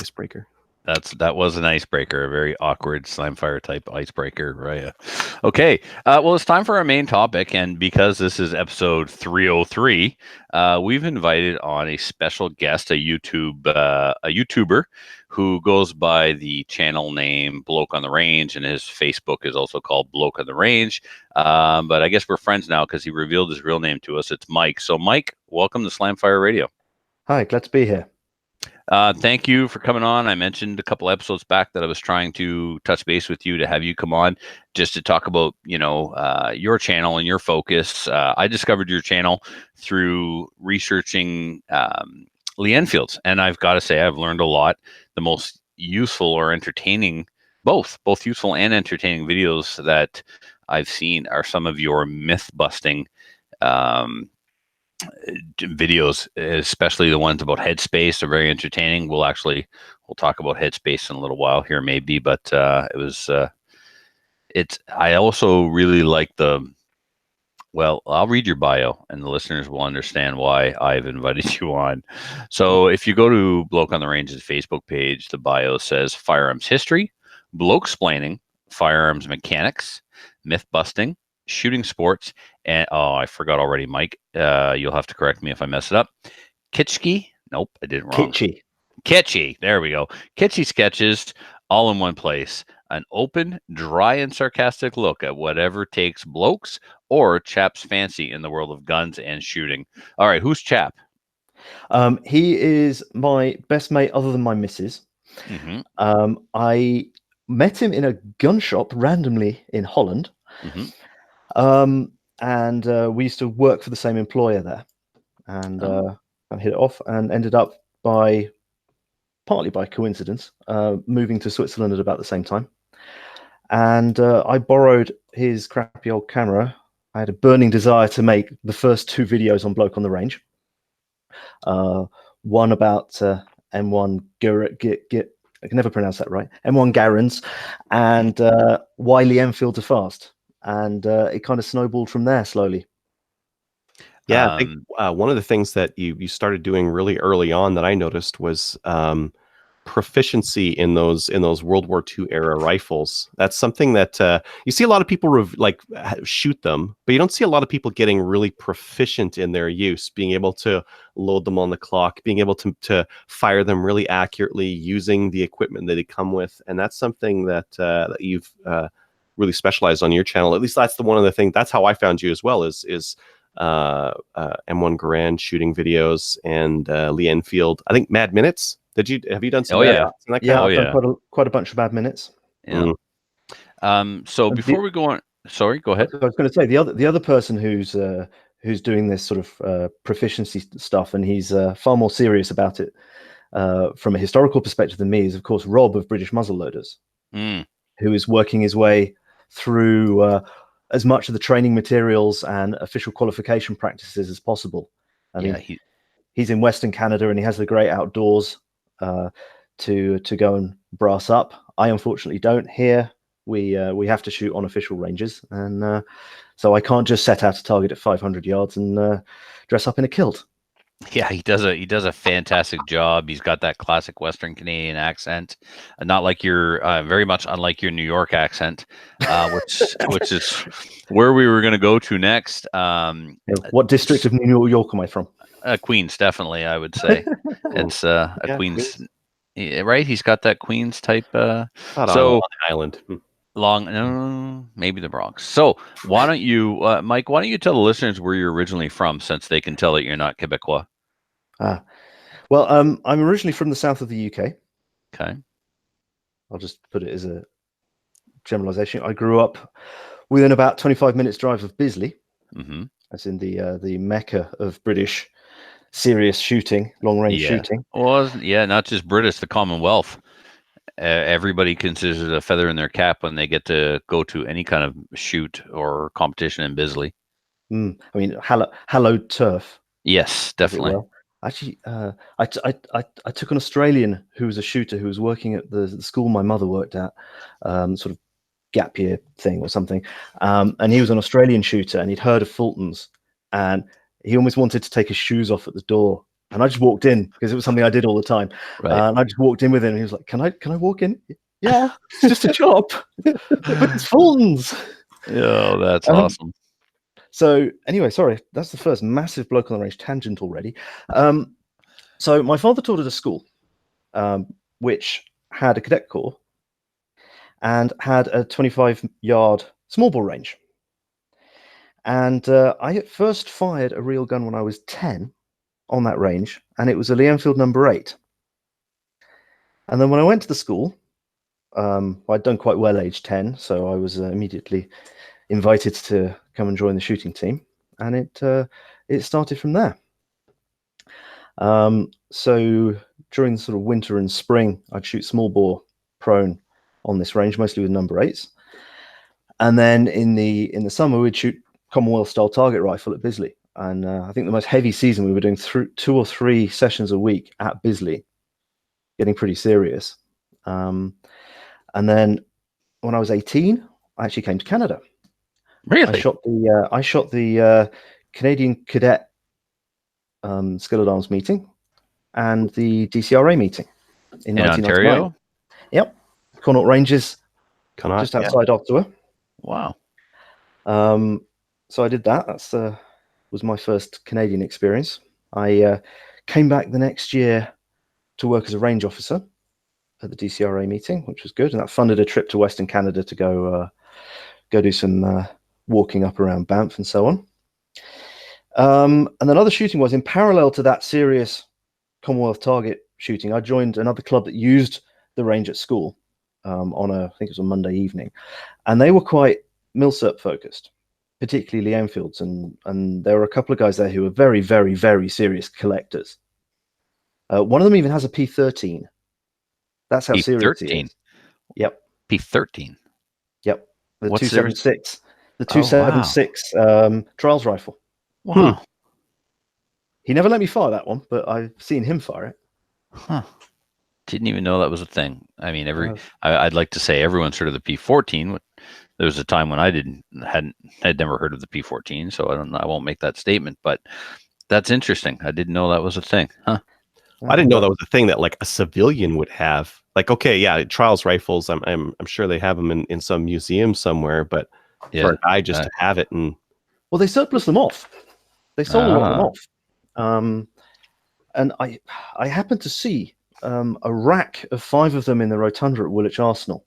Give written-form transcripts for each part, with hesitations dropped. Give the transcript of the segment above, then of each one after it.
icebreaker. That was an icebreaker, a very awkward Slimefire type icebreaker, right? Okay, well, it's time for our main topic, and because this is episode 303, we've invited on a special guest, a YouTuber who goes by the channel name Bloke on the Range, and his Facebook is also called Bloke on the Range. But I guess we're friends now because he revealed his real name to us. It's Mike. So, Mike, welcome to Slimefire Radio. Hi, glad to be here. Thank you for coming on. I mentioned a couple episodes back that I was trying to touch base with you to have you come on just to talk about, your channel and your focus. I discovered your channel through researching Lee Enfield's, and I've got to say I've learned a lot. The most useful or entertaining, both useful and entertaining videos that I've seen are some of your myth busting videos, especially the ones about headspace, are very entertaining. We'll talk about headspace in a little while here maybe, but I also really like I'll read your bio and the listeners will understand why I've invited you on. So if you go to Bloke on the Range's Facebook page, the bio says firearms history, bloke-splaining, firearms mechanics, myth busting, shooting sports, and I forgot already, Mike. You'll have to correct me if I mess it up. Kitschy? Nope, I did it wrong. Kitschy. There we go. Kitschy sketches, all in one place. An open, dry, and sarcastic look at whatever takes blokes or chaps fancy in the world of guns and shooting. All right, who's Chap? He is my best mate other than my missus. Mm-hmm. I met him in a gun shop randomly in Holland. Mm-hmm. And we used to work for the same employer there, and I hit it off and ended up partly by coincidence, moving to Switzerland at about the same time. And I borrowed his crappy old camera. I had a burning desire to make the first two videos on Bloke on the Range. One about M1 I can never pronounce that right. M1 Garand's, and why Lee Enfield to fast. And it kind of snowballed from there slowly. Yeah, I think one of the things that you started doing really early on that I noticed was proficiency in those World War II era rifles. That's something that you see a lot of people shoot them, but you don't see a lot of people getting really proficient in their use, being able to load them on the clock, being able to fire them really accurately using the equipment that they come with. And that's something that you've really specialized on your channel. At least that's one of the things. That's how I found you as well. Is M1 Garand shooting videos and Lee Enfield. I think Mad Minutes. Have you done some? I've done quite a bunch of Mad Minutes. Yeah. So before we go on, sorry, go ahead. I was going to say the other person who's doing this sort of proficiency stuff, and he's far more serious about it from a historical perspective than me, is of course Rob of British Muzzleloaders, who is working his way through as much of the training materials and official qualification practices as possible. I mean, he's in Western Canada and he has the great outdoors to go and brass up. I unfortunately don't. Here we have to shoot on official ranges, and so I can't just set out a target at 500 yards and dress up in a kilt. Yeah, he does a fantastic job. He's got that classic Western Canadian accent, not like your very much unlike your New York accent, which is where we were going to go to next. What district of New York am I from? Queens, definitely, I would say. It's a Queens, right? He's got that Queens type. So Island. Maybe the Bronx. So why don't you, Mike? Why don't you tell the listeners where you're originally from, since they can tell that you're not Quebecois? Well, I'm originally from the south of the UK. Okay. I'll just put it as a generalization. I grew up within about 25 minutes drive of Bisley, as in the mecca of British serious shooting, long range shooting. Well, not just British, the Commonwealth. Everybody considers it a feather in their cap when they get to go to any kind of shoot or competition in Bisley. I mean, hallowed turf. Yes, definitely. Actually, I took an Australian who was a shooter who was working at the school my mother worked at, sort of gap year thing or something. And he was an Australian shooter, and he'd heard of Fulton's, and he almost wanted to take his shoes off at the door And I just walked in because it was something I did all the time. Right. And I just walked in with him, and he was like, "Can I walk in?" Yeah, it's just a job, but it's Fulton's. Oh, that's Um, awesome. So anyway, sorry, that's the first massive Bloke on the Range tangent already. So my father taught at a school which had a cadet corps and had a 25-yard small bore range. And I first fired a real gun when I was 10 on that range, and it was a Lee Enfield number 8. And then when I went to the school, I'd done quite well age 10, so I was immediately invited to come and join the shooting team, and it started from there. So during the sort of winter and spring, I'd shoot small bore prone on this range, mostly with number 8s, and then in the summer we'd shoot Commonwealth style target rifle at Bisley. And I think the most heavy season we were doing 2 or 3 sessions a week at Bisley, getting pretty serious. And then when I was 18, I actually came to Canada. Really? I shot the Canadian Cadet Skilled Arms meeting and the DCRA meeting in 1999. Ontario? Yep, Connaught Ranges, Connaught, just outside Ottawa. Wow. So I did that. That's was my first Canadian experience. I came back the next year to work as a range officer at the DCRA meeting, which was good, and that funded a trip to Western Canada to go do some walking up around Banff and so on. And then other shooting was in parallel to that serious Commonwealth target shooting. I joined another club that used the range at school on I think it was a Monday evening, and they were quite milsurp focused, particularly Lee Enfields, and there were a couple of guys there who were very, very, very serious collectors. One of them even has a P13. That's how serious he is. Yep. P13. Yep. The What 276. The 276 trials rifle. Wow. He never let me fire that one, but I've seen him fire it. Huh. Didn't even know that was a thing. I mean, I'd like to say everyone's heard of the P14. There was a time when I had never heard of the P14, so I won't make that statement. But that's interesting. I didn't know that was a thing. Huh. I didn't know that was a thing that like a civilian would have. Like, okay, yeah, trials rifles. I'm sure they have them in some museum somewhere, but for a guy just to have it, and well, they surplus them off. They sold a lot of them off. And I happened to see a rack of 5 of them in the rotunda at Woolwich Arsenal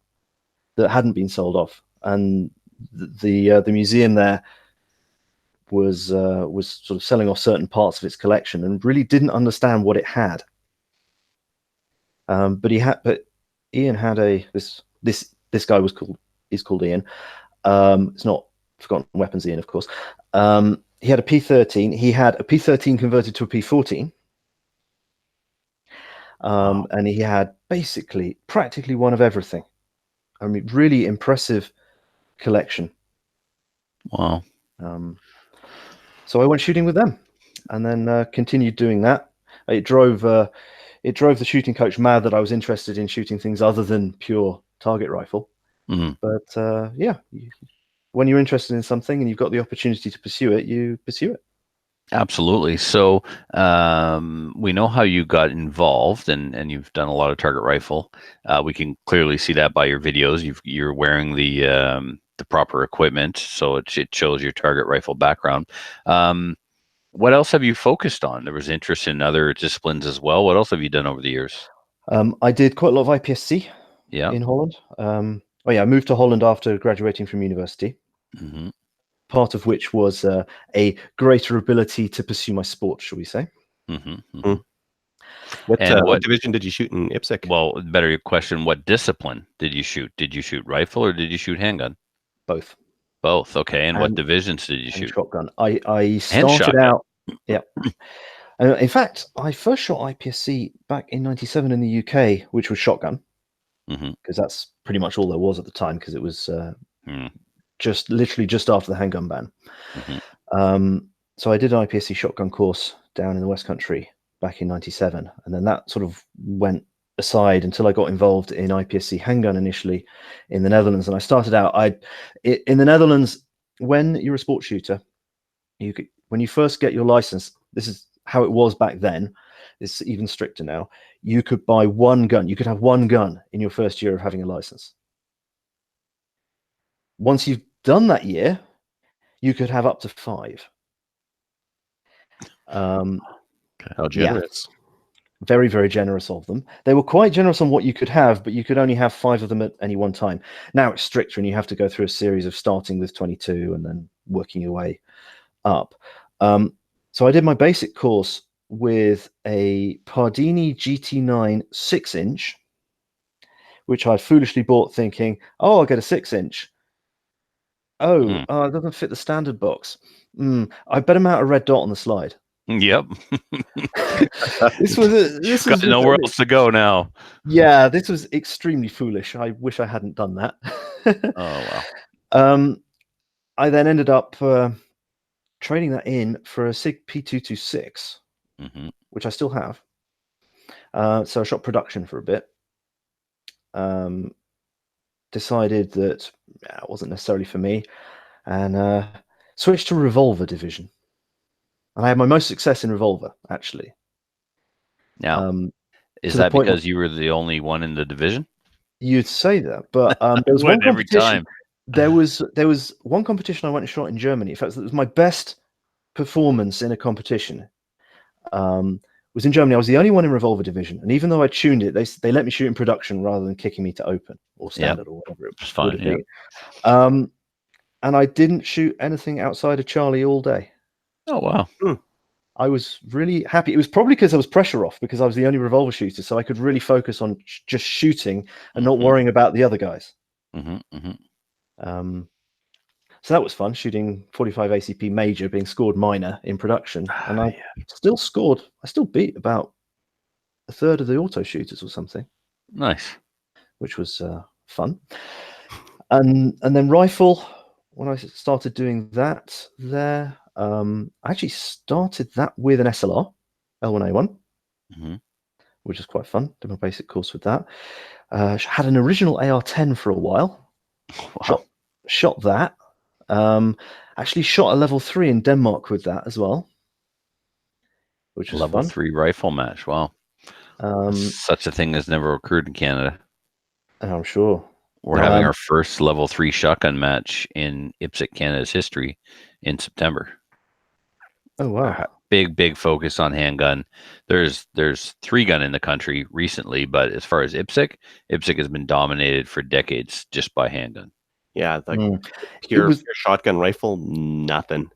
that hadn't been sold off, and the museum there was sort of selling off certain parts of its collection and really didn't understand what it had. But Ian had this guy is called Ian. It's not Forgotten Weapons Ian, of course. He had a P13. He had a P13 converted to a P14. And he had practically one of everything. I mean, really impressive collection. Wow. So I went shooting with them, and then continued doing that. It drove the shooting coach mad that I was interested in shooting things other than pure target rifle. Mm-hmm. But yeah, when you're interested in something and you've got the opportunity to pursue it, you pursue it. Absolutely. So we know how you got involved, and you've done a lot of target rifle. We can clearly see that by your videos. You're wearing the proper equipment, so it shows your target rifle background. What else have you focused on? There was interest in other disciplines as well. What else have you done over the years? I did quite a lot of IPSC in Holland. I moved to Holland after graduating from university. Mm-hmm. Part of which was a greater ability to pursue my sport, shall we say. Mm-hmm. Mm-hmm. What division did you shoot in IPSC? Well, better question, what discipline did you shoot? Did you shoot rifle or did you shoot handgun? Both. Both, okay. And what divisions did you shoot? Shotgun. I started out... Yeah. In fact, I first shot IPSC back in 97 in the UK, which was shotgun, because that's pretty much all there was at the time, because it was... literally just after the handgun ban. So I did an IPSC shotgun course down in the West Country back in 97, and then that sort of went aside until I got involved in IPSC handgun initially in the Netherlands. And I started out in the Netherlands. When you're a sports shooter, when you first get your license, this is how it was back then. it's even stricter now. You could buy one gun. You could have one gun in your first year of having a license. Once you've done that year, you could have up to 5. How generous. Very, very generous of them. They were quite generous on what you could have, but you could only have 5 of them at any one time. Now it's stricter, and you have to go through a series of starting with 22 and then working your way up. So I did my basic course with a Pardini GT9 6-inch, which I foolishly bought thinking, oh, I'll get a 6-inch. Oh, it doesn't fit the standard box. I better mount a red dot on the slide. Yep. This was got nowhere else to go now. Yeah, this was extremely foolish. I wish I hadn't done that. Oh wow. I then ended up trading that in for a SIG P226, which I still have. So I shot production for a bit. Decided that it wasn't necessarily for me, and switched to revolver division. And I had my most success in revolver, actually. Now, is that because you were the only one in the division? You'd say that, but there was one competition. There was one competition I went and shot in Germany. In fact, it was my best performance in a competition. Was in Germany. I was the only one in revolver division, and even though I tuned it, they let me shoot in production rather than kicking me to open or standard or whatever it was fine. Yeah. And I didn't shoot anything outside of Charlie all day. Oh wow. I was really happy. It was probably because I was pressure off, because I was the only revolver shooter, so I could really focus on just shooting and not worrying about the other guys. So that was fun, shooting 45 ACP major, being scored minor in production, and I still beat about a third of the auto shooters or something. Nice, which was fun. And then rifle, when I started doing that there. I actually started that with an SLR, L1A1, which is quite fun. Did my basic course with that. Had an original AR-10 for a while. Wow. Shot that. Actually shot a level 3 in Denmark with that as well, which was level fun. 3 rifle match. Wow. Such a thing has never occurred in Canada. I'm sure. We're having our first level 3 shotgun match in IPSC Canada's history in September. Oh wow! Big focus on handgun. There's 3-gun in the country recently, but as far as IPSC has been dominated for decades just by handgun. Yeah, pure shotgun rifle, nothing.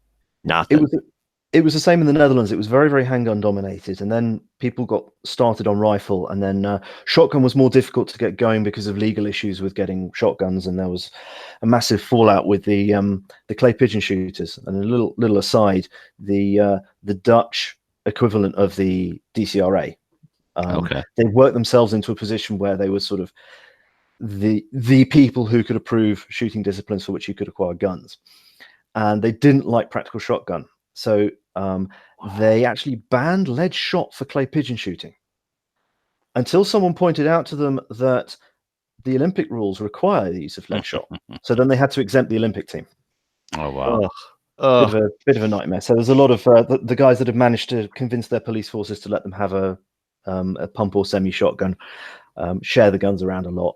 It was the same in the Netherlands. It was very, very handgun dominated, and then people got started on rifle, and then shotgun was more difficult to get going because of legal issues with getting shotguns, and there was a massive fallout with the clay pigeon shooters. And a little aside, the Dutch equivalent of the DCRA, they worked themselves into a position where they were sort of the people who could approve shooting disciplines for which you could acquire guns, and they didn't like practical shotgun. So they actually banned lead shot for clay pigeon shooting until someone pointed out to them that the Olympic rules require the use of lead shot. So then they had to exempt the Olympic team. Oh wow! Bit of a nightmare. So there's a lot of the guys that have managed to convince their police forces to let them have a pump or semi shotgun, share the guns around a lot,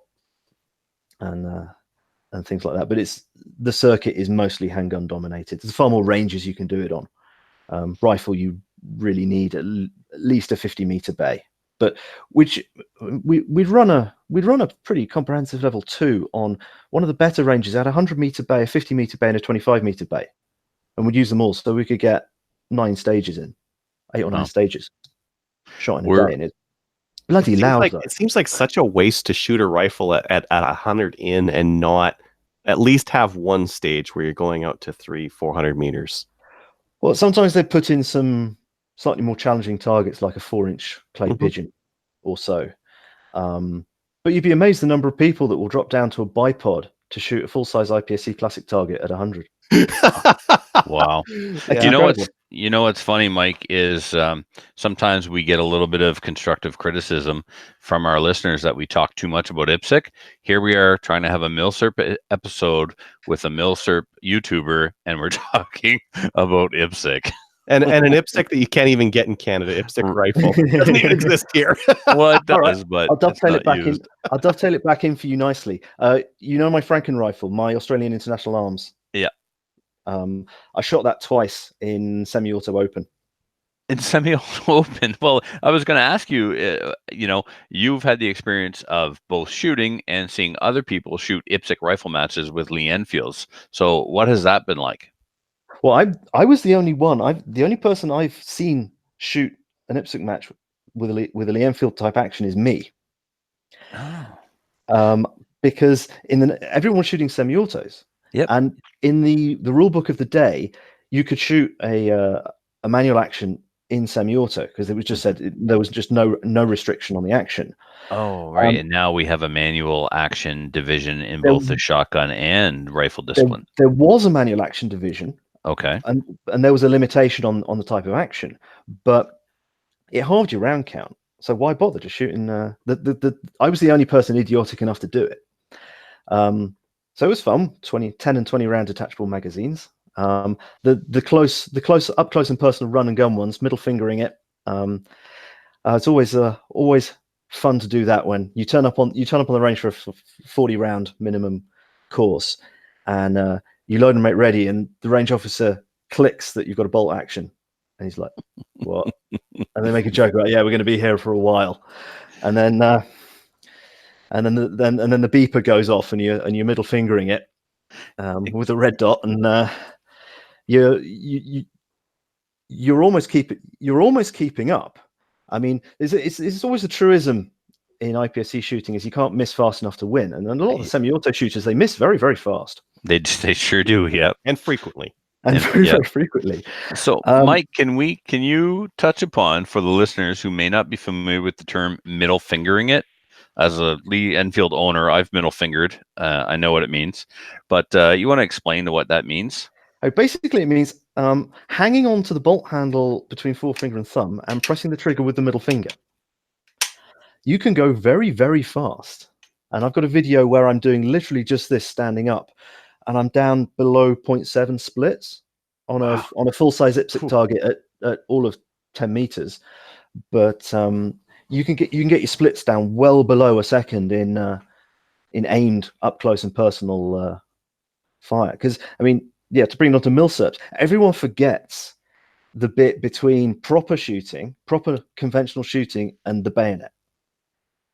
and things like that. But the circuit is mostly handgun dominated. There's far more ranges you can do it on. Rifle, you really need at least a 50-meter bay, but which we'd run a pretty comprehensive level 2 on one of the better ranges. It had a 100-meter bay, a 50-meter bay, and a 25-meter bay, and we'd use them all, so we could get 9 stages in, 8 or 9 stages shot in a day, and it's bloody loud. It seems like such a waste to shoot a rifle at 100 in and not at least have one stage where you're going out to 300-400 meters. Well, sometimes they put in some slightly more challenging targets, like a 4-inch clay pigeon or so. But you'd be amazed the number of people that will drop down to a bipod to shoot a full-size IPSC classic target at 100. Wow. Yeah. You know what's funny, Mike, is sometimes we get a little bit of constructive criticism from our listeners that we talk too much about IPSC. Here we are trying to have a MilSerp episode with a MilSerp YouTuber, and we're talking about IPSC. And an IPSC that you can't even get in Canada, IPSC rifle. It doesn't even exist here. Well, it All does, right, but I'll it's dovetail not it back in. used. I'll dovetail it back in for you nicely. You know my Franken rifle, my Australian International Arms. Yeah. I shot that twice in semi-auto open. In semi-auto open. Well, I was going to ask you, you know, you've had the experience of both shooting and seeing other people shoot IPSC rifle matches with Lee Enfields. So what has that been like? Well, I was the only one. The only person I've seen shoot an IPSC match with a Lee Enfield type action is me. Oh. Because everyone's shooting semi-autos. Yep. And in the rule book of the day, you could shoot a manual action in semi-auto because it was just said there was just no restriction on the action. Oh, right. And now we have a manual action division in both the shotgun and rifle discipline. There was a manual action division. Okay. And there was a limitation on the type of action, but it halved your round count. So why bother just shooting? I was the only person idiotic enough to do it. So it was fun. 10 and 20 round detachable magazines. The close up close and personal run and gun ones, middle fingering it. It's always fun to do that when you turn up on the range for a 40 round minimum course, and you load and make ready, and the range officer clicks that you've got a bolt action, and he's like, "What?" And they make a joke about, "Yeah, we're going to be here for a while," and then the beeper goes off, and you're middle fingering it with a red dot, and you're almost keeping up. I mean, it's always a truism in IPSC shooting is you can't miss fast enough to win, and a lot of the semi-auto shooters, they miss very, very fast. They sure do, yeah, and frequently. And very, very frequently. So, Mike, can you touch upon, for the listeners who may not be familiar with the term middle fingering it? As a Lee Enfield owner, I've middle fingered. I know what it means, but you want to explain to what that means? Basically, it means hanging on to the bolt handle between forefinger and thumb and pressing the trigger with the middle finger. You can go very, very fast. And I've got a video where I'm doing literally just this standing up, and I'm down below 0.7 splits on a full-size IPSC target at all of 10 meters. But you can get your splits down well below a second in aimed up close and personal fire. Because I mean, yeah, to bring it on to milsurps, everyone forgets the bit between proper shooting, proper conventional shooting, and the bayonet.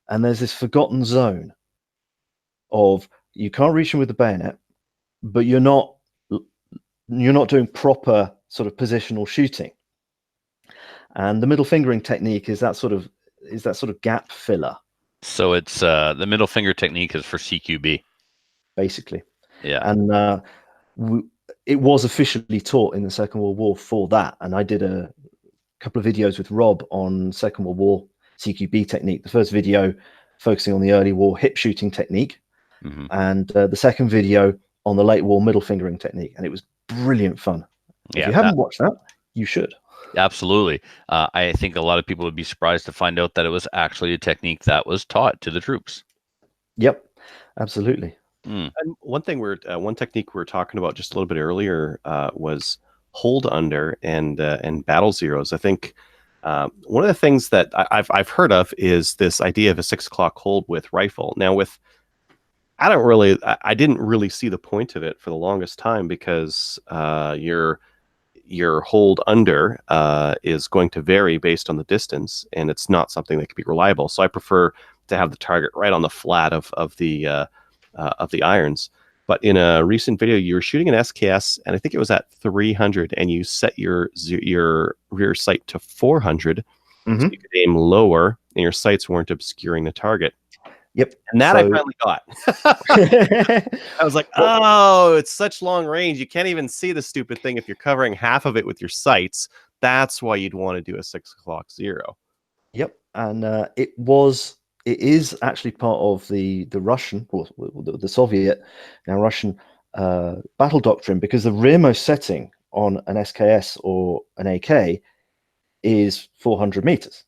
And there's this forgotten zone of you can't reach them with the bayonet, but you're not doing proper sort of positional shooting. And the middle fingering technique is that sort of gap filler. So it's the middle finger technique is for CQB, basically. Yeah, and it was officially taught in the Second World War for that. And I did a couple of videos with Rob on Second World War CQB technique. The first video focusing on the early war hip shooting technique, and the second video on the late war middle fingering technique. And it was brilliant fun. If you haven't watched that, you should. Absolutely. I think a lot of people would be surprised to find out that it was actually a technique that was taught to the troops. Yep, absolutely. And one technique we were talking about just a little bit earlier was hold under and battle zeros. I think one of the things that I've heard of is this idea of a 6 o'clock hold with rifle. Now, I didn't really see the point of it for the longest time because your hold under is going to vary based on the distance, and it's not something that can be reliable. So I prefer to have the target right on the flat of the irons. But in a recent video, you were shooting an SKS, and I think it was at 300, and you set your rear sight to 400, so you could aim lower, and your sights weren't obscuring the target. Yep. And that I finally got. I was like, oh, it's such long range. You can't even see the stupid thing if you're covering half of it with your sights. That's why you'd want to do a 6 o'clock zero. Yep. And it is actually part of the Russian, or the Soviet, now Russian battle doctrine, because the rearmost setting on an SKS or an AK is 400 meters,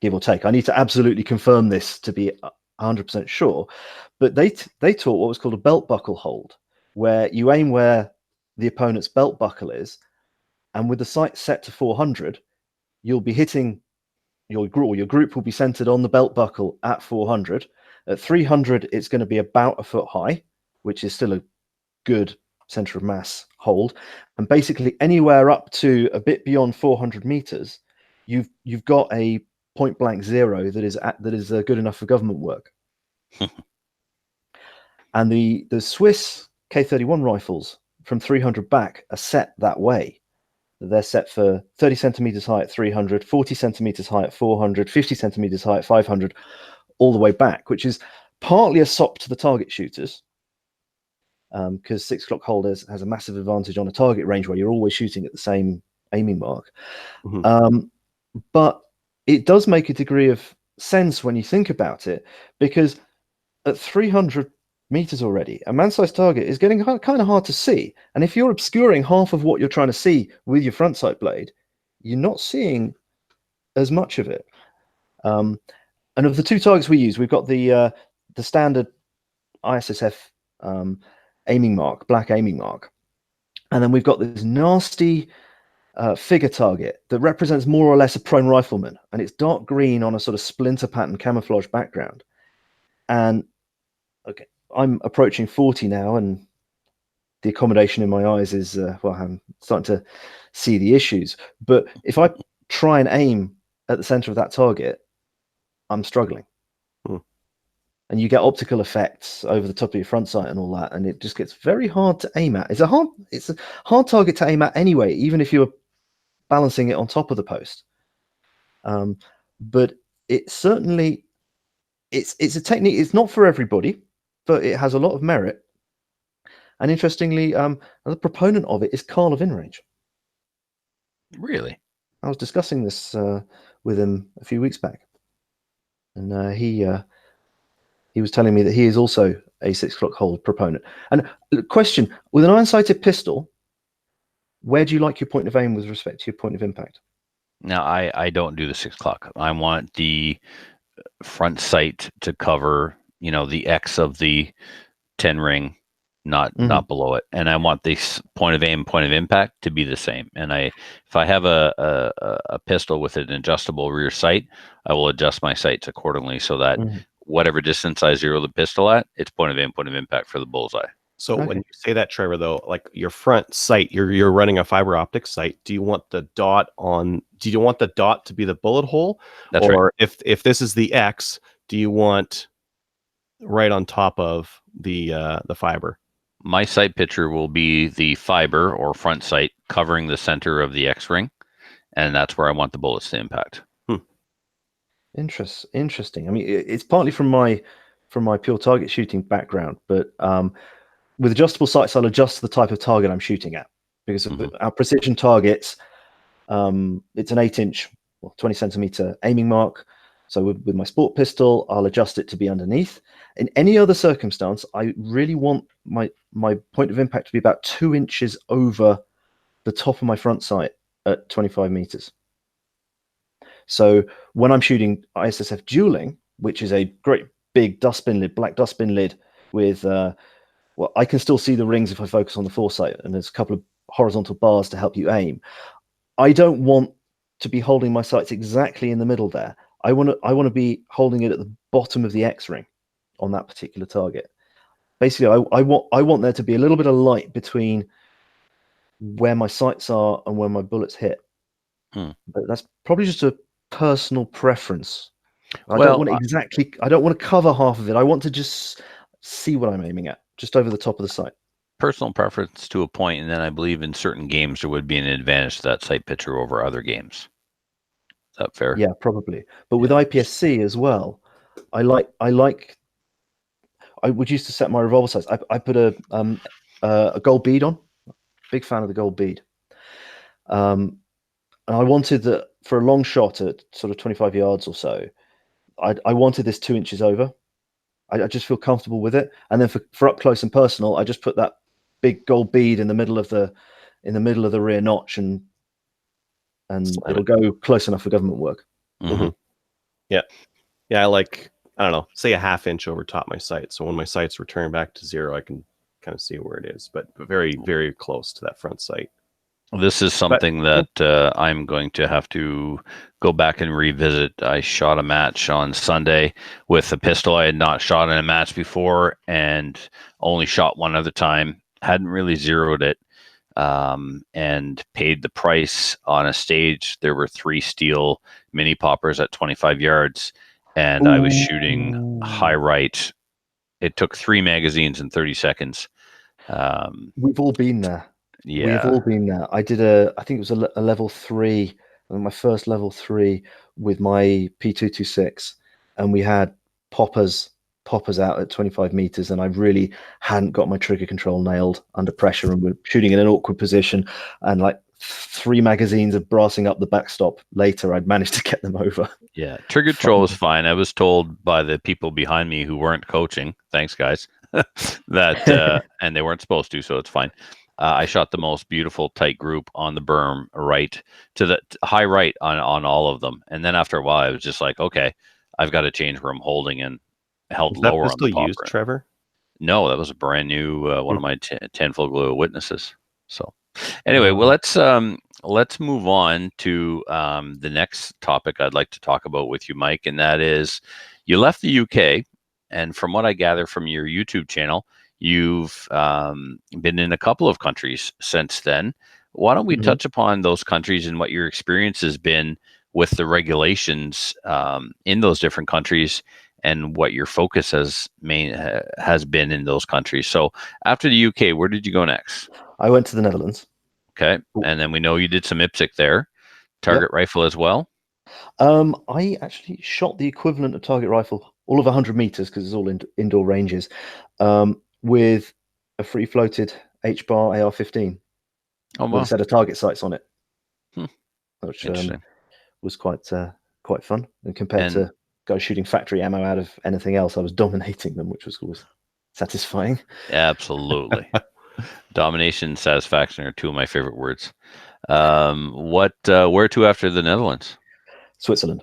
give or take. I need to absolutely confirm this to be 100% sure, but they taught what was called a belt buckle hold, where you aim where the opponent's belt buckle is, And with the sight set to 400, you'll be hitting your group will be centered on the belt buckle at 400. At 300, it's going to be about a foot high, which is still a good center of mass hold. And basically anywhere up to a bit beyond 400 meters, you've got a point blank zero that is good enough for government work. And the Swiss K31 rifles from 300 back are set that way. They're set for 30 centimeters high at 300, 40 centimeters high at 400, 50 centimeters high at 500, all the way back, which is partly a sop to the target shooters, because 6 o'clock hold has a massive advantage on a target range where you're always shooting at the same aiming mark. But it does make a degree of sense when you think about it, because at 300 meters already, a man-sized target is getting kind of hard to see. And if you're obscuring half of what you're trying to see with your front sight blade, you're not seeing as much of it. And of the two targets we use, we've got the standard ISSF aiming mark, black aiming mark. And then we've got this nasty figure target that represents more or less a prone rifleman. And it's dark green on a sort of splinter pattern camouflage background. And okay, I'm approaching 40 now, and the accommodation in my eyes is, well, I'm starting to see the issues. But if I try and aim at the center of that target, I'm struggling. And you get optical effects over the top of your front sight and all that, and it just gets very hard to aim at. It's a hard target to aim at anyway, even if you're balancing it on top of the post. But it certainly, it's a technique. It's not for everybody, but it has a lot of merit. And interestingly, the proponent of it is Carl of InRange. Really? I was discussing this with him a few weeks back, and he was telling me that he is also a 6 o'clock hold proponent. And question, with an iron-sighted pistol, where do you like your point of aim with respect to your point of impact? Now, I don't do the 6 o'clock. I want the front sight to cover, the X of the 10 ring, not below it. And I want the point of aim, point of impact to be the same. And if I have a pistol with an adjustable rear sight, I will adjust my sights accordingly so that whatever distance I zero the pistol at, it's point of aim, point of impact for the bullseye. So when you say that, Trevor, though, like your front sight, you're running a fiber optic sight. Do you want the dot to be the bullet hole? That's or right. if this is the X, do you want right on top of the fiber? My sight picture will be the fiber or front sight covering the center of the X ring, and that's where I want the bullets to impact. Interesting. I mean, it's partly from my pure target shooting background, but with adjustable sights, I'll adjust the type of target I'm shooting at, because our precision targets, it's an 8-inch, 20 centimeter aiming mark. So with my sport pistol, I'll adjust it to be underneath. In any other circumstance, I really want my point of impact to be about 2 inches over the top of my front sight at 25 meters. So when I'm shooting ISSF dueling, which is a great big dustbin lid, black dustbin lid with, well, I can still see the rings if I focus on the foresight, and there's a couple of horizontal bars to help you aim. I don't want to be holding my sights exactly in the middle there. I want to be holding it at the bottom of the X ring on that particular target. Basically, I want there to be a little bit of light between where my sights are and where my bullets hit. But that's probably just a personal preference. I don't want to cover half of it. I want to just see what I'm aiming at, just over the top of the sight. Personal preference to a point, and then I believe in certain games there would be an advantage to that sight picture over other games. Is that fair? Yeah, probably. But with IPSC as well, I would used to set my revolver sights. I put a gold bead on. Big fan of the gold bead. And I wanted that for a long shot at sort of 25 yards or so. I wanted this 2 inches over. I just feel comfortable with it. And then for up close and personal, I just put that big gold bead in the middle of the rear notch, and it'll go close enough for government work. Yeah, I like, I don't know, say a ½ inch over top my sight. So when my sights return back to zero, I can kind of see where it is, but very, very close to that front sight. This is something that I'm going to have to go back and revisit. I shot a match on Sunday with a pistol. I had not shot in a match before and only shot one other time. Hadn't really zeroed it, and paid the price on a stage. There were 3 steel mini poppers at 25 yards, and I was shooting high right. It took 3 magazines in 30 seconds. We've all been there. Yeah. We've all been there. I did I think it was a level 3, my first level 3 with my P226, and we had poppers out at 25 meters, and I really hadn't got my trigger control nailed under pressure, and we're shooting in an awkward position, and like 3 magazines of brassing up the backstop later, I'd managed to get them over. Yeah, trigger control was fine. I was told by the people behind me who weren't coaching, thanks guys, that and they weren't supposed to, so it's fine. I shot the most beautiful tight group on the berm, right to the high right on all of them, and then after a while, I was just like, okay, I've got to change where I'm holding, and held Was that lower on pistol the popper. used, Trevor? No, that was a brand new one of my 10 full glow witnesses. So anyway, well, let's move on to the next topic I'd like to talk about with you, Mike, and that is you left the UK, and from what I gather from your YouTube channel, you've been in a couple of countries since then. Why don't we touch upon those countries and what your experience has been with the regulations in those different countries, and what your focus has been in those countries. So after the UK, where did you go next? I went to the Netherlands. Okay, and then we know you did some IPSC there, target rifle as well. I actually shot the equivalent of target rifle, all of 100 meters, because it's all indoor ranges, with a free floated H-bar AR-15 with a set of target sights on it, which was quite fun. And compared to guys shooting factory ammo out of anything else, I was dominating them, which was always satisfying. Absolutely. Domination and satisfaction are 2 of my favorite words. Where to after the Netherlands? Switzerland.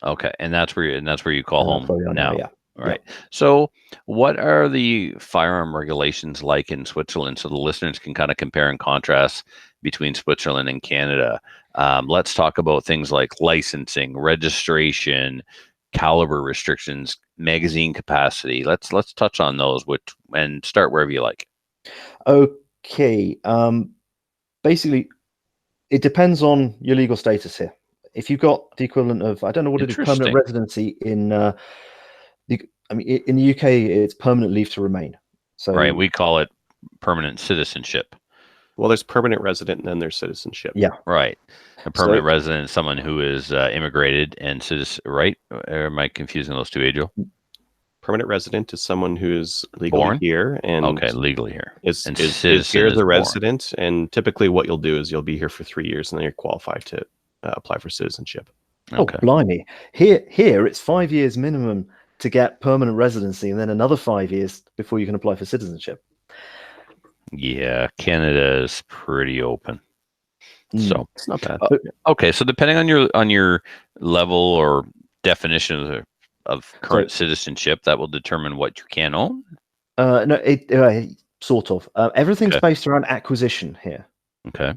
Okay, and that's where you call home now. Yeah. All right. So, what are the firearm regulations like in Switzerland, so the listeners can kind of compare and contrast between Switzerland and Canada? Let's talk about things like licensing, registration, caliber restrictions, magazine capacity. Let's touch on those, and start wherever you like. Okay. Basically, it depends on your legal status here. If you've got the equivalent of, I don't know what it is, permanent residency in in the UK, it's permanent leave to remain. So right, we call it permanent citizenship. Well, there's permanent resident and then there's citizenship. Yeah, right. A permanent resident is someone who is immigrated, and citizen. Right? Or am I confusing those two, Adriel? Permanent resident is someone who is legally here and legally here. Is here as a resident, and typically what you'll do is you'll be here for 3 years and then you're qualified to apply for citizenship. Okay. Oh, blimey! Here it's 5 years minimum to get permanent residency, and then another 5 years before you can apply for citizenship. Yeah, Canada is pretty open, so it's not bad. Okay, so depending on your level or definition of current citizenship, that will determine what you can own. No, sort of. Everything's based around acquisition here. Okay.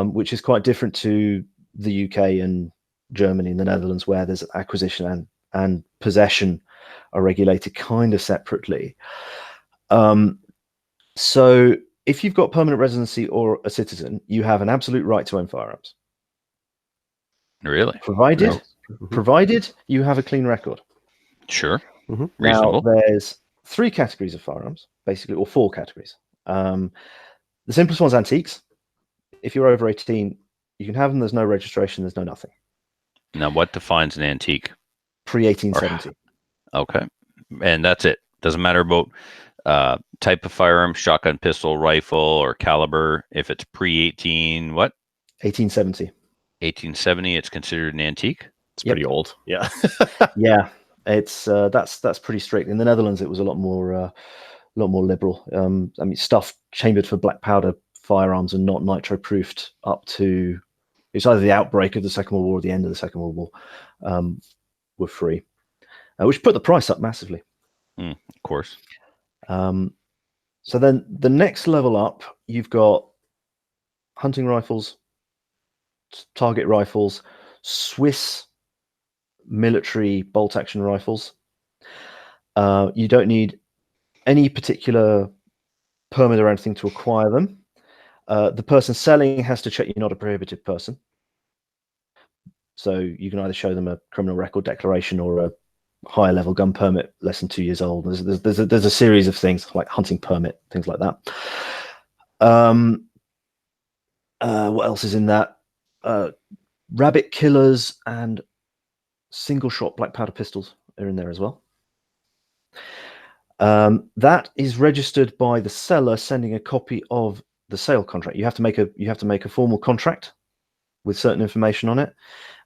Which is quite different to the UK and Germany and the Netherlands, where there's acquisition and possession are regulated kind of separately. So if you've got permanent residency or a citizen, you have an absolute right to own firearms. Really? Provided you have a clean record. Sure. Now, there's 3 categories of firearms, basically, or 4 categories. The simplest one's antiques. If you're over 18, you can have them. There's no registration. There's no nothing. Now, what defines an antique? Pre-1870. Okay. And that's it. Doesn't matter about type of firearm, shotgun, pistol, rifle, or caliber. If it's pre-18, what? 1870. 1870, it's considered an antique? It's pretty old. Yeah. Yeah. It's that's pretty strict. In the Netherlands, it was a lot more liberal. I mean, stuff chambered for black powder firearms and not nitro-proofed up to, it's either the outbreak of the Second World War or the end of the Second World War, were free, which put the price up massively. Of course. So then the next level up, you've got hunting rifles, target rifles, Swiss military bolt-action rifles. You don't need any particular permit or anything to acquire them. The person selling has to check you're not a prohibited person. So you can either show them a criminal record declaration or a higher level gun permit, less than 2 years old. There's a series of things like hunting permit, things like that. What else is in that? Rabbit killers and single shot black powder pistols are in there as well. That is registered by the seller sending a copy of the sale contract. You have to make a formal contract with certain information on it,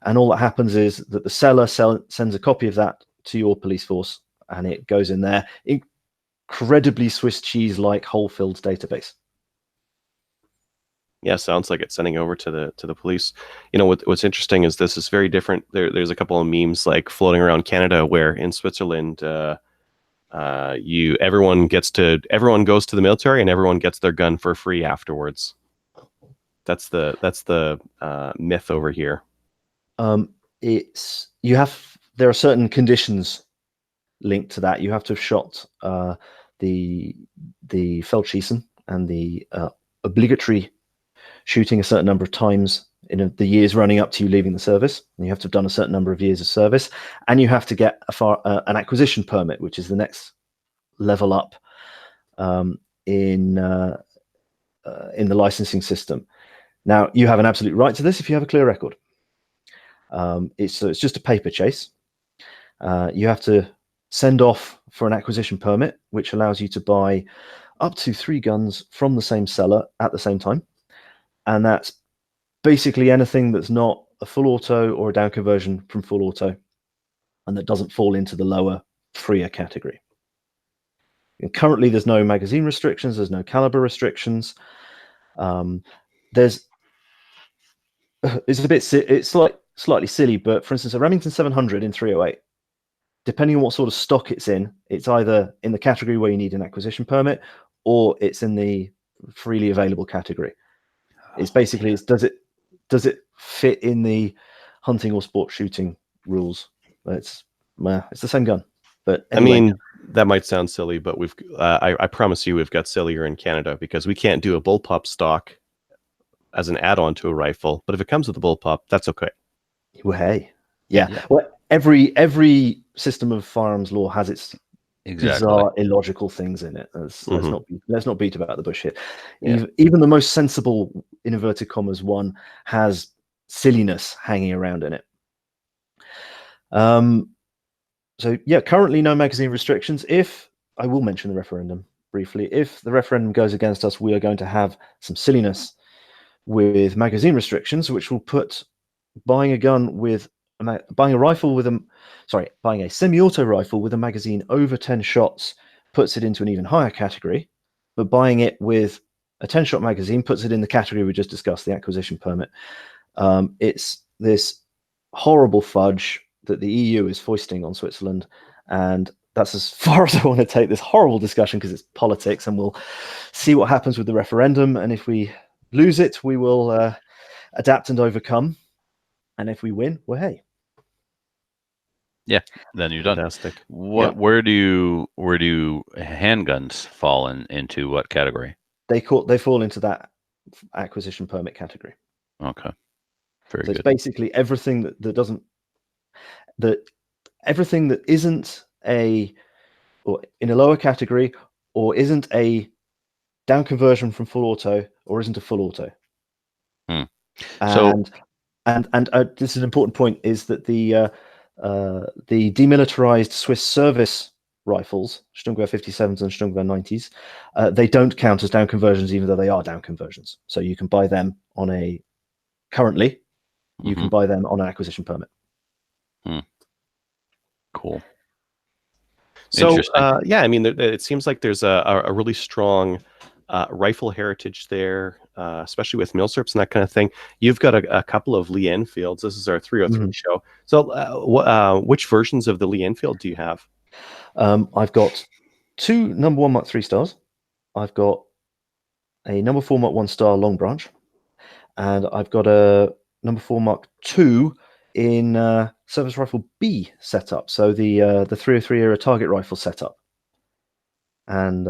and all that happens is that the seller sends a copy of that to your police force, and it goes in their incredibly Swiss cheese like whole-filled database. Yeah, sounds like it's sending over to the police. You know, what's interesting is this is very different. There's a couple of memes like floating around Canada where in Switzerland, everyone goes to the military and everyone gets their gun for free afterwards. That's the myth over here. There are certain conditions linked to that. You have to have shot the Feldschießen and the obligatory shooting a certain number of times in the years running up to you leaving the service. And you have to have done a certain number of years of service, and you have to get an acquisition permit, which is the next level up in the licensing system. Now, you have an absolute right to this if you have a clear record. It's just a paper chase. You have to send off for an acquisition permit, which allows you to buy up to 3 guns from the same seller at the same time. And that's basically anything that's not a full auto or a down conversion from full auto, and that doesn't fall into the lower, freer category. And currently, there's no magazine restrictions, there's no caliber restrictions. It's slightly silly, but for instance, a Remington 700 in 308, depending on what sort of stock it's in, it's either in the category where you need an acquisition permit, or it's in the freely available category. It's basically, does it fit in the hunting or sport shooting rules? It's the same gun. But anyway. I mean, that might sound silly, but I promise you we've got sillier in Canada, because we can't do a bullpup stock as an add-on to a rifle. But if it comes with a bullpup, that's okay. Well, hey, yeah. Well, every system of firearms law has its bizarre, illogical things in it. Let's not beat about the bush here. Yeah. Even the most sensible, in inverted commas, one has silliness hanging around in it. So yeah, currently no magazine restrictions. I will mention the referendum briefly. If the referendum goes against us, we are going to have some silliness with magazine restrictions, which will put buying a semi-auto rifle with a magazine over 10 shots puts it into an even higher category, but buying it with a 10-shot magazine puts it in the category we just discussed, the acquisition permit. It's this horrible fudge that the EU is foisting on Switzerland, and that's as far as I want to take this horrible discussion, because it's politics, and we'll see what happens with the referendum. And if we lose it, we will adapt and overcome. And if we win, well, hey. Yeah, then you're done. Fantastic. Where do handguns fall into what category? They fall into that acquisition permit category. Okay. Very good. It's basically everything everything that isn't or in a lower category, or isn't a down conversion from full auto, or isn't a full auto. And this is an important point, is that the demilitarized Swiss service rifles, Sturmgewehr 57s and Sturmgewehr 90s, they don't count as down conversions, even though they are down conversions. So you can buy them currently, you can buy them on an acquisition permit. Cool. So, I mean, it seems like there's a really strong rifle heritage there, especially with milsurps and that kind of thing. You've got a couple of Lee Enfields. This is our 303 show. So which versions of the Lee Enfield do you have? I've got 2 number 1 Mark 3 stars. I've got a number 4 Mark 1 star long branch, and I've got a number 4 Mark II in service rifle B setup, so the 303 era target rifle setup, and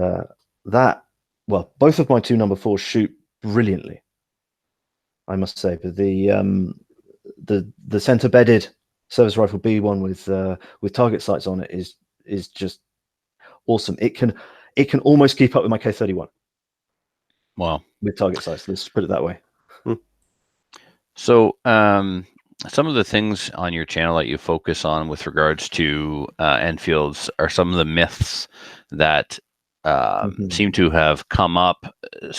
both of my two number 4s shoot brilliantly, I must say. But the center bedded service rifle B one with target sights on it is just awesome. It can almost keep up with my K31. Wow. With target sights, let's put it that way. So some of the things on your channel that you focus on with regards to Enfields are some of the myths that seem to have come up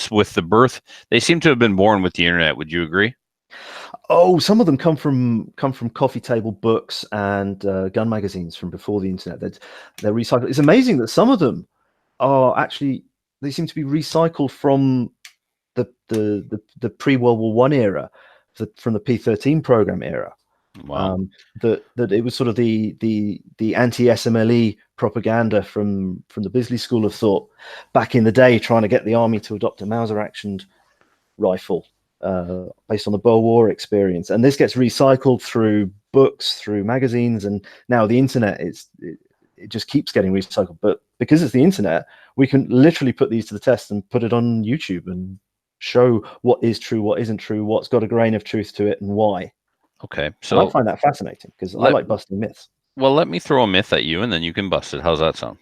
with the birth. They seem to have been born with the internet. Would you agree? Oh, some of them come from coffee table books and gun magazines from before the internet. They're recycled. It's amazing that some of them are actually, they seem to be recycled from the pre-World War One era, from the P-13 program era. Wow. That it was sort of the anti-SMLE propaganda from the Bisley School of Thought back in the day, trying to get the army to adopt a Mauser-actioned rifle based on the Boer War experience. And this gets recycled through books, through magazines, and now the internet. It just keeps getting recycled. But because it's the internet, we can literally put these to the test and put it on YouTube and show what is true, what isn't true, what's got a grain of truth to it, and why. Okay, so and I find that fascinating because I like busting myths. Well, let me throw a myth at you, and then you can bust it. How's that sound?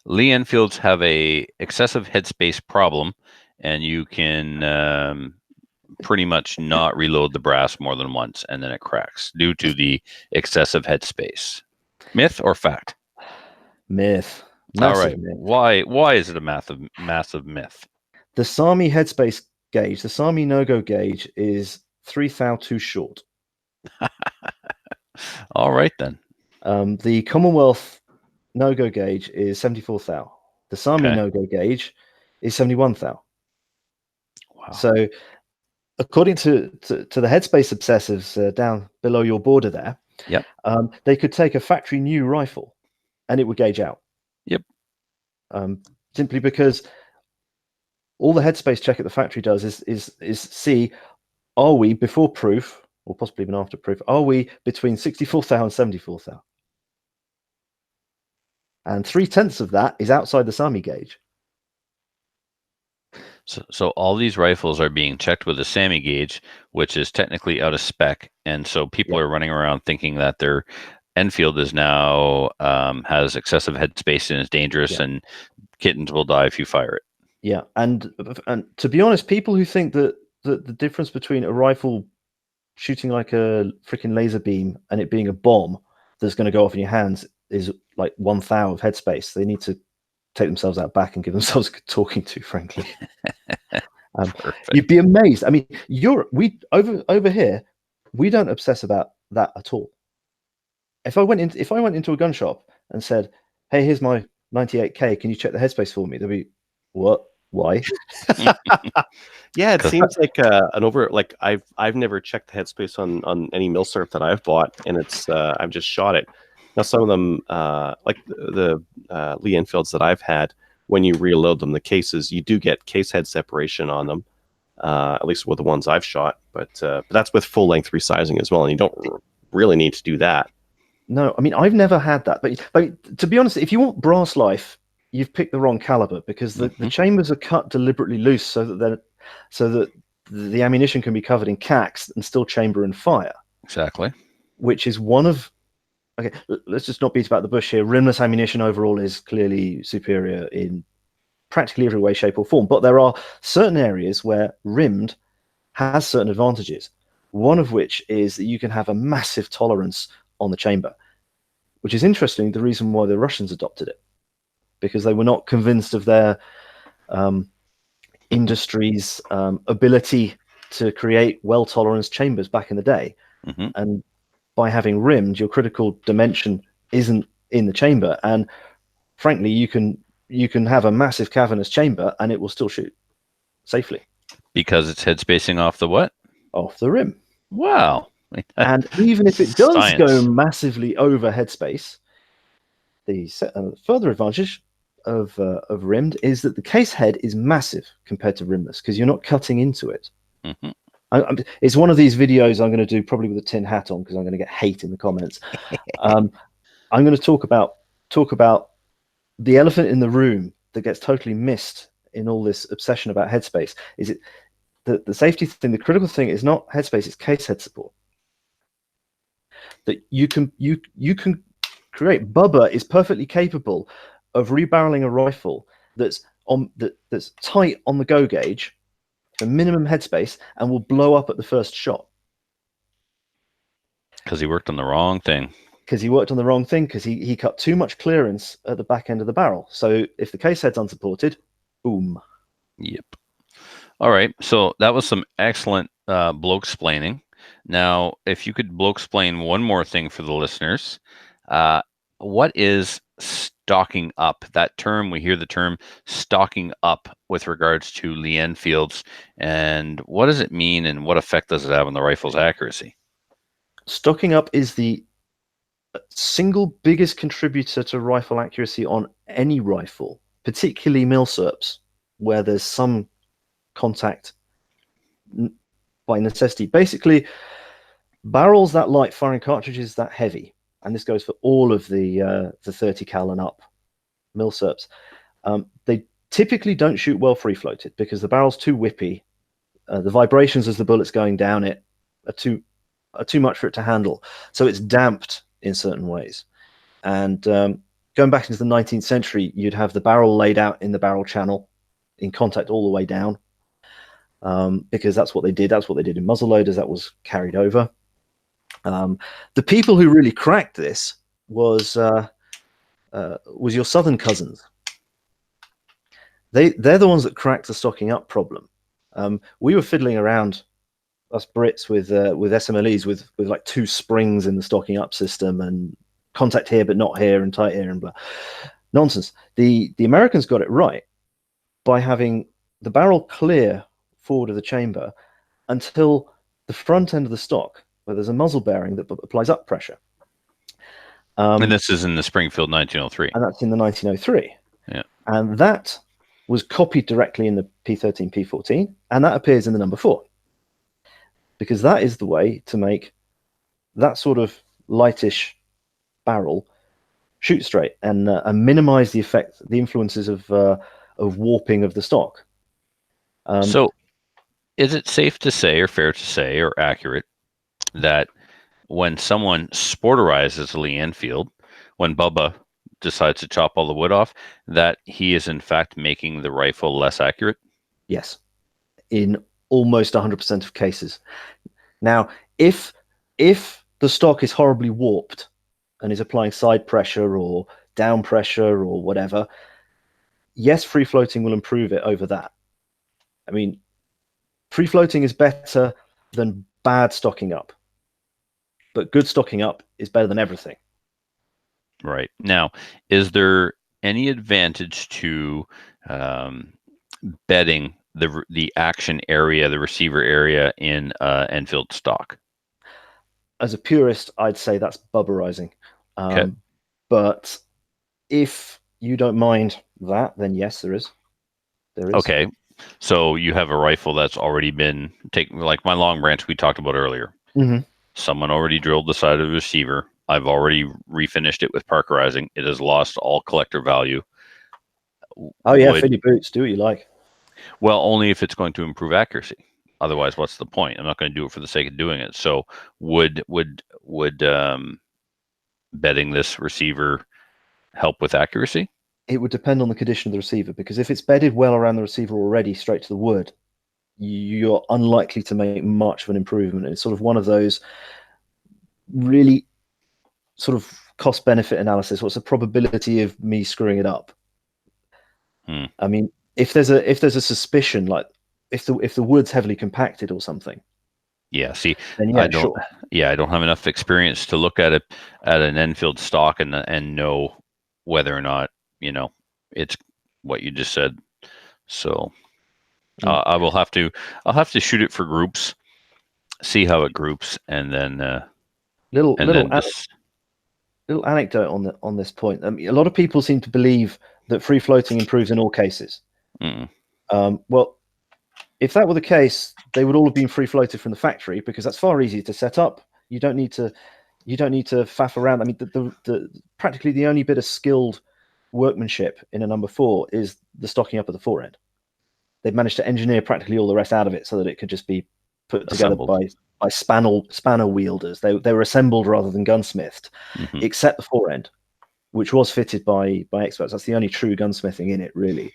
Lee Enfields have a excessive headspace problem, and you can pretty much not reload the brass more than once, and then it cracks due to the excessive headspace. Myth or fact? Myth. Massive. All right. Myth. Why is it a massive myth? The SAMI headspace gauge, the SAMI no-go gauge, is 3 thou too short. All right then. The Commonwealth no-go gauge is 74 thou. The SAMI no-go gauge is 71 thou. Wow. So, according to the headspace obsessives down below your border there, yep, they could take a factory new rifle, and it would gauge out. Yep. Simply because all the headspace check at the factory does is see, are we before proof, or possibly even after proof, are we between 64 thou and 74 thou? And 3/10 of that is outside the SAMI gauge. So all these rifles are being checked with a SAMI gauge, which is technically out of spec, and so people are running around thinking that their Enfield is now has excessive headspace and is dangerous, and kittens will die if you fire it. Yeah, and to be honest, people who think that the difference between a rifle shooting like a freaking laser beam and it being a bomb that's going to go off in your hands is like 1 thou of headspace, they need to take themselves out back and give themselves a good talking to, frankly. You'd be amazed. I mean, over here, we don't obsess about that at all. If I went into a gun shop and said, "Hey, here's my 98K, can you check the headspace for me?" They'd be, "What? Why?" Yeah, it seems like I've never checked the headspace on any milsurf that I've bought, and it's I've just shot it. Now some of them, like the Lee Enfields that I've had, when you reload them, the cases, you do get case head separation on them, at least with the ones I've shot. But that's with full length resizing as well, and you don't really need to do that. No, I mean, I've never had that. But to be honest, if you want brass life, you've picked the wrong caliber, because the chambers are cut deliberately loose so that the ammunition can be covered in cacks and still chamber and fire. Exactly. Which is one of... Okay, let's just not beat about the bush here. Rimless ammunition overall is clearly superior in practically every way, shape, or form. But there are certain areas where rimmed has certain advantages. One of which is that you can have a massive tolerance on the chamber, which is interesting. The reason why the Russians adopted it, because they were not convinced of their industry's ability to create well-toleranced chambers back in the day. And by having rimmed, your critical dimension isn't in the chamber, and frankly, you can have a massive cavernous chamber and it will still shoot safely because it's head spacing off the what? Off the rim. Wow. And even if it does go massively over headspace, the further advantage of rimmed is that the case head is massive compared to rimless, because you're not cutting into it. Mm-hmm. It's one of these videos I'm going to do probably with a tin hat on because I'm going to get hate in the comments. I'm going to talk about the elephant in the room that gets totally missed in all this obsession about headspace. Is it the safety thing? The critical thing is not headspace; it's case head support. That you can create. Bubba is perfectly capable of rebarreling a rifle that's tight on the go gauge, the minimum headspace, and will blow up at the first shot. Because he worked on the wrong thing. Because he worked on the wrong thing, because he cut too much clearance at the back end of the barrel. So if the case head's unsupported, boom. Yep. All right. So that was some excellent bloke explaining. Now, if you could bloke explain one more thing for the listeners, what is stocking up? That term, we hear the term stocking up with regards to Lee Enfields, and what does it mean, and what effect does it have on the rifle's accuracy? Stocking up is the single biggest contributor to rifle accuracy on any rifle, particularly milsurps, where there's some contact by necessity. Basically, barrels that light, firing cartridges that heavy, and this goes for all of the 30 cal and up milsurps. They typically don't shoot well free floated because the barrel's too whippy. The vibrations as the bullet's going down it are too much for it to handle. So it's damped in certain ways. And going back into the 19th century, you'd have the barrel laid out in the barrel channel in contact all the way down, because that's what they did. That's what they did in muzzleloaders. That was carried over. The people who really cracked this was your southern cousins. They're the ones that cracked the stocking up problem. We were fiddling around, us Brits, with SMLEs with like 2 springs in the stocking up system and contact here but not here and tight here and blah. Nonsense. The Americans got it right by having the barrel clear forward of the chamber until the front end of the stock, where there's a muzzle bearing that applies up pressure. And this is in the Springfield 1903. And that's in the 1903. Yeah. And that was copied directly in the P13, P14, and that appears in the number 4. Because that is the way to make that sort of lightish barrel shoot straight and minimize the effect, the influences of warping of the stock. So is it safe to say, or fair to say, or accurate, that when someone sporterizes a Lee Enfield, when Bubba decides to chop all the wood off, that he is in fact making the rifle less accurate? Yes, in almost 100% of cases. Now, if the stock is horribly warped and is applying side pressure or down pressure or whatever, yes, free floating will improve it over that. I mean, free floating is better than bad stocking up, but good stocking up is better than everything. Right. Now, is there any advantage to bedding the action area, the receiver area in Enfield stock? As a purist, I'd say that's bubberizing. Okay. But if you don't mind that, then yes, there is. There is. Okay. So you have a rifle that's already been taken, like my long branch we talked about earlier. Mm-hmm. Someone already drilled the side of the receiver. I've already refinished it with Parkerizing. It has lost all collector value. Oh yeah, fill your boots. Do what you like. Well, only if it's going to improve accuracy. Otherwise, what's the point? I'm not going to do it for the sake of doing it. So, would bedding this receiver help with accuracy? It would depend on the condition of the receiver, because if it's bedded well around the receiver already, straight to the wood, you're unlikely to make much of an improvement. It's sort of one of those really sort of cost-benefit analysis. What's the probability of me screwing it up? I mean, if there's a suspicion, like if the wood's heavily compacted or something. Yeah. See, then yeah, I don't. Sure. Yeah, I don't have enough experience to look at it at an Enfield stock and know whether or not it's what you just said. So I'll have to shoot it for groups, see how it groups, and then little anecdote on this point. I mean, a lot of people seem to believe that free floating improves in all cases. Mm. Well, if that were the case, they would all have been free floated from the factory, because that's far easier to set up. You don't need to faff around. I mean, practically the only bit of skilled workmanship in a number 4 is the stocking up of the fore end. They've managed to engineer practically all the rest out of it so that it could just be put together by spanner wielders. They were assembled rather than gunsmithed, except the fore end, which was fitted by experts. That's the only true gunsmithing in it, really.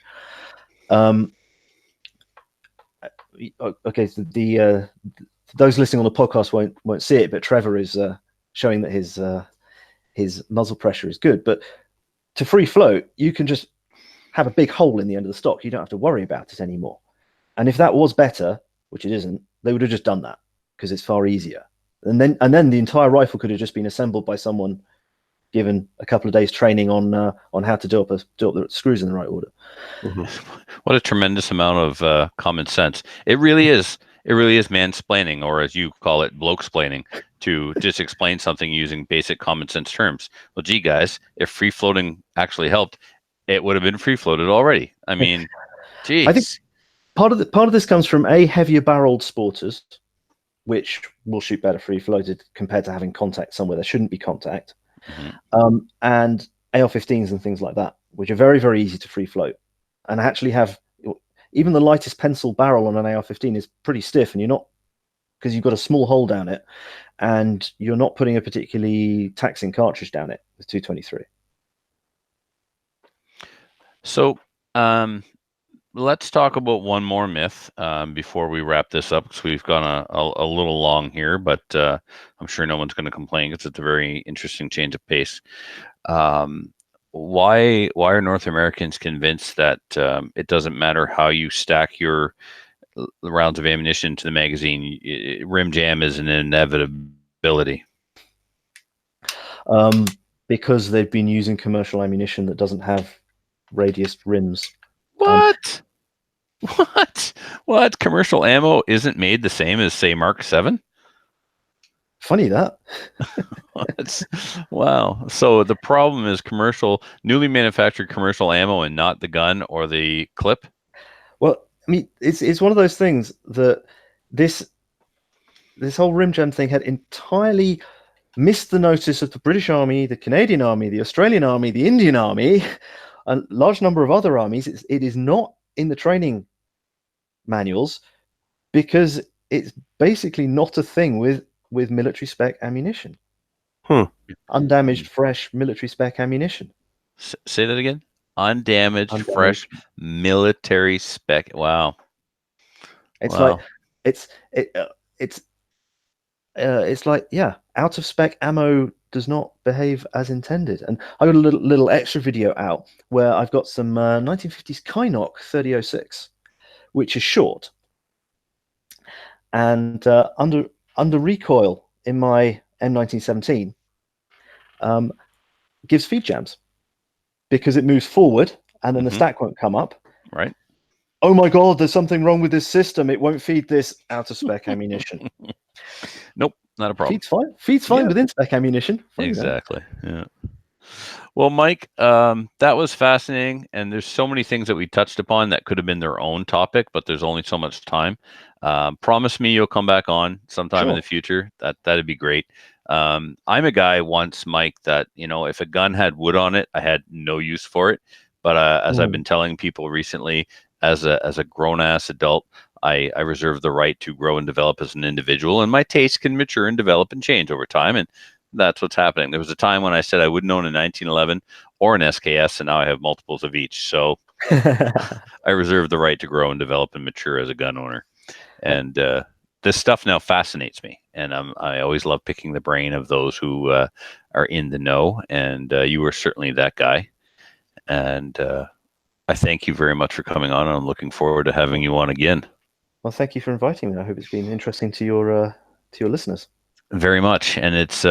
Okay, so those listening on the podcast won't see it, but Trevor is showing that his muzzle pressure is good. But to free float, you can just have a big hole in the end of the stock. You don't have to worry about it anymore. And if that was better, which it isn't, they would have just done that because it's far easier. And then the entire rifle could have just been assembled by someone given a couple of days training on how to do up the screws in the right order. What a tremendous amount of common sense. It really is mansplaining, or as you call it, bloke-splaining, to just explain something using basic common sense terms. Well, gee, guys, if free floating actually helped, it would have been free floated already. I mean, geez. I think part of this comes from heavier barreled sporters, which will shoot better free floated compared to having contact somewhere there shouldn't be contact, and AR-15s and things like that, which are very, very easy to free float, and actually have even the lightest pencil barrel on an AR-15 is pretty stiff, and you're not, because you've got a small hole down it, and you're not putting a particularly taxing cartridge down it with 223. So let's talk about one more myth before we wrap this up, because we've gone a little long here, but I'm sure no one's going to complain because it's a very interesting change of pace. Why are North Americans convinced that it doesn't matter how you stack your rounds of ammunition to the magazine, rim jam is an inevitability? Because they've been using commercial ammunition that doesn't have radius rims. What? What? Commercial ammo isn't made the same as, say, Mark 7? Funny that. Wow. So the problem is newly manufactured commercial ammo and not the gun or the clip? Well, I mean, it's one of those things that this whole rim jam thing had entirely missed the notice of the British Army, the Canadian Army, the Australian Army, the Indian Army, a large number of other armies. It is not in the training manuals because it's basically not a thing with military spec ammunition. Undamaged, fresh military spec ammunition. Say that again. Undamaged, fresh military spec. Wow. It's like it's like, yeah, out of spec ammo does not behave as intended. And I got a little extra video out where I've got some 1950s Kynoch 3006, which is short, and under recoil in my M1917 gives feed jams because it moves forward and then the stack won't come up. Right. Oh my God, there's something wrong with this system. It won't feed this out of spec ammunition. Nope, not a problem. Feeds fine within spec ammunition. Funny exactly. That. Yeah. Well, Mike, that was fascinating, and there's so many things that we touched upon that could have been their own topic, but there's only so much time. Promise me you'll come back on sometime in the future. That'd be great. I'm a guy once, Mike, that, if a gun had wood on it, I had no use for it. But as I've been telling people recently, as a grown-ass adult, I reserve the right to grow and develop as an individual, and my taste can mature and develop and change over time. And that's what's happening. There was a time when I said I wouldn't own a 1911 or an SKS, and now I have multiples of each. So I reserve the right to grow and develop and mature as a gun owner. And this stuff now fascinates me, and I always love picking the brain of those who are in the know. And you were certainly that guy. And I thank you very much for coming on. I'm looking forward to having you on again. Well, thank you for inviting me. I hope it's been interesting to your listeners. Very much, and it's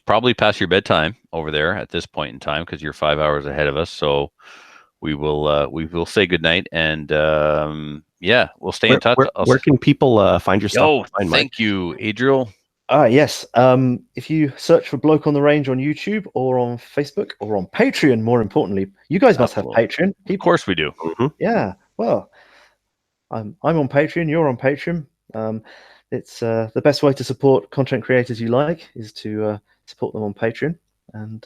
probably past your bedtime over there at this point in time because you're 5 hours ahead of us. So we will say goodnight, and we'll stay in touch. Where can people find your stuff? Oh, thank you, Adriel. Yes. If you search for Bloke on the Range on YouTube or on Facebook or on Patreon, more importantly, you guys must have Patreon. Of course we do. Yeah. Well, I'm on Patreon. You're on Patreon. It's the best way to support content creators you like is to support them on Patreon. And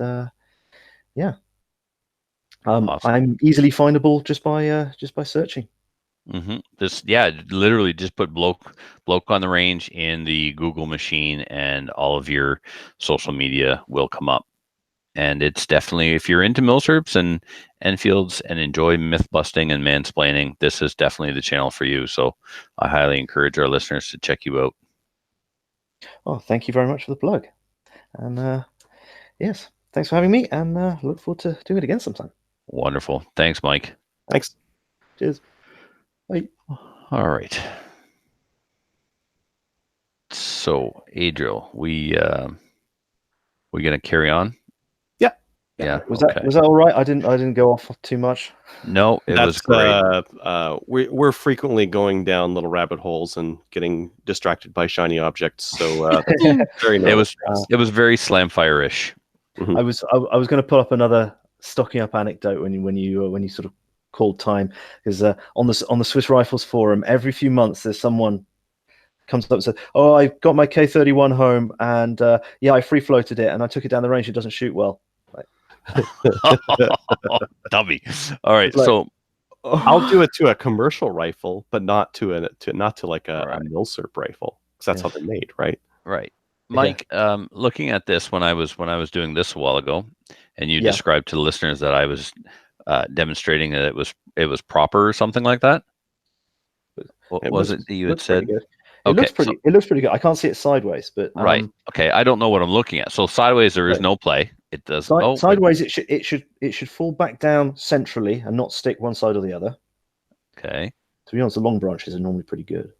yeah, Awesome. I'm easily findable just by searching. Literally just put bloke on the range in the Google machine, and all of your social media will come up. And it's definitely, if you're into milsurps and fields and enjoy myth busting and mansplaining, this is definitely the channel for you. So I highly encourage our listeners to check you out. Oh, thank you very much for the plug. And yes, thanks for having me, and look forward to doing it again sometime. Wonderful. Thanks, Mike. Thanks. Cheers. Bye. All right. So, Adriel, we gonna carry on? Yeah. Was that all right? I didn't go off too much. No, it was great. We're frequently going down little rabbit holes and getting distracted by shiny objects. So very nice. It was very Slamfire-ish. I was going to pull up another stocking up anecdote when you sort of called time, because on the Swiss Rifles forum, every few months there's someone comes up and says, "Oh, I got my K31 home, and I free floated it, and I took it down the range. It doesn't shoot well." Dummy. All right, like, so I'll do it to a commercial rifle, but not to a milsurp rifle, because that's how they're made, right? Right, Mike. Looking at this when I was doing this a while ago, and you described to the listeners that I was demonstrating that it was proper or something like that. What was it that you had said? It looks pretty good. I can't see it sideways, but right. Okay, I don't know what I'm looking at. So sideways, there is no play. It does. Sideways, it should fall back down centrally and not stick one side or the other. Okay. To be honest, the long branches are normally pretty good.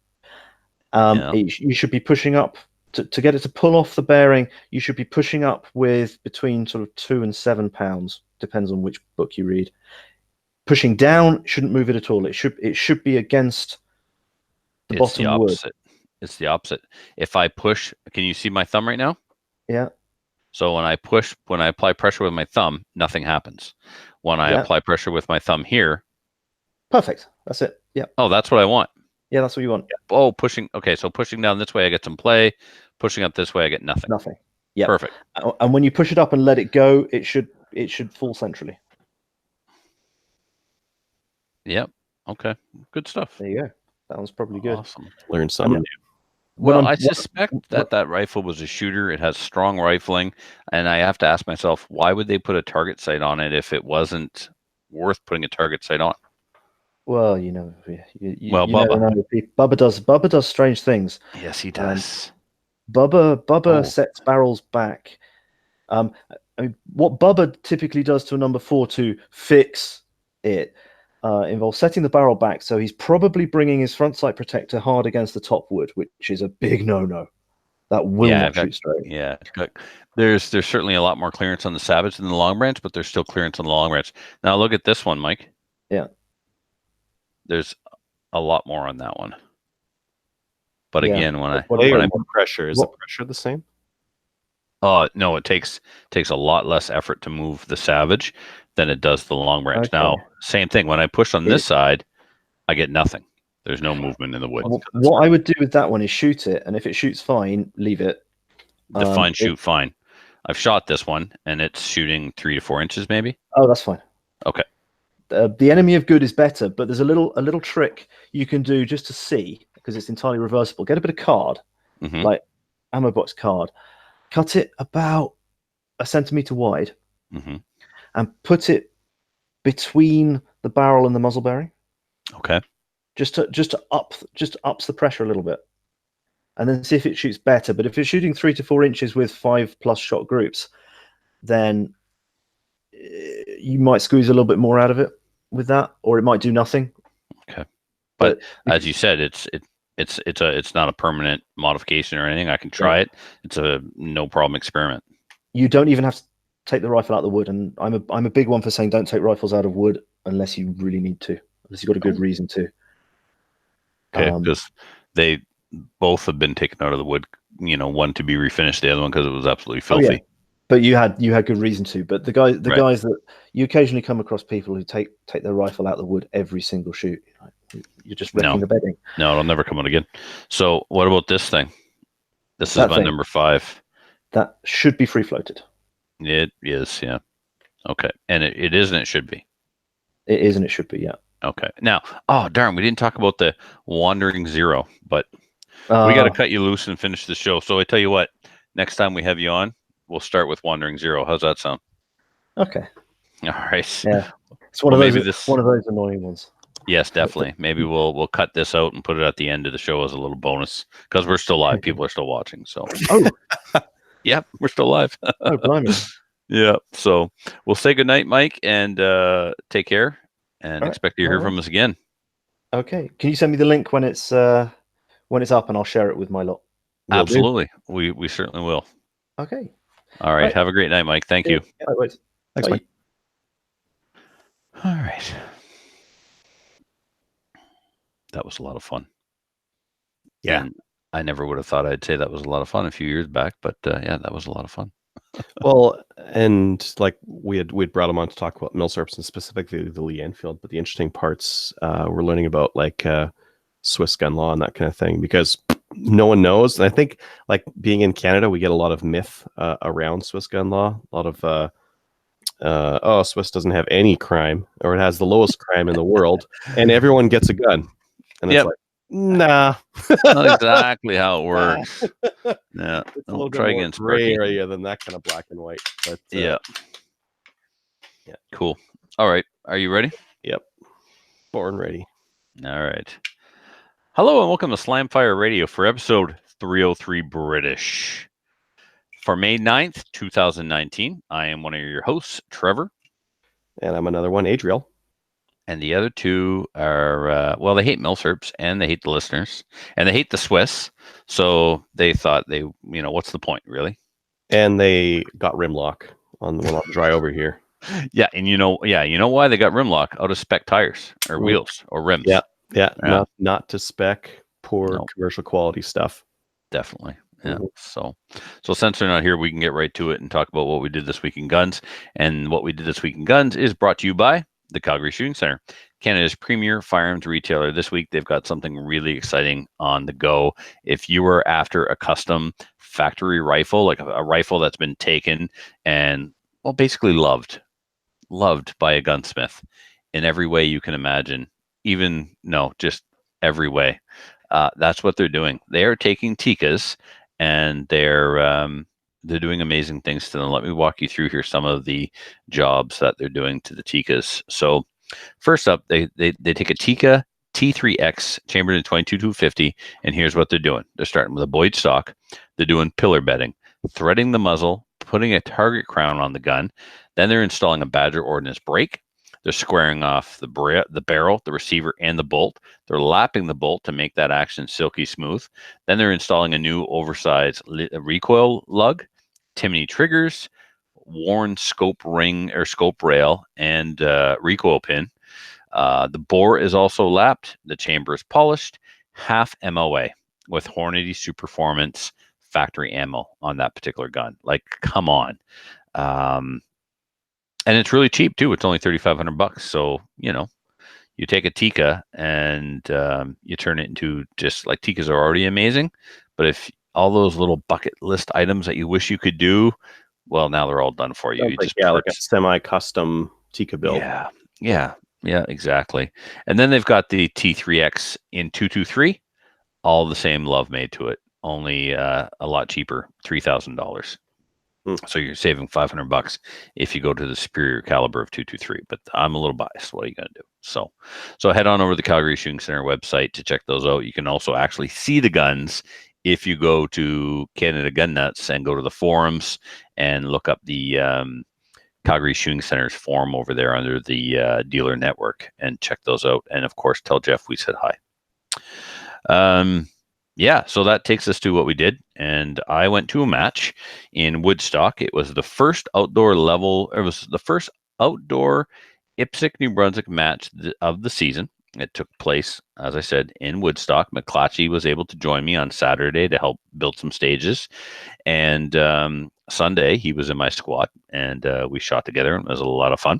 You should be pushing up to get it to pull off the bearing. You should be pushing up with between sort of 2 and 7 pounds, depends on which book you read. Pushing down shouldn't move it at all. It should be against the bottom wood. It's the opposite. If I push, can you see my thumb right now? Yeah. So when I apply pressure with my thumb, nothing happens. When I apply pressure with my thumb here. Perfect. That's it. Yeah. Oh, that's what I want. Yeah, that's what you want. Oh, pushing. Okay, so pushing down this way, I get some play. Pushing up this way, I get nothing. Nothing. Yeah. Perfect. And when you push it up and let it go, it should fall centrally. Yep. Okay. Good stuff. There you go. That one's probably good. Awesome. Learn something new. Well, I suspect that rifle was a shooter. It has strong rifling, and I have to ask myself, why would they put a target sight on it if it wasn't worth putting a target sight on? Well, Bubba does strange things. Yes, he does. Bubba sets barrels back. I mean, what Bubba typically does to a number 4 to fix it involves setting the barrel back, so he's probably bringing his front sight protector hard against the top wood, which is a big no-no. That will not shoot straight. Yeah, there's certainly a lot more clearance on the Savage than the long branch, but there's still clearance on the long branch. Now look at this one, Mike. Yeah, there's a lot more on that one. But again, when I pressure, is the pressure the same? No, it takes a lot less effort to move the Savage than it does the long branch. Okay. Now, same thing. When I push on this side, I get nothing. There's no movement in the wood. What I would do with that one is shoot it, and if it shoots fine, leave it. Shoot fine. I've shot this one, and it's shooting 3 to 4 inches, maybe. Oh, that's fine. Okay. The enemy of good is better, but there's a little trick you can do just to see, because it's entirely reversible. Get a bit of card, like ammo box card. Cut it about 1 centimeter wide, and put it between the barrel and the muzzle bearing. Okay. Just ups the pressure a little bit, and then see if it shoots better. But if it's shooting 3 to 4 inches with 5+ shot groups, then you might squeeze a little bit more out of it with that, or it might do nothing. Okay. But as you said, it's not a permanent modification or anything. I can try it. It's a no problem experiment. You don't even have to take the rifle out of the wood, and I'm a big one for saying don't take rifles out of wood unless you really need to, unless you've got a good reason to. Okay, because they both have been taken out of the wood. One to be refinished, the other one because it was absolutely filthy. Oh, yeah. But you had good reason to. But the guys that you occasionally come across people who take their rifle out of the wood every single shoot. You're just wrecking the bedding. No, it'll never come out again. So what about this thing? This is That my thing. number 5. That should be free floated. It is, yeah. Okay. And it is and it should be. It is and it should be, yeah. Okay. Now, oh darn, we didn't talk about the Wandering Zero, but we got to cut you loose and finish the show. So I tell you what, next time we have you on, we'll start with Wandering Zero. How's that sound? Okay. All right. Yeah. It's one of those annoying ones. Yes, definitely. Maybe we'll cut this out and put it at the end of the show as a little bonus because we're still live. People are still watching. So, yep, we're still live. Oh, blimey. Yeah. So we'll say goodnight, Mike, and take care, and expect to hear from us again. Okay. Can you send me the link when it's up, and I'll share it with my lot? Absolutely. We certainly will. Okay. All right. Have a great night, Mike. Thank you. Thanks, Mike. All right. That was a lot of fun. Yeah. And I never would have thought I'd say that was a lot of fun a few years back, but yeah, that was a lot of fun. Well, and like we'd brought him on to talk about milsurps and specifically the Lee Enfield, but the interesting parts we're learning about like Swiss gun law and that kind of thing because no one knows. And I think like being in Canada, we get a lot of myth around Swiss gun law. A lot of Swiss doesn't have any crime, or it has the lowest crime in the world, and everyone gets a gun. And it's like, nah, not exactly how it works. Yeah, it's a little try bit more again, gray Sparky. area than that kind of black and white. But yeah, cool. All right, are you ready? Yep, born ready. All right. Hello and welcome to Slamfire Radio for episode 303 British. For May 9th, 2019, I am one of your hosts, Trevor. And I'm another one, Adriel. And the other two are, well, they hate milsurps and they hate the listeners and they hate the Swiss. So they thought what's the point, really? And they got rim lock on the one on dry over here. Yeah. And you know why they got rim lock? Out of spec tires or wheels or rims. Yeah. Not to spec, poor commercial quality stuff. Definitely. Yeah. So since they're not here, we can get right to it and talk about what we did this week in guns. And what we did this week in guns is brought to you by the Calgary Shooting Center, Canada's premier firearms retailer. This week, they've got something really exciting on the go. If you were after a custom factory rifle, like a rifle that's been taken and, well, basically loved by a gunsmith in every way you can imagine, just every way. That's what they're doing. They are taking Tikkas and they're doing amazing things to them. Let me walk you through here some of the jobs that they're doing to the Tikkas. So first up, they take a Tikka T3X chambered in 22-250, and here's what they're doing. They're starting with a Boyd stock. They're doing pillar bedding, threading the muzzle, putting a target crown on the gun. Then they're installing a Badger ordnance brake. They're squaring off the barrel, the receiver, and the bolt. They're lapping the bolt to make that action silky smooth. Then they're installing a new oversized recoil lug, Timney triggers, worn scope ring or scope rail, and recoil pin. The bore is also lapped. The chamber is polished. Half MOA with Hornady Superformance factory ammo on that particular gun. Like, come on. And it's really cheap too. It's only $3,500. So, you take a Tikka and you turn it into just like Tikkas are already amazing. But if all those little bucket list items that you wish you could do, well, now they're all done for you. Like a semi-custom Tikka build. Yeah, exactly. And then they've got the T3X in 223, all the same love made to it, only a lot cheaper, $3,000. So you're saving $500 if you go to the superior caliber of 223. But I'm a little biased. What are you going to do? So head on over to the Calgary Shooting Center website to check those out. You can also actually see the guns if you go to Canada Gun Nuts and go to the forums and look up the Calgary Shooting Center's forum over there under the dealer network and check those out. And of course, tell Jeff we said hi. So that takes us to what we did. And I went to a match in Woodstock. It was the first outdoor IPSC New Brunswick match of the season. It took place, as I said, in Woodstock. McClatchy was able to join me on Saturday to help build some stages. And Sunday, he was in my squad, and we shot together. It was a lot of fun.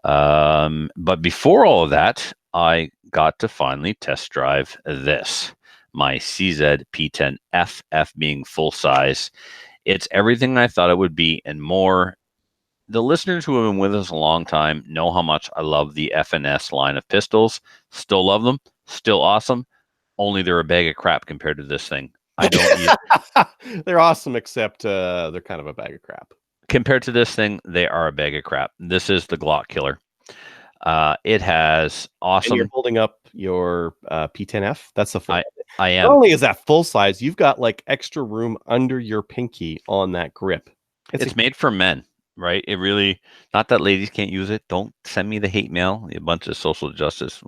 But before all of that, I got to finally test drive this, my CZ P10F, F being full size. It's everything I thought it would be and more. The listeners who have been with us a long time know how much I love the FNS line of pistols. Still love them. Still awesome. Only they're a bag of crap compared to this thing. I don't use. They're awesome, except they're kind of a bag of crap. Compared to this thing, they are a bag of crap. This is the Glock killer. It has awesome. And you're holding up your P10F. That's the full. I am. Not only is that full size, you've got like extra room under your pinky on that grip. It's made for men, right? It really, not that ladies can't use it. Don't send me the hate mail. A bunch of social justice.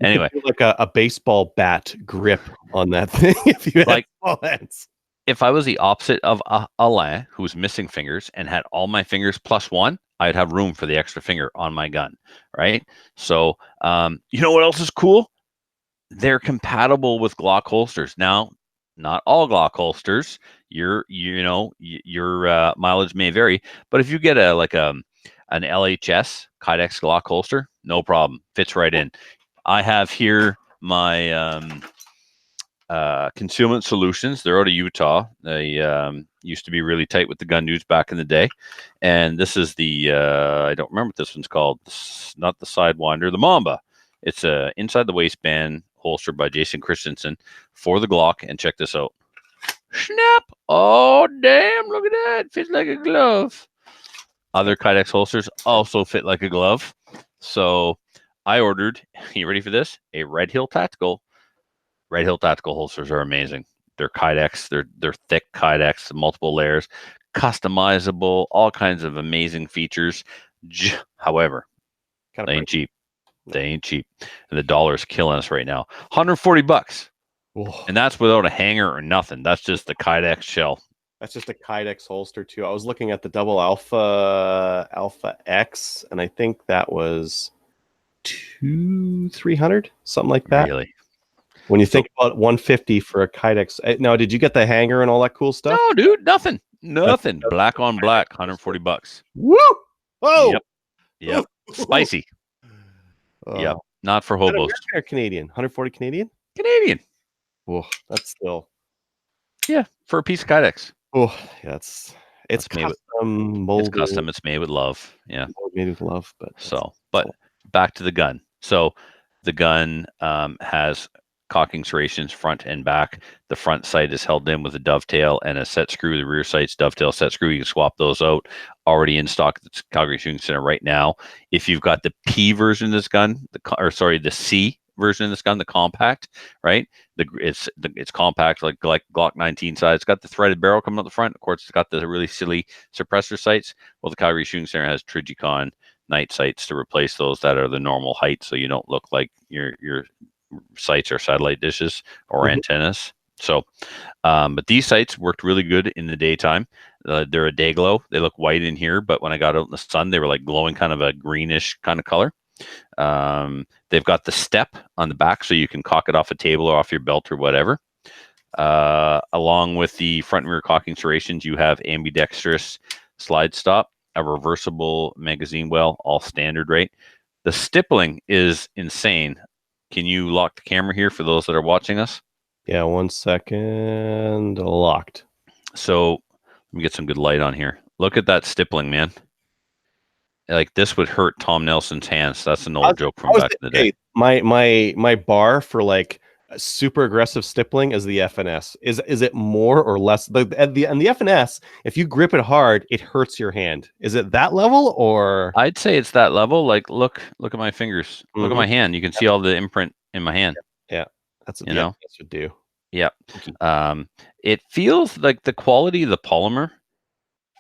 Anyway, like a baseball bat grip on that thing. If you had small hands. If I was the opposite of Alain, who's missing fingers and had all my fingers plus one, I'd have room for the extra finger on my gun, right? So, you know what else is cool? They're compatible with Glock holsters. Now, not all Glock holsters. Your mileage may vary, but if you get an LHS Kydex Glock holster, no problem, fits right in. I have here my Concealment Solutions. They're out of Utah. They used to be really tight with the gun dudes back in the day. And this is the, I don't remember what this one's called. It's not the Sidewinder, the Mamba. It's a inside the waistband holster by Jason Christensen for the Glock. And check this out. Snap! Oh, damn, look at that. Fits like a glove. Other Kydex holsters also fit like a glove. So I ordered, you ready for this? A Red Hill Tactical. Red Hill Tactical holsters are amazing. They're Kydex. They're thick Kydex, multiple layers, customizable, all kinds of amazing features. However, they ain't cheap. They ain't cheap. And the dollar's killing us right now. $140. Whoa. And that's without a hanger or nothing. That's just the Kydex shell. That's just a Kydex holster too. I was looking at the double Alpha X, and I think that was $200-300, something like that. Really? When you think about 150 for a Kydex. Now, did you get the hanger and all that cool stuff? No, dude, nothing. Black on black, $140. Woo! Whoa! Yep. Spicy. Yep. Not for hobos. Or Canadian? 140 Canadian? Canadian. Oh, that's still. Yeah, for a piece of Kydex. Oh, yeah, it's custom molded. It's custom. It's made with love. Yeah. Made with love, but back to the gun. So the gun has cocking serrations front and back. The front sight is held in with a dovetail and a set screw. The rear sight's dovetail set screw. You can swap those out. Already in stock at the Calgary Shooting Center right now. If you've got the P version of this gun, the C version of this gun, the compact, right? It's compact like Glock 19 size. It's got the threaded barrel coming out the front. Of course, it's got the really silly suppressor sights. Well, the Calgary Shooting Center has Trigicon night sights to replace those that are the normal height, so you don't look like your sights are satellite dishes or antennas. So, but these sights worked really good in the daytime. They're a day glow. They look white in here, but when I got out in the sun, they were like glowing kind of a greenish kind of color. They've got the step on the back, so you can cock it off a table or off your belt or whatever. Along with the front and rear cocking serrations, you have ambidextrous slide stop, a reversible magazine well, all standard rate. The stippling is insane. Can you lock the camera here for those that are watching us? Yeah, 1 second. Locked. So let me get some good light on here. Look at that stippling, man. Like this would hurt Tom Nelson's hands. That's an old joke from back in the day. My bar for like super aggressive stippling is the FNS. Is it more or less? And the FNS, if you grip it hard, it hurts your hand. Is it that level or? I'd say it's that level. Like look at my fingers. Look at my hand. You can see all the imprint in my hand. Yeah, that's what the FNS would do. Yeah. It feels like the quality of the polymer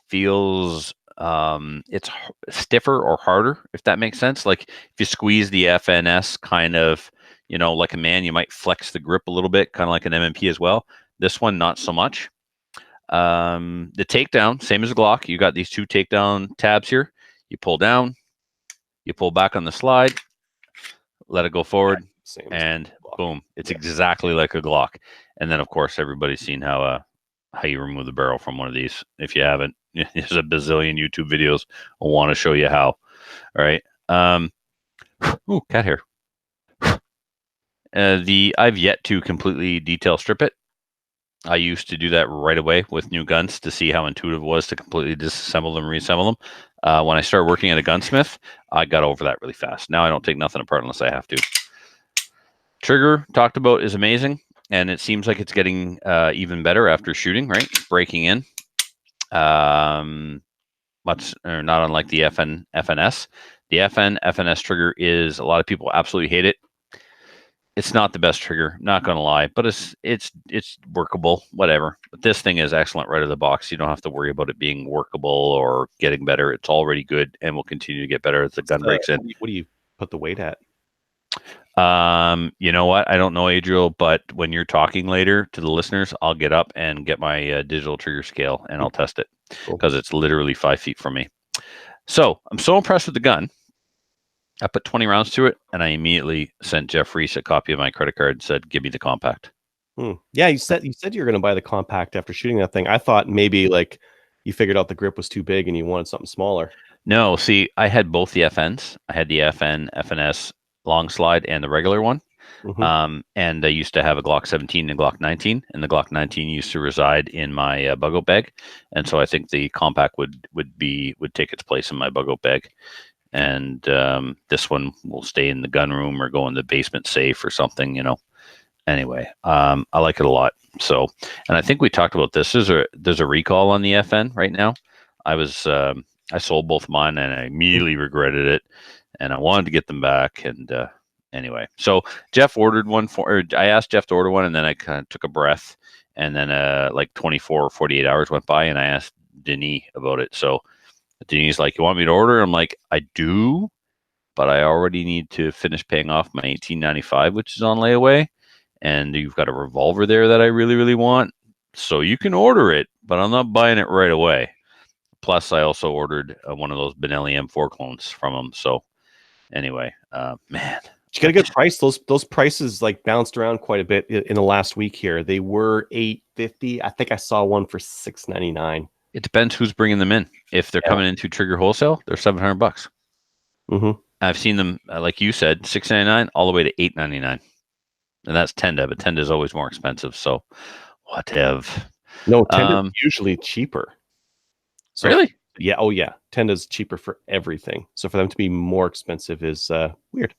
feels it's stiffer or harder, if that makes sense. Like if you squeeze the FNS kind of, like a man, you might flex the grip a little bit, kind of like an MMP as well. This one, not so much. The takedown, same as a Glock. You got these two takedown tabs here. You pull down, you pull back on the slide, let it go forward, and boom, it's exactly like a Glock. And then, of course, everybody's seen how you remove the barrel from one of these. If you haven't, there's a bazillion YouTube videos. I want to show you how. All right. Ooh, cat hair. I've yet to completely detail strip it. I used to do that right away with new guns to see how intuitive it was to completely disassemble them, reassemble them. When I started working at a gunsmith, I got over that really fast. Now I don't take nothing apart unless I have to. Trigger, talked about, is amazing, and it seems like it's getting even better after shooting, right? Breaking in. Much or not unlike the FNS. The FNS trigger is, a lot of people absolutely hate it. It's not the best trigger, not going to lie, but it's workable, whatever. But this thing is excellent right out of the box. You don't have to worry about it being workable or getting better. It's already good and will continue to get better as the gun breaks in. What do you put the weight at? You know what? I don't know, Adriel, but when you're talking later to the listeners, I'll get up and get my digital trigger scale and I'll test it because it's literally 5 feet from me. So I'm so impressed with the gun. I put 20 rounds to it, and I immediately sent Jeff Reese a copy of my credit card and said, "Give me the compact." Yeah, you said you were going to buy the compact after shooting that thing. I thought maybe like you figured out the grip was too big and you wanted something smaller. No, see, I had both the FNs. I had the FNS long slide and the regular one. And I used to have a Glock 17 and Glock 19, and the Glock 19 used to reside in my bug-out bag, and so I think the compact would take its place in my bug-out bag. And this one will stay in the gun room or go in the basement safe or something, Anyway, I like it a lot. So, and I think we talked about this. There's a recall on the FN right now. I sold both mine and I immediately regretted it, and I wanted to get them back. And anyway, so Jeff ordered one I asked Jeff to order one, and then I kind of took a breath, and then like 24 or 48 hours went by, and I asked Denis about it. So Denise like, "You want me to order?" I'm like, "I do, but I already need to finish paying off my 1895, which is on layaway, and you've got a revolver there that I really, really want. So you can order it, but I'm not buying it right away." Plus, I also ordered one of those Benelli M4 clones from him. So anyway, man, you get a good price. Those prices like bounced around quite a bit in the last week here. They were $850. I think I saw one for $699. It depends who's bringing them in. If they're coming into Trigger Wholesale, they're $700. I've seen them, like you said, $699 all the way to $899, and that's Tenda. But Tenda is always more expensive. So, whatever. No, Tenda is usually cheaper. So, really? Yeah. Oh, yeah. Tenda's cheaper for everything. So for them to be more expensive is weird.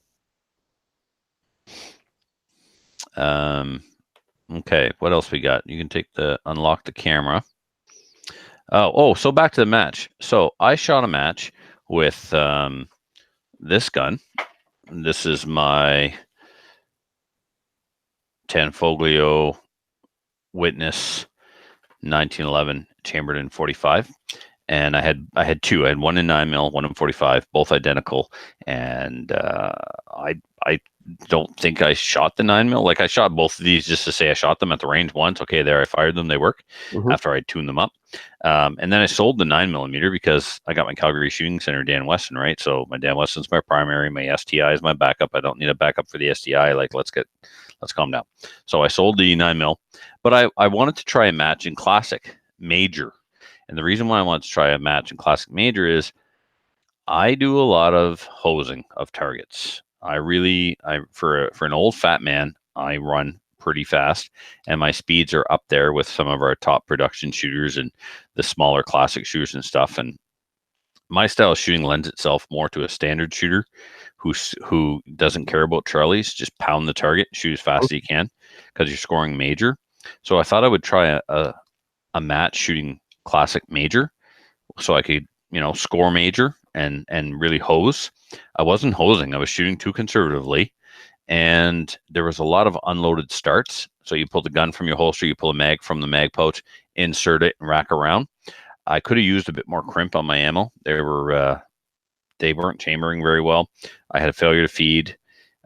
Okay. What else we got? You can unlock the camera. So back to the match. So I shot a match with this gun. This is my Tanfoglio Witness 1911 chambered in 45. And I had two. I had one in 9mm, one in 45, both identical. And I don't think I shot the 9mm. Like, I shot both of these just to say I shot them at the range once. Okay, there, I fired them. They work after I tuned them up. And then I sold the 9mm because I got my Calgary Shooting Center Dan Weston, right? So my Dan Weston's my primary. My STI is my backup. I don't need a backup for the STI. Like, let's calm down. So I sold the 9mm, but I wanted to try a match in Classic Major. And the reason why I wanted to try a match in Classic Major is I do a lot of hosing of targets. For an old fat man, I run pretty fast, and my speeds are up there with some of our top production shooters and the smaller classic shooters and stuff. And my style of shooting lends itself more to a standard shooter who doesn't care about Charlies, just pound the target, shoot as fast as you can because you're scoring major. So I thought I would try a match shooting Classic Major so I could, score major and really hose. I wasn't hosing. I was shooting too conservatively, and there was a lot of unloaded starts. So you pull the gun from your holster, you pull a mag from the mag pouch, insert it, and rack around. I could have used a bit more crimp on my ammo. They weren't chambering very well. I had a failure to feed.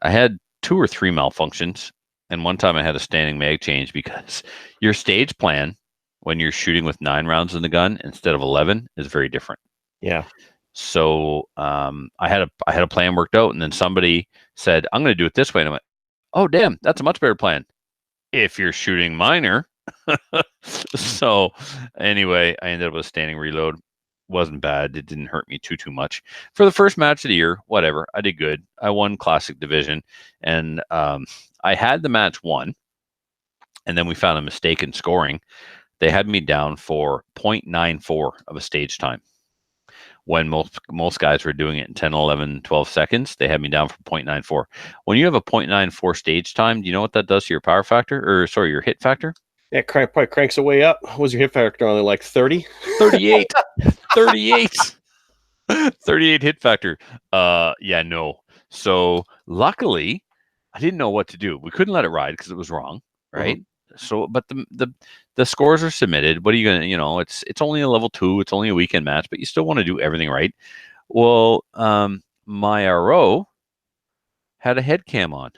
I had 2 or 3 malfunctions, and one time I had a standing mag change because your stage plan when you're shooting with 9 rounds in the gun instead of 11 is very different. Yeah. So I had a plan worked out, and then somebody said, "I'm going to do it this way," and I went, "Oh, damn, that's a much better plan if you're shooting minor." So anyway, I ended up with a standing reload. wasn't bad. It didn't hurt me too much. For the first match of the year, whatever, I did good. I won Classic Division, and I had the match won, and then we found a mistake in scoring. They had me down for 0.94 of a stage time. When most guys were doing it in 10, 11, 12 seconds, they had me down for 0.94. When you have a 0.94 stage time, do you know what that does to your power factor? Or sorry, your hit factor? Yeah, probably cranks away up. What was your hit factor? Only like 30? 38. 38. 38 hit factor. Yeah, no. So luckily, I didn't know what to do. We couldn't let it ride because it was wrong, right? So, but the scores are submitted. What are you gonna? It's only a level 2. It's only a weekend match, but you still want to do everything right. Well, my RO had a head cam on.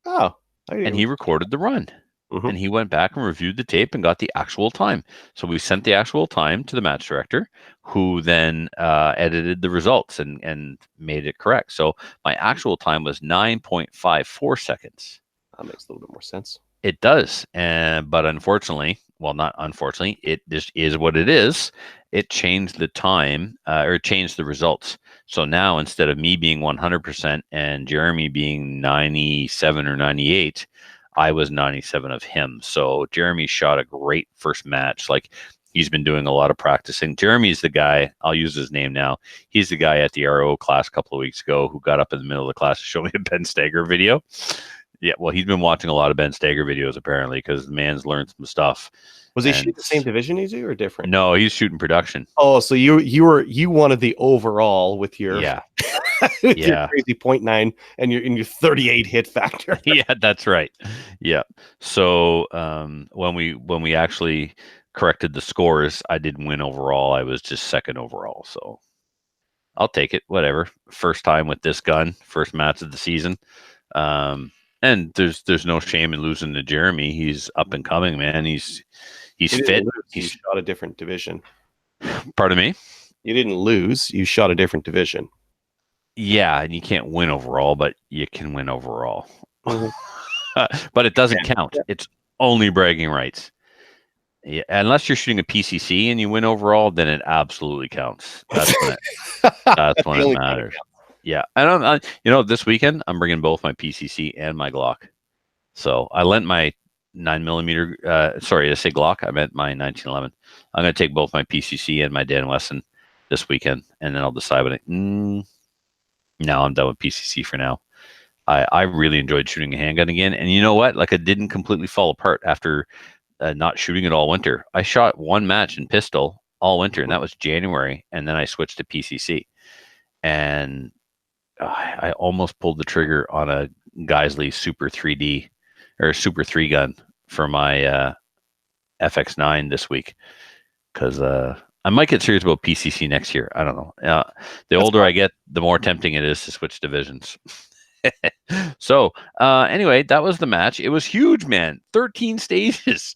Oh, and he recorded the run. And he went back and reviewed the tape and got the actual time. So we sent the actual time to the match director, who then edited the results and made it correct. So my actual time was 9.54 seconds. That makes a little bit more sense. It does. But unfortunately, well, not unfortunately, it just is what it is. It changed the time or it changed the results. So now instead of me being 100% and Jeremy being 97 or 98, I was 97 of him. So Jeremy shot a great first match. Like, he's been doing a lot of practicing. Jeremy's the guy, I'll use his name now. He's the guy at the RO class a couple of weeks ago who got up in the middle of the class to show me a Ben Stager video. Yeah, well, he's been watching a lot of Ben Stager videos apparently because the man's learned some stuff. Was he shooting the same division as you or different? No, he's shooting production. Oh, so you wanted the overall with your with your crazy 0.9 and your 38 hit factor. Yeah, that's right. Yeah. So when we actually corrected the scores, I didn't win overall. I was just second overall. So I'll take it. Whatever. First time with this gun. First match of the season. And there's no shame in losing to Jeremy. He's up and coming, man. He's fit. He shot a different division. Pardon me? You didn't lose. You shot a different division. Yeah, and you can't win overall, but you can win overall. But it doesn't count. Yeah. It's only bragging rights. Yeah, unless you're shooting a PCC and you win overall, then it absolutely counts. That's when it matters. Yeah, this weekend I'm bringing both my PCC and my Glock. So I lent my 9mm. Sorry, I say Glock. I meant my 1911. I'm going to take both my PCC and my Dan Wesson this weekend, and then I'll decide what No, I'm done with PCC for now. I really enjoyed shooting a handgun again. And you know what? Like, it didn't completely fall apart after not shooting it all winter. I shot one match in pistol all winter, and that was January. And then I switched to PCC. And I almost pulled the trigger on a Geisley Super 3D or Super 3 gun for my FX9 this week. Because I might get serious about PCC next year. I don't know. The older I get, the more tempting it is to switch divisions. So anyway, that was the match. It was huge, man. 13 stages.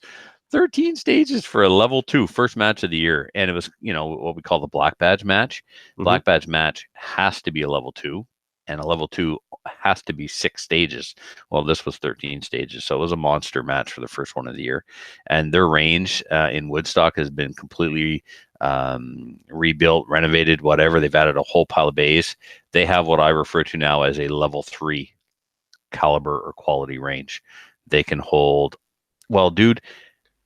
13 stages for a level 2 first match of the year. And it was, what we call the black badge match. Black badge match has to be a level 2. And a level 2 has to be 6 stages. Well, this was 13 stages. So it was a monster match for the first one of the year. And their range in Woodstock has been completely rebuilt, renovated, whatever. They've added a whole pile of bays. They have what I refer to now as a level 3 caliber or quality range. They can hold, well, dude,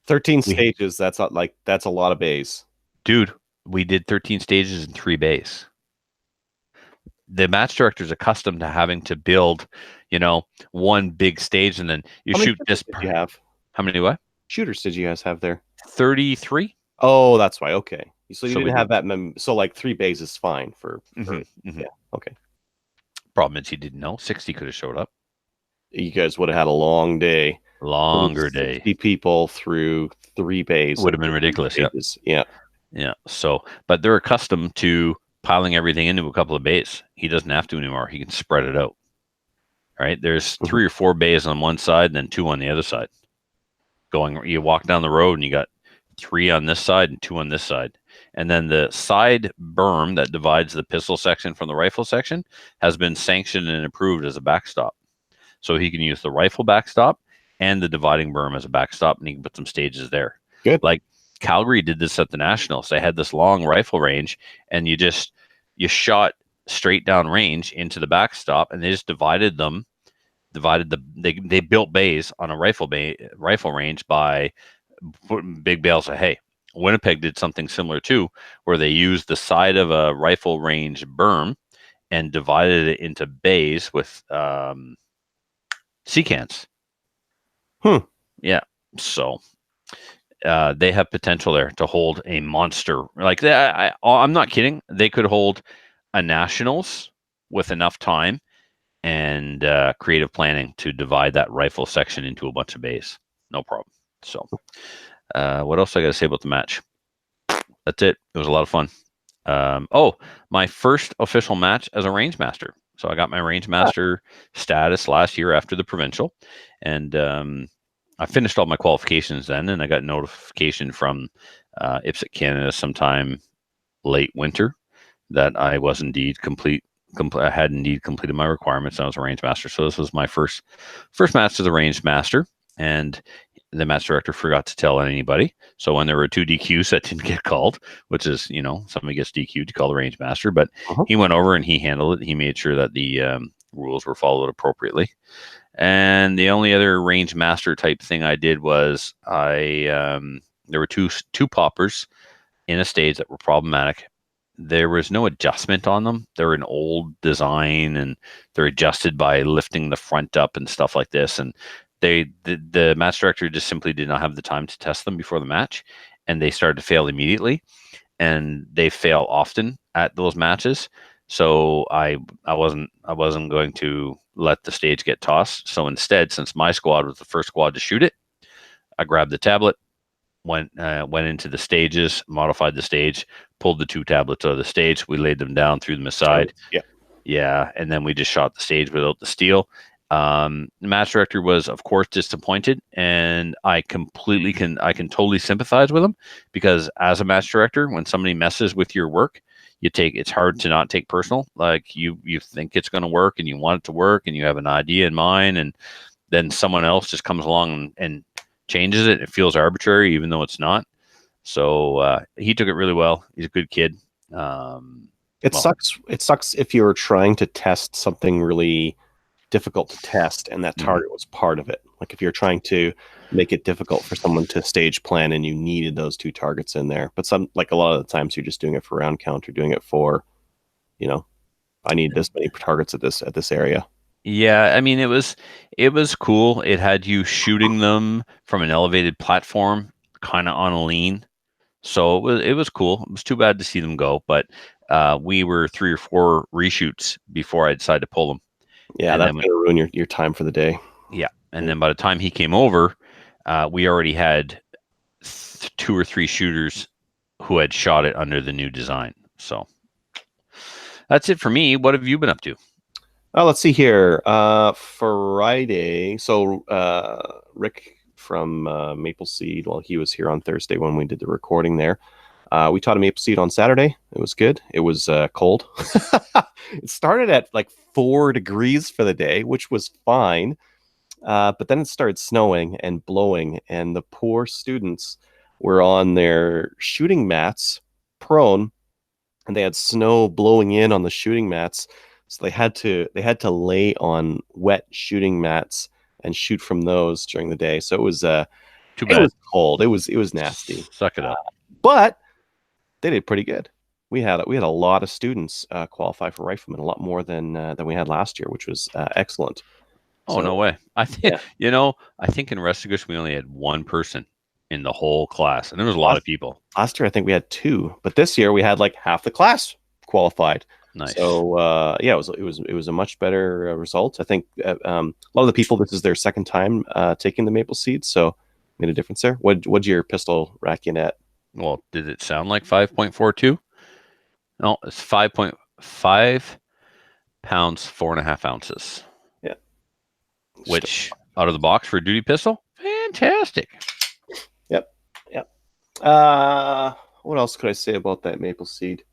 13 stages. That's a lot of bays. Dude, we did 13 stages in 3 bays. The match director is accustomed to having to build, one big stage, and then you shoot this. Did you have? How many what? Shooters did you guys have there? 33. Oh, that's why. Okay. So you didn't have that. So like 3 bays is fine for yeah. Okay. Problem is, he didn't know 60 could have showed up. You guys would have had a long day. Longer day. 60 people through 3 bays would have been ridiculous. Yeah. So, but they're accustomed to piling everything into a couple of bays. He doesn't have to anymore. He can spread it out. All right. There's 3 or 4 bays on one side and then 2 on the other side. You walk down the road and you got 3 on this side and 2 on this side. And then the side berm that divides the pistol section from the rifle section has been sanctioned and approved as a backstop. So he can use the rifle backstop and the dividing berm as a backstop, and he can put some stages there. Good. Like, Calgary did this at the Nationals. They had this long rifle range, and you shot straight down range into the backstop, and they just they built bays on a rifle range by putting big bales of hay. Winnipeg did something similar too, where they used the side of a rifle range berm and divided it into bays with sea cans. Yeah, so they have potential there to hold a monster like that. I'm not kidding. They could hold a Nationals with enough time and creative planning to divide that rifle section into a bunch of bays. No problem. So, what else I got to say about the match? That's it. It was a lot of fun. My first official match as a range master. So I got my range master status last year after the provincial, and I finished all my qualifications then, and I got notification from IPSC Canada sometime late winter that I was indeed I had indeed completed my requirements. And I was a range master, so this was my first match as a range master, and the match director forgot to tell anybody. So when there were 2 DQs that didn't get called, which is, somebody gets DQ'd to call the range master, but he went over and he handled it. He made sure that the rules were followed appropriately. And the only other range master type thing I did was there were two poppers in a stage that were problematic. There was no adjustment on them. They're an old design, and they're adjusted by lifting the front up and stuff like this. And the match director just simply did not have the time to test them before the match, and they started to fail immediately. And they fail often at those matches. So I wasn't going to let the stage get tossed. So instead, since my squad was the first squad to shoot it, I grabbed the tablet, went into the stages, modified the stage, pulled the 2 tablets out of the stage. We laid them down, threw them aside. Yeah, and then we just shot the stage without the steel. The match director was, of course, disappointed, and I can totally sympathize with him, because as a match director, when somebody messes with your work, it's hard to not take personal. Like you think it's going to work, and you want it to work, and you have an idea in mind, and then someone else just comes along and changes it. It feels arbitrary, even though it's not. So he took it really well. He's a good kid. It sucks if you're trying to test something really difficult to test, and that target was part of it. Like if you're trying to make it difficult for someone to stage plan, and you needed those 2 targets in there. But a lot of the times you're just doing it for round count, or doing it for, I need this many targets at this area. Yeah, I mean, it was cool. It had you shooting them from an elevated platform, kind of on a lean. So it was cool. It was too bad to see them go, but we were 3 or 4 reshoots before I decided to pull them. Yeah, and that's going to ruin your time for the day. Yeah, and then by the time he came over, we already had 2 or 3 shooters who had shot it under the new design. So that's it for me. What have you been up to? Let's see here. Friday. So Rick from Maple Seed, he was here on Thursday when we did the recording there. We taught a Maple Seed on Saturday. It was good. It was cold. It started at like 4 degrees for the day, which was fine. But then it started snowing and blowing, and the poor students were on their shooting mats prone, and they had snow blowing in on the shooting mats. So they had to lay on wet shooting mats and shoot from those during the day. So it was too bad. It was cold. It was nasty. Suck it up. But they did pretty good. We had a lot of students qualify for riflemen, a lot more than we had last year, which was excellent. Oh, no way. I think I think in Restigouche we only had 1 person in the whole class, and there was a lot of people. Last year I think we had 2, but this year we had like half the class qualified. Nice. So it was a much better result. I think a lot of the people, this is their second time taking the Maple Seed, so made a difference there. What'd your pistol rack in at? Well, did it sound like 5.42? No, it's 5.5 pounds, 4.5 ounces. Yeah. Which out of the box for a duty pistol, fantastic. Yep. What else could I say about that Maple Seed?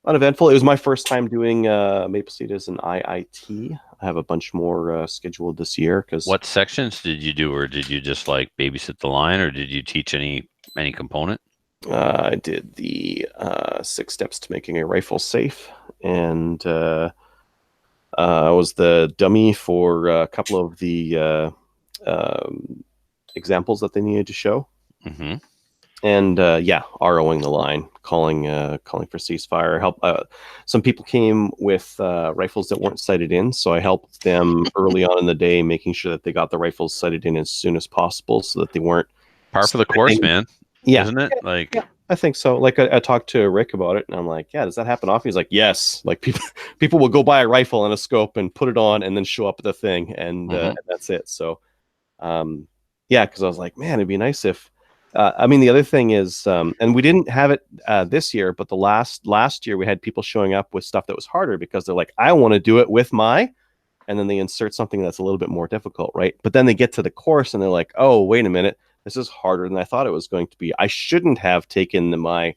Uneventful. It was my first time doing Maple Seed as an IIT. I have a bunch more scheduled this year. What sections did you do, or did you just like babysit the line, or did you teach any Any component? I did the 6 steps to making a rifle safe, and I was the dummy for a couple of the examples that they needed to show. Mm-hmm. And ROing the line, calling for ceasefire. Help. Some people came with rifles that weren't sighted in, so I helped them early on in the day, making sure that they got the rifles sighted in as soon as possible, so that they weren't par for the course, man. Yeah, isn't it? Like, yeah, I think so. Like I talked to Rick about it, and I'm like, yeah, does that happen often? He's like, yes. Like people will go buy a rifle and a scope and put it on, and then show up at the thing, and that's it. So, yeah, because I was like, man, it'd be nice if. I mean, the other thing is, and we didn't have it this year, but the last year we had people showing up with stuff that was harder because they're like, I want to do it with my, and then they insert something that's a little bit more difficult, right? But then they get to the course and they're like, oh, wait a minute, this is harder than I thought it was going to be. I shouldn't have taken my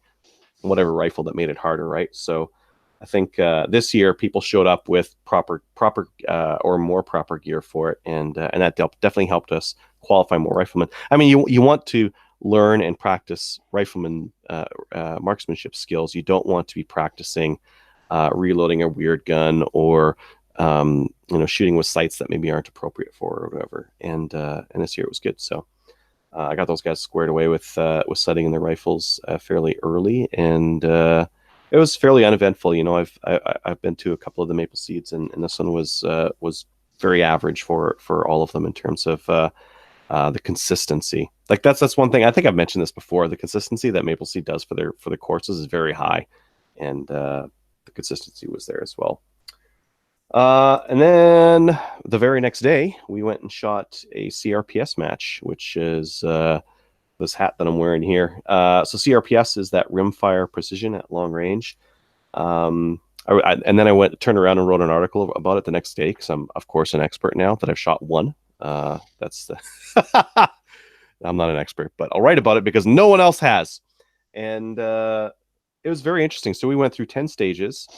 whatever rifle that made it harder, right? So I think this year people showed up with proper or more proper gear for it, and that definitely helped us qualify more riflemen. I mean, you want to learn and practice rifleman marksmanship skills. You don't want to be practicing reloading a weird gun or shooting with sights that maybe aren't appropriate for or whatever. And this year it was good. So I got those guys squared away with sighting in their rifles fairly early, and it was fairly uneventful. You know, I've been to a couple of the Maple Seeds, and this one was very average for all of them in terms of the consistency. Like that's one thing. I think I've mentioned this before. The consistency that Maple Seed does for the courses is very high, and the consistency was there as well. And then the very next day, we went and shot a CRPS match, which is this hat that I'm wearing here. So CRPS is that rimfire precision at long range. And then I turned around and wrote an article about it the next day because I'm, of course, an expert now that I've shot one. That's the I'm not an expert, but I'll write about it because no one else has. And it was very interesting. So we went through 10 stages.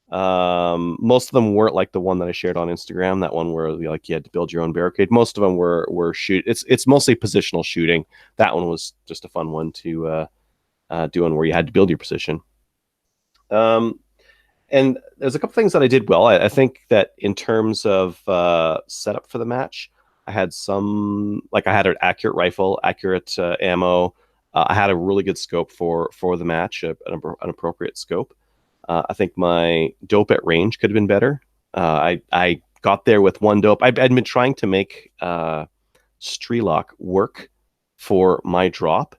Most of them weren't like the one that I shared on Instagram, that one where you had to build your own barricade. Most of them were shoot. It's mostly positional shooting. That one was just a fun one to doing where you had to build your position. And there's a couple things that I did well. I think that in terms of setup for the match, I had I had an accurate rifle, accurate ammo. I had a really good scope for the match, an appropriate scope. I think my dope at range could have been better. I got there with one dope. I'd been trying to make Strelock work for my drop.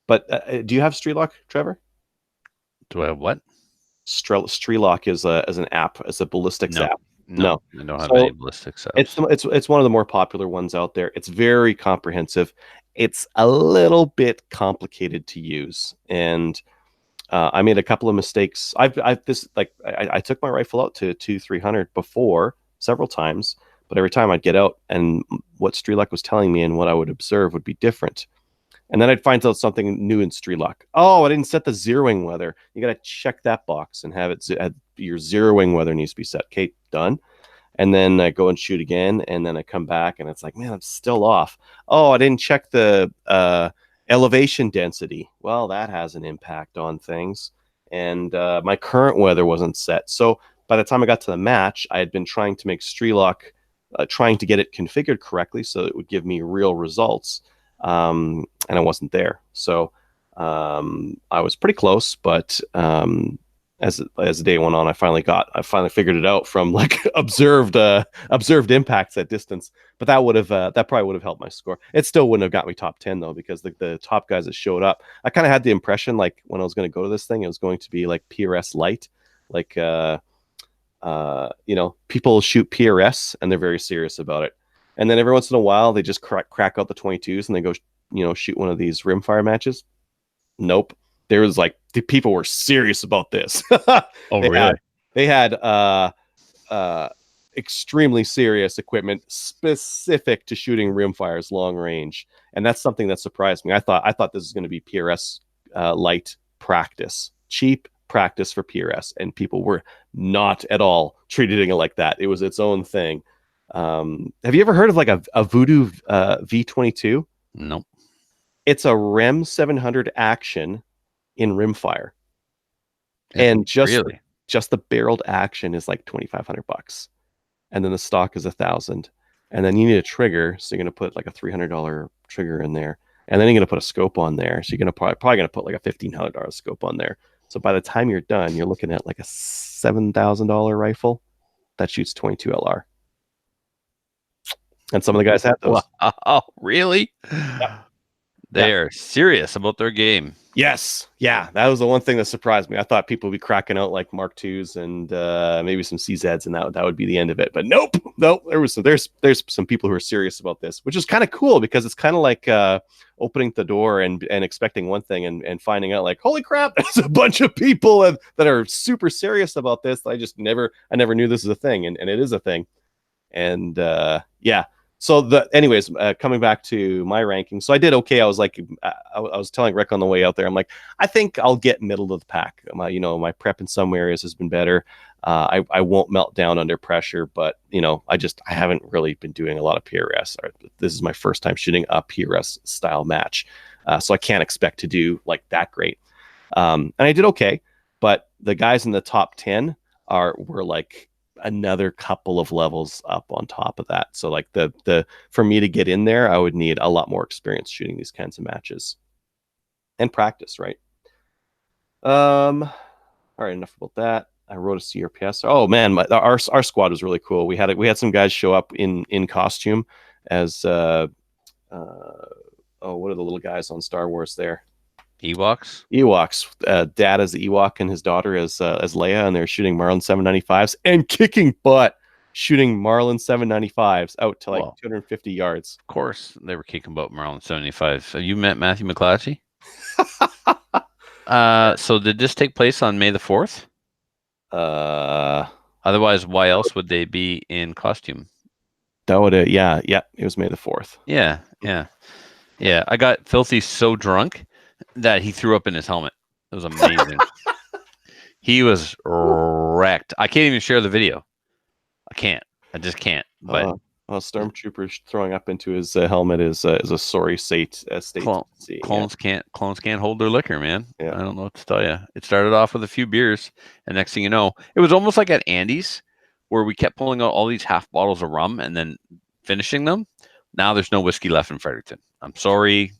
But do you have Strelock, Trevor? Do I have what? Strelock is an app, as a ballistics app. No, I don't have any ballistics apps. It's one of the more popular ones out there. It's very comprehensive. It's a little bit complicated to use, and I made a couple of mistakes. I took my rifle out to 300 before several times, but every time I'd get out and what Strelock was telling me and what I would observe would be different. And then I'd find out something new in Strelock. Oh, I didn't set the zeroing weather. You got to check that box and have it. Your zeroing weather needs to be set. Okay, done. And then I go and shoot again, and then I come back, and it's like, man, I'm still off. Oh, I didn't check the elevation density. Well, that has an impact on things. And my current weather wasn't set. So by the time I got to the match, I had been trying to make Strelock, trying to get it configured correctly so it would give me real results. And I wasn't there. So I was pretty close, but as the day went on, I finally figured it out from like observed impacts at distance. But that probably would have helped my score. It still wouldn't have got me top 10 though, because the top guys that showed up, I kind of had the impression like when I was going to go to this thing, it was going to be like PRS light, like people shoot PRS and they're very serious about it. And then every once in a while, they just crack out the 22s and they go, shoot one of these rimfire matches. Nope. There was like, the people were serious about this. Oh, really? They had extremely serious equipment specific to shooting rimfires long range. And that's something that surprised me. I thought this was going to be PRS light practice, cheap practice for PRS. And people were not at all treating it like that. It was its own thing. Have you ever heard of like a Voodoo V22? Nope. It's a REM 700 action in rimfire, and Really? just the barreled action is like $2,500, and then the stock is $1,000, and then you need a trigger, so you're gonna put like a $300 trigger in there, and then you're gonna put a scope on there, so you're gonna probably gonna put like a $1,500 scope on there. So by the time you're done, you're looking at like a $7,000 rifle that shoots 22 LR, and some of the guys have those. Wow, really? Yep. They're serious about their game. Yes, yeah, that was the one thing that surprised me. I thought people would be cracking out like Mark IIs and maybe some CZs, and that would be the end of it. But nope. There's some people who are serious about this, which is kind of cool because it's kind of like opening the door and expecting one thing and finding out like, holy crap, there's a bunch of people that are super serious about this. I never knew this was a thing, and it is a thing. And yeah. So anyways, coming back to my ranking, so I did okay. I was like, I was telling Rick on the way out there, I'm like, I think I'll get middle of the pack. My prep in some areas has been better. I won't melt down under pressure, but I haven't really been doing a lot of PRS. This is my first time shooting a PRS style match, so I can't expect to do like that great. And I did okay, but the guys in the top 10 were like another couple of levels up on top of that. So like the for me to get in there, I would need a lot more experience shooting these kinds of matches and practice, right? All right, enough about that. I wrote a CRPS. Oh man, our squad was really cool. We had some guys show up in costume as what are the little guys on Star Wars there? Ewoks. Dad as the Ewok and his daughter as Leia, and they're shooting Marlin 795s and kicking butt, shooting Marlin 795s out to like 250 yards. Of course, they were kicking butt Marlin 75. So you met Matthew McClatchy? So did this take place on May the 4th? Otherwise, why else would they be in costume? That would yeah, it was May the 4th. Yeah. I got Filthy so drunk that he threw up in his helmet. It was amazing. He was wrecked. I can't even share the video. I just can't. But Stormtrooper throwing up into his helmet is a sorry state. Clones can't hold their liquor, man. Yeah. I don't know what to tell you. It started off with a few beers, and next thing you know, it was almost like at Andy's, where we kept pulling out all these half bottles of rum and then finishing them. Now there's no whiskey left in Fredericton. I'm sorry,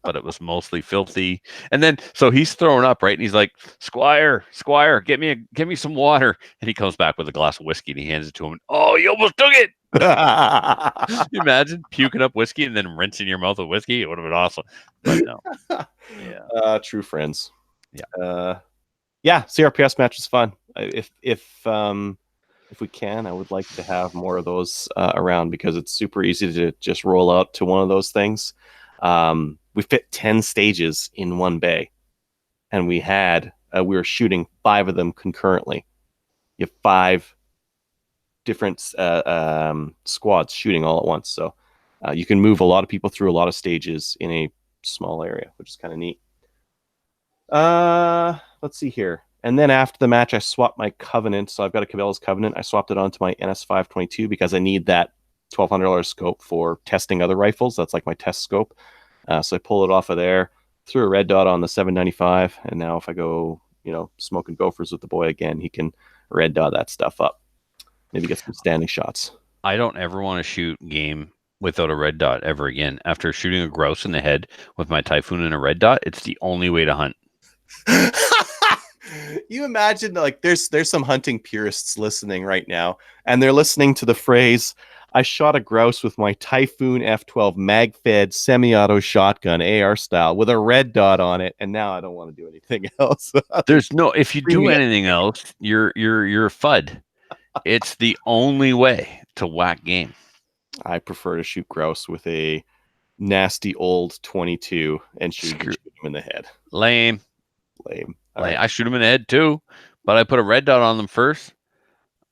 but it was mostly Filthy. And then so he's throwing up, right? And he's like, Squire, get me some water. And he comes back with a glass of whiskey and he hands it to him. Oh, you almost took it. You imagine puking up whiskey and then rinsing your mouth with whiskey? It would have been awesome. But no. Yeah. True friends. Yeah. CRPS match is fun. If we can, I would like to have more of those around because it's super easy to just roll out to one of those things. We fit 10 stages in one bay, and we were shooting 5 of them concurrently. You have 5 different squads shooting all at once, so you can move a lot of people through a lot of stages in a small area, which is kind of neat. Let's see here. And then after the match, I swapped my Covenant. So I've got a Cabela's Covenant. I swapped it onto my NS522 because I need that $1,200 scope for testing other rifles. That's like my test scope. So I pull it off of there, threw a red dot on the 795, and now if I go, smoking gophers with the boy again, he can red dot that stuff up. Maybe get some standing shots. I don't ever want to shoot game without a red dot ever again. After shooting a grouse in the head with my Typhoon and a red dot, it's the only way to hunt. You imagine like there's some hunting purists listening right now, and they're listening to the phrase, I shot a grouse with my Typhoon F12 mag-fed semi-auto shotgun AR style with a red dot on it, and now I don't want to do anything else. If you do anything else, you're a FUD. It's the only way to whack game. I prefer to shoot grouse with a nasty old 22 and shoot him in the head. Lame. Right. I shoot him in the head too, but I put a red dot on them first.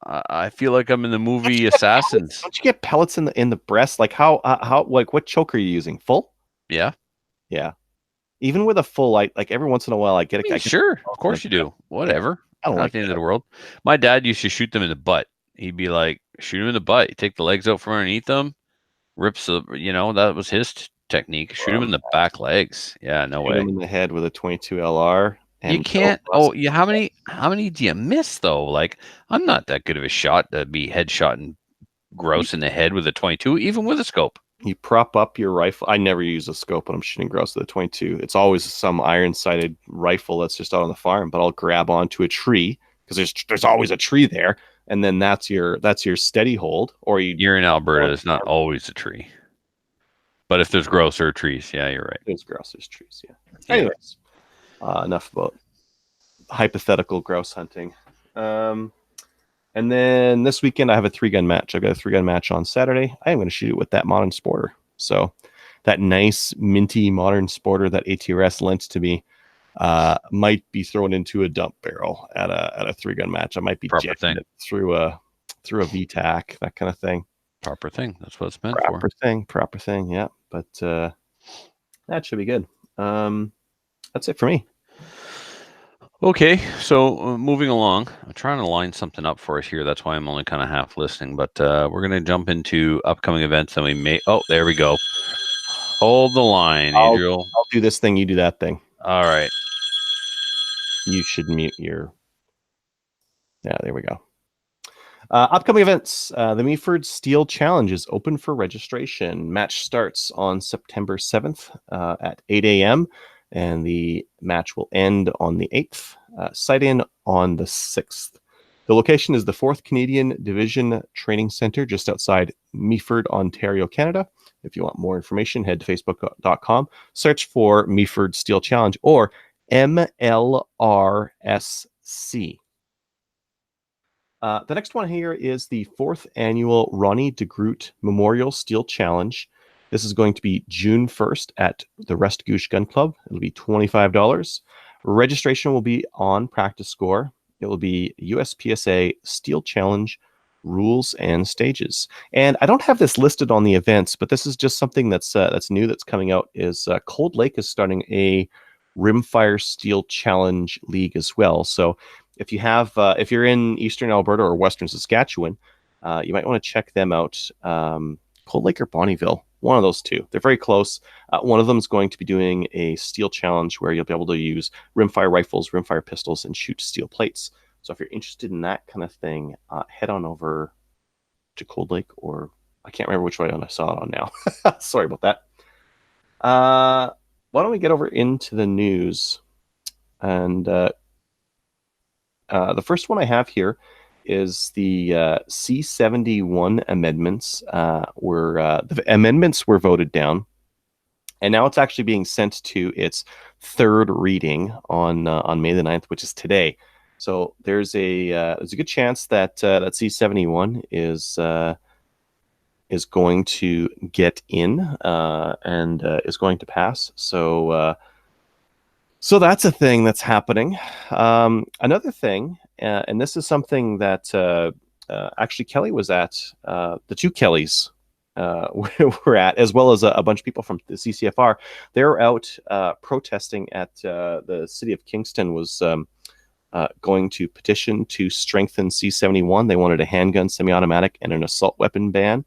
I feel like I'm in the movie Assassins. Don't you get pellets in the breast? Like how like what choke are you using? Full? Yeah. Even with a full, like every once in a while, I get a sure, of course you do. Whatever. I don't Not like the end of the world. My dad used to shoot them in the butt. He'd be like, shoot him in the butt. He'd take the legs out from underneath them, rips the, that was his technique. Shoot him in the back legs. Yeah, no Shoot way. him in the head with a 22 LR. You And can't. Oh, yeah. How many do you miss though? Like, I'm not that good of a shot to be headshotting grouse in the head with a 22, even with a scope. you prop up your rifle. I never use a scope when I'm shooting grouse with a 22. It's always some iron-sighted rifle that's just out on the farm, but I'll grab onto a tree because there's always a tree there, and then that's your steady hold. Or you're in Alberta, it's not always a tree. But if there's grouse or trees, yeah, you're right. There's grouse, there's trees, yeah. Anyways, enough about hypothetical grouse hunting. And then this weekend, I have a 3-gun match. I've got a 3-gun match on Saturday. I am going to shoot it with that modern sporter. So that nice, minty modern sporter that ATRS lent to me might be thrown into a dump barrel at a 3-gun match. I might be jetting it through a VTAC, that kind of thing. Proper thing. That's what it's meant for. Proper thing. Yeah. But that should be good. That's it for me. Okay, so moving along, I'm trying to line something up for us here. That's why I'm only kind of half listening. But we're going to jump into upcoming events that we may. Oh, there we go. Hold the line, Adriel. I'll do this thing. You do that thing. All right. You should mute your. Yeah, there we go. Upcoming events. The Meaford Steel Challenge is open for registration. Match starts on September 7th at 8 a.m. and the match will end on the 8th. Sight in on the 6th. The location is the 4th Canadian Division Training Center just outside Meaford, Ontario, Canada. If you want more information, head to facebook.com, search for Meaford Steel Challenge or MLRSC. The next one here is the 4th annual Ronnie DeGroot Memorial Steel Challenge. This is going to be June 1st at the Restigouche Gun Club. It'll be $25. Registration will be on Practice Score. It will be USPSA Steel Challenge rules and stages. And I don't have this listed on the events, but this is just something that's new that's coming out. Is Cold Lake is starting a Rimfire Steel Challenge League as well. So if you have, if you're in Eastern Alberta or Western Saskatchewan, you might want to check them out. Cold Lake or Bonnyville, one of those two. They're very close. One of them is going to be doing a steel challenge where you'll be able to use rimfire rifles, rimfire pistols, and shoot steel plates. So if you're interested in that kind of thing, head on over to Cold Lake, or I can't remember which way I saw it on now. Sorry about that. Why don't we get over into the news? And the first one I have here is the C-71 amendments. The amendments were voted down, and now it's actually being sent to its 3rd reading on May the 9th, which is today. So there's a good chance that that C-71 is going to get in and is going to pass. So that's a thing that's happening. Another thing, and this is something that actually Kelly was at, the two Kellys were at, as well as a bunch of people from the CCFR. They were out protesting at the city of Kingston was going to petition to strengthen C-71. They wanted a handgun, semi-automatic, and an assault weapon ban.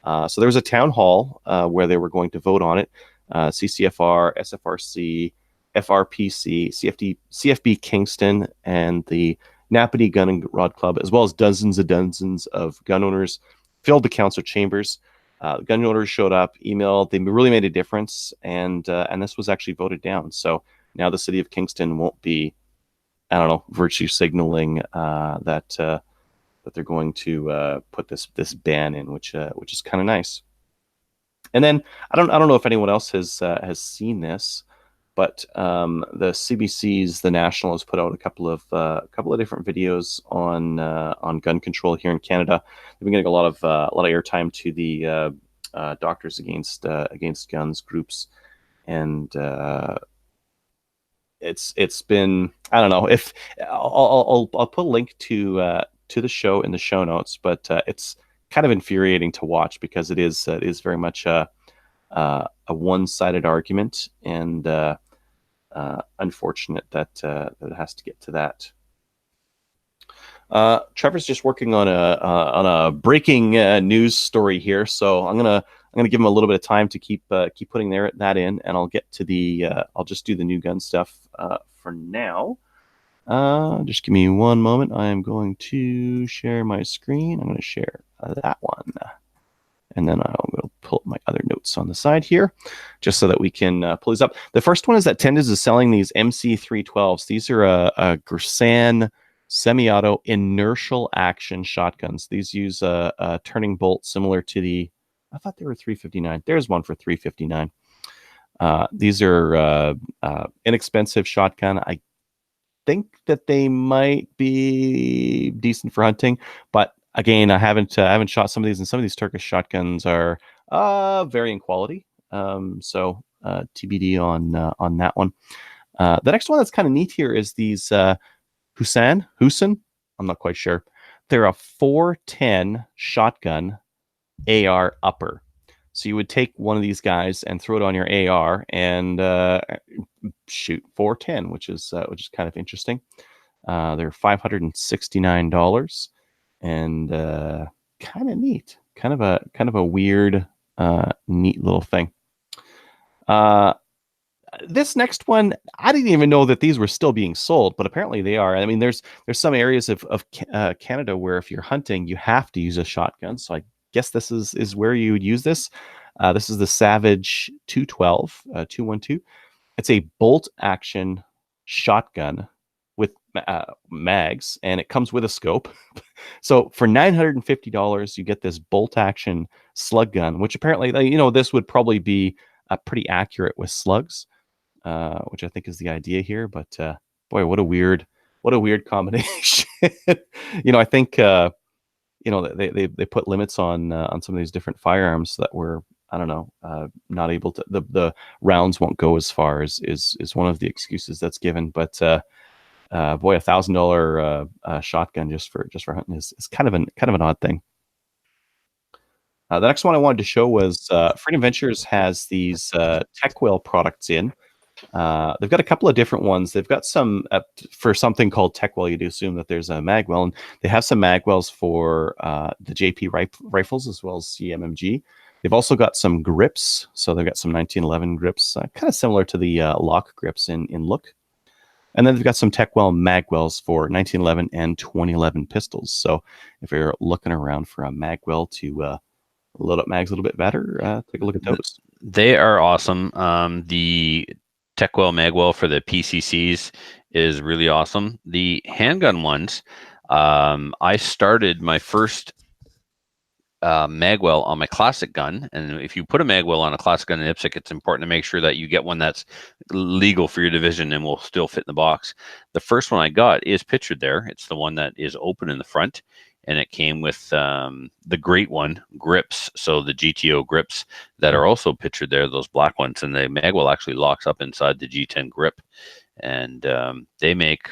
So there was a town hall where they were going to vote on it. CCFR, SFRC, FRPC, CFB Kingston, and the Napanee Gun and Rod Club, as well as dozens of gun owners, filled the council chambers. Gun owners showed up, emailed. They really made a difference, and this was actually voted down. So now the city of Kingston won't be, I don't know, virtue signaling that they're going to put this ban in, which is kind of nice. And then I don't know if anyone else has seen this, but the CBC's The National has put out a couple of different videos on gun control here in Canada. They've been getting a lot of airtime to the Doctors Against Guns groups, and it's been, I don't know if I'll put a link to the show in the show notes, but it's kind of infuriating to watch because it is very much a one-sided argument, and unfortunate that it has to get to that. Trevor's just working on a breaking news story here, so I'm gonna I'm going to give them a little bit of time to keep putting that in, and I'll get to the I'll just do the new gun stuff for now. Just give me one moment. I am going to share my screen. I'm going to share that one. And then I'll go pull up my other notes on the side here, just so that we can pull these up. The first one is that Tenders is selling these MC312s. These are a Gersan semi-auto inertial action shotguns. These use a turning bolt similar to the, I thought they were 359. There's one for 359. These are inexpensive shotgun. I think that they might be decent for hunting, but again, I haven't shot some of these, and some of these Turkish shotguns are varying quality. So TBD on that one. The next one that's kind of neat here is these Hussein. I'm not quite sure. They're a 410 shotgun AR upper. So you would take one of these guys and throw it on your AR and shoot 410, which is kind of interesting. They're $569 and kind of neat, kind of a weird, neat little thing. This next one, I didn't even know that these were still being sold, but apparently they are. I mean, there's some areas of Canada where if you're hunting, you have to use a shotgun. So I guess this is where you would use this. This is the Savage 212. It's a bolt action shotgun with mags, and it comes with a scope. So for $950, you get this bolt action slug gun, which apparently, this would probably be pretty accurate with slugs, which I think is the idea here. But boy, what a weird combination. I think they put limits on some of these different firearms that were, I don't know, not able to, the rounds won't go as far is one of the excuses that's given. But boy, $1,000 shotgun just for hunting is kind of an odd thing. The next one I wanted to show was Freedom Ventures has these TechWell products in. They've got a couple of different ones. They've got some for something called TechWell. You'd assume that there's a magwell, and they have some magwells for the JP rifles as well as CMMG. They've also got some grips. So they've got some 1911 grips, kind of similar to the lock grips in look. And then they've got some TechWell magwells for 1911 and 2011 pistols. So if you're looking around for a magwell to load up mags a little bit better, take a look at those. They are awesome. The TechWell magwell for the PCCs is really awesome. The handgun ones, I started my first magwell on my classic gun, and if you put a magwell on a classic gun in IPSC, it's important to make sure that you get one that's legal for your division and will still fit in the box. The first one I got is pictured there. It's the one that is open in the front, and it came with the great one grips, so the GTO grips that are also pictured there, those black ones, and the magwell actually locks up inside the G10 grip, and they make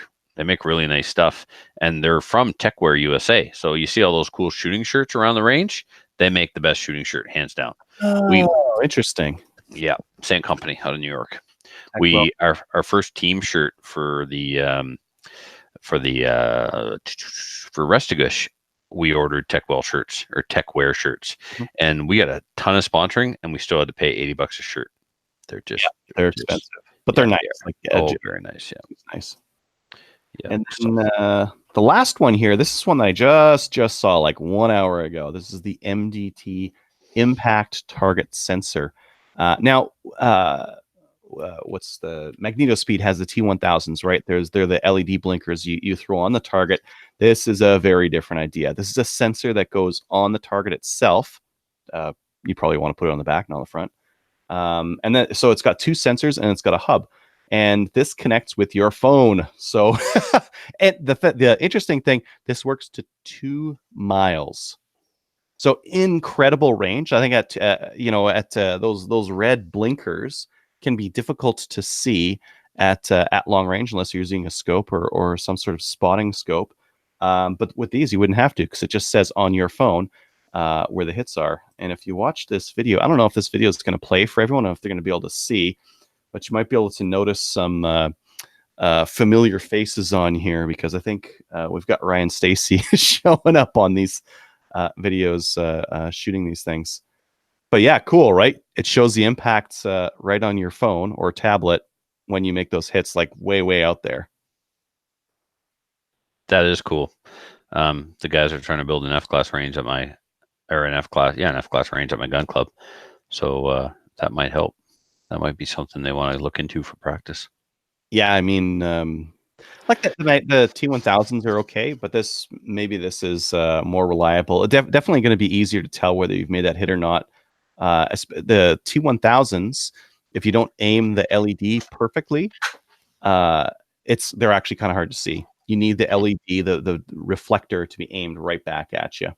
really nice stuff, and they're from TechWear USA. So you see all those cool shooting shirts around the range? They make the best shooting shirt, hands down. Oh, interesting. Yeah, same company out of New York. Our first team shirt for Restagush, we ordered TechWell shirts or TechWear shirts, and we got a ton of sponsoring, and we still had to pay $80 a shirt. They're they're expensive, but they're nice. Very nice. Yeah, it's nice. Yeah. And then, the last one here, this is one that I just saw like 1 hour ago. This is the MDT Impact Target Sensor. Now, what's the Magneto Speed has the T1000s, right? They're the LED blinkers you throw on the target. This is a very different idea. This is a sensor that goes on the target itself. You probably want to put it on the back, not on the front. And then, so it's got two sensors and it's got a hub. And this connects with your phone. So, and the interesting thing, this works to 2 miles. So incredible range. I think at those red blinkers can be difficult to see at long range unless you're using a scope or some sort of spotting scope. But with these, you wouldn't have to, because it just says on your phone where the hits are. And if you watch this video, I don't know if this video is going to play for everyone or if they're going to be able to see, but you might be able to notice some familiar faces on here, because I think we've got Ryan Stacy showing up on these videos shooting these things. But yeah, cool, right? It shows the impacts right on your phone or tablet when you make those hits, like way out there. That is cool. The guys are trying to build an F-class range at an F-class range at my gun club. So that might help. That might be something they want to look into for practice. Yeah, I mean, like the T1000s are okay, but this is more reliable. Definitely going to be easier to tell whether you've made that hit or not. The T1000s, if you don't aim the LED perfectly, they're actually kind of hard to see. You need the LED, the reflector, to be aimed right back at you.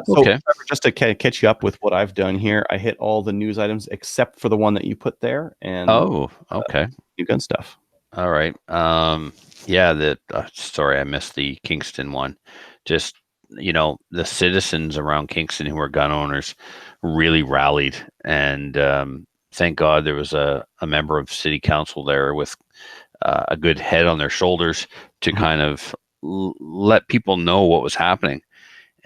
So Okay. just to catch you up with what I've done here, I hit all the news items except for the one that you put there, and okay. new gun stuff. All right. Sorry, I missed the Kingston one. Just, the citizens around Kingston who are gun owners really rallied, and thank God there was a member of city council there with a good head on their shoulders to kind of let people know what was happening.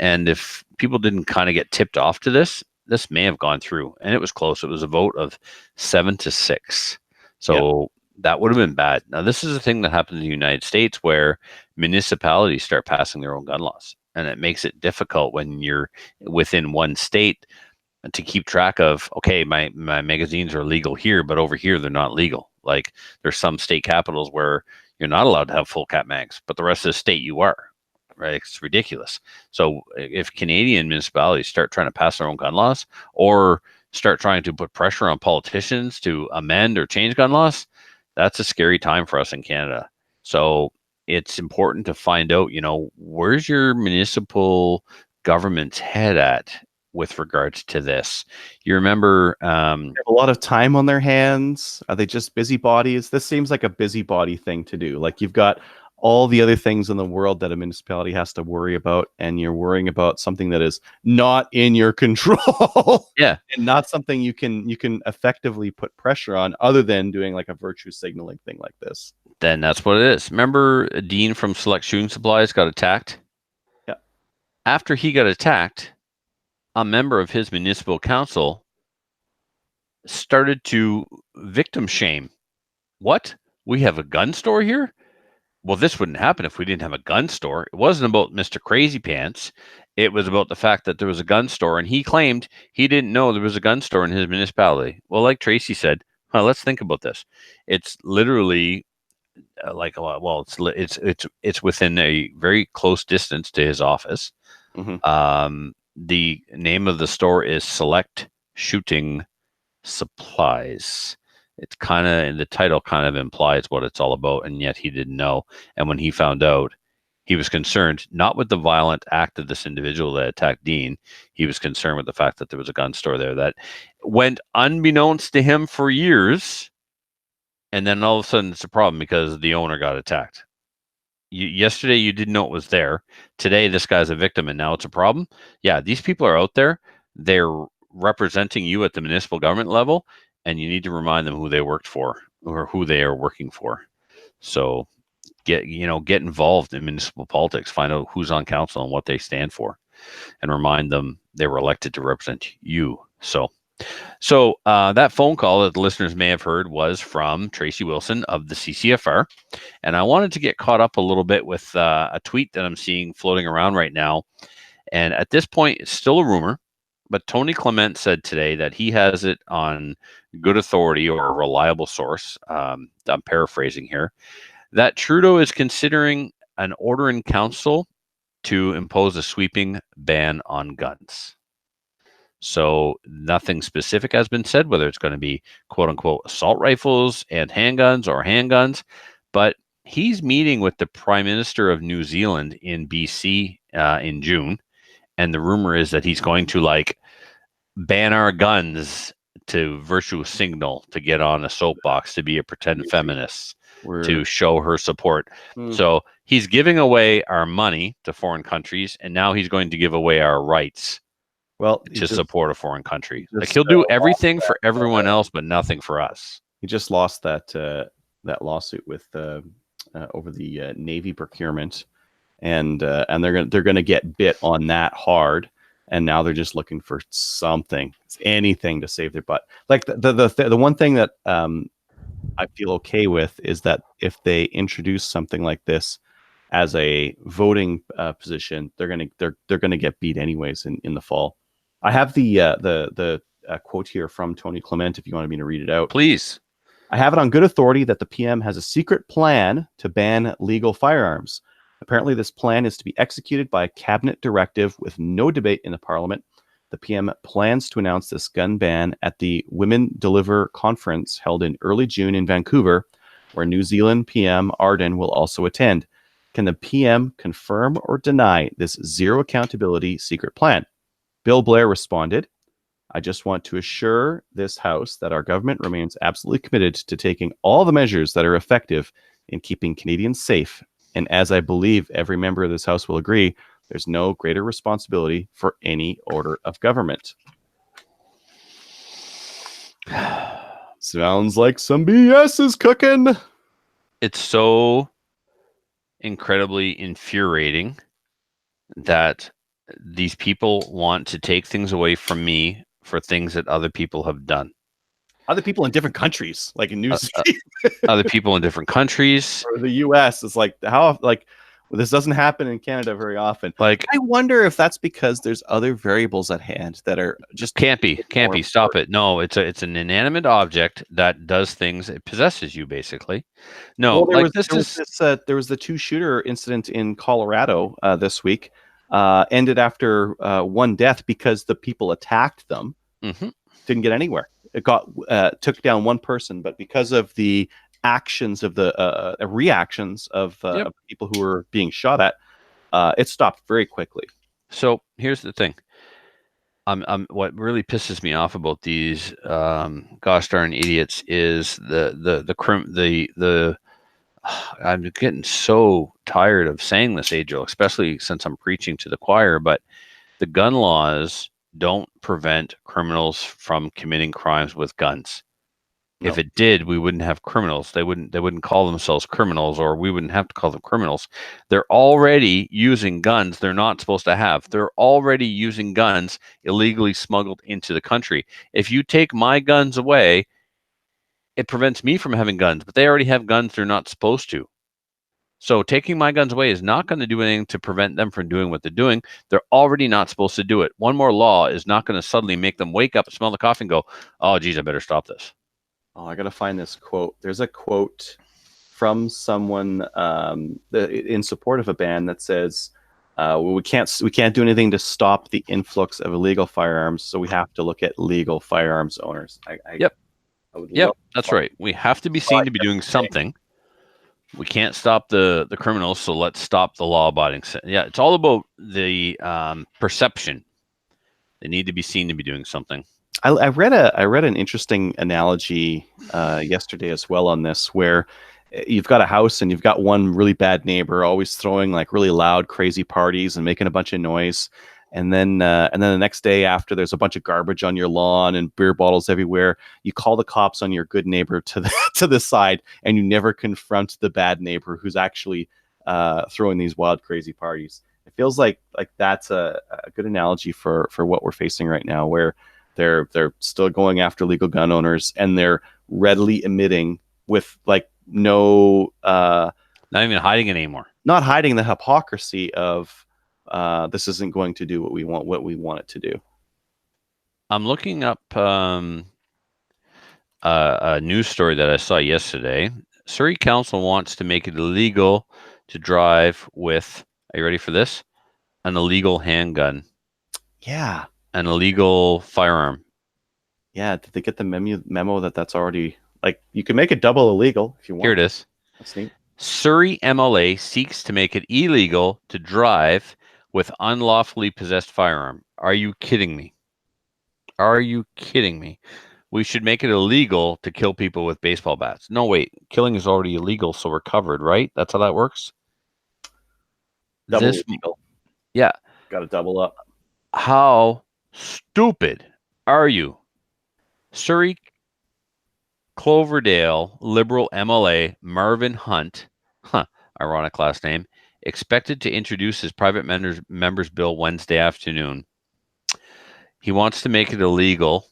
And if people didn't kind of get tipped off to this may have gone through, and it was close. It was a vote of 7-6. So that would have been bad. Now, this is a thing that happens in the United States where municipalities start passing their own gun laws, and it makes it difficult when you're within one state to keep track of, okay, my magazines are legal here, but over here they're not legal. Like, there's some state capitals where you're not allowed to have full cap mags, but the rest of the state you are. Right? It's ridiculous. So if Canadian municipalities start trying to pass their own gun laws or start trying to put pressure on politicians to amend or change gun laws, that's a scary time for us in Canada. So it's important to find out, where's your municipal government's head at with regards to this. You remember they have a lot of time on their hands. Are they just busybodies? This seems like a busybody thing to do. Like, you've got all the other things in the world that a municipality has to worry about, and you're worrying about something that is not in your control. Yeah. And not something you can effectively put pressure on, other than doing like a virtue signaling thing like this. Then that's what it is. Remember Dean from Select Shooting Supplies got attacked? Yeah. After he got attacked, a member of his municipal council started to victim shame. What? We have a gun store here? Well, this wouldn't happen if we didn't have a gun store. It wasn't about Mr. Crazy Pants. It was about the fact that there was a gun store, and he claimed he didn't know there was a gun store in his municipality. Well, like Tracy said, let's think about this. It's literally it's within a very close distance to his office. Mm-hmm. The name of the store is Select Shooting Supplies. It's kind of, and the title kind of implies what it's all about, and yet he didn't know. And when he found out, he was concerned not with the violent act of this individual that attacked Dean. He was concerned with the fact that there was a gun store there that went unbeknownst to him for years. And then all of a sudden it's a problem because the owner got attacked. Yesterday you didn't know it was there. Today this guy's a victim and now it's a problem. Yeah, these people are out there. They're representing you at the municipal government level, and you need to remind them who they worked for or who they are working for. So get involved in municipal politics, find out who's on council and what they stand for, and remind them they were elected to represent you. So that phone call that the listeners may have heard was from Tracy Wilson of the CCFR. And I wanted to get caught up a little bit with a tweet that I'm seeing floating around right now. And at this point, it's still a rumor, but Tony Clement said today that he has it on good authority or a reliable source. I'm paraphrasing here, that Trudeau is considering an order in council to impose a sweeping ban on guns. So nothing specific has been said, whether it's going to be quote unquote assault rifles and handguns, but he's meeting with the Prime Minister of New Zealand in BC in June. And the rumor is that he's going to ban our guns to virtue signal, to get on a soapbox, to be a pretend feminist, to show her support. So he's giving away our money to foreign countries, and now he's going to give away our rights to support a foreign country. He'll do everything for everyone else, but nothing for us. He just lost that lawsuit with over the Navy procurement, and they're gonna get bit on that hard. and now they're just looking for something, anything to save their butt. Like the one thing that I feel okay with is that if they introduce something like this as a voting position, they're gonna get beat anyways in the fall. I have the quote here from Tony Clement, if you wanted me to read it out. Please. I have it on good authority that the PM has a secret plan to ban legal firearms. Apparently, this plan is to be executed by a cabinet directive with no debate in the Parliament. The PM plans to announce this gun ban at the Women Deliver conference held in early June in Vancouver, where New Zealand PM Ardern will also attend. Can the PM confirm or deny this zero accountability secret plan? Bill Blair responded, I just want to assure this House that our government remains absolutely committed to taking all the measures that are effective in keeping Canadians safe. And as I believe every member of this House will agree, there's no greater responsibility for any order of government. Sounds like some BS is cooking. It's so incredibly infuriating that these people want to take things away from me for things that other people have done. Other people in different countries, like in New Zealand. Other people in different countries. Or the US. It's like, how, like, well, this doesn't happen in Canada very often. Like, I wonder if that's because there's other variables at hand that are just can't be. Stop it. No, it's an inanimate object that does things. It possesses you, basically. No, well, like there was the 2-shooter incident in Colorado this week. Ended after one death because the people attacked them. Mm-hmm. Didn't get anywhere. It got took down one person, but because of the actions of the reactions of people who were being shot at, it stopped very quickly. So here's the thing. What really pisses me off about these gosh darn idiots is the I'm getting so tired of saying this, Adriel, especially since I'm preaching to the choir, but the gun laws don't prevent criminals from committing crimes with guns. No. If it did, we wouldn't have criminals. They wouldn't call themselves criminals, or we wouldn't have to call them criminals. They're already using guns they're not supposed to have. They're already using guns illegally smuggled into the country. If you take my guns away, it prevents me from having guns, but they already have guns they're not supposed to. So taking my guns away is not going to do anything to prevent them from doing what they're doing. They're already not supposed to do it. One more law is not going to suddenly make them wake up, smell the coffee, and go, oh, geez, I better stop this. Oh, I got to find this quote. There's a quote from someone in support of a ban that says, well, we can't do anything to stop the influx of illegal firearms, so we have to look at legal firearms owners. Yep, that's right. We have to be seen to be doing something. We can't stop the criminals, so let's stop the law-abiding. Yeah, it's all about the perception. They need to be seen to be doing something. I read an interesting analogy yesterday as well on this, where you've got a house and you've got one really bad neighbor always throwing like really loud, crazy parties and making a bunch of noise. And then the next day after, there's a bunch of garbage on your lawn and beer bottles everywhere. You call the cops on your good neighbor to the side, and you never confront the bad neighbor who's actually throwing these wild, crazy parties. It feels like that's a good analogy for what we're facing right now, where they're still going after legal gun owners, and they're readily admitting with like no not even hiding it anymore. Not hiding the hypocrisy of this isn't going to do what we want it to do. I'm looking up a news story that I saw yesterday. Surrey Council wants to make it illegal to drive with, are you ready for this? An illegal handgun. Yeah. An illegal firearm. Yeah. Did they get the memo that's already, like, you can make it double illegal if you want. Here it is. That's neat. Surrey MLA seeks to make it illegal to drive with unlawfully possessed firearm. Are you kidding me? Are you kidding me? We should make it illegal to kill people with baseball bats. No, wait. Killing is already illegal, so we're covered, right? That's how that works? Double illegal. Yeah. Got to double up. How stupid are you? Surrey Cloverdale Liberal MLA Marvin Hunt, ironic last name, expected to introduce his private members bill Wednesday afternoon. He wants to make it illegal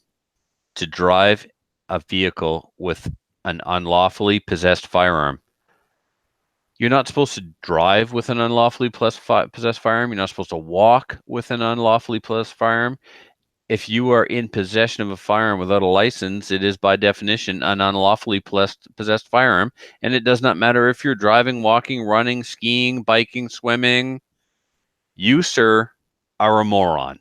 to drive a vehicle with an unlawfully possessed firearm. You're not supposed to drive with an unlawfully possessed firearm. You're not supposed to walk with an unlawfully possessed firearm. If you are in possession of a firearm without a license, it is by definition an unlawfully possessed firearm. And it does not matter if you're driving, walking, running, skiing, biking, swimming. You, sir, are a moron.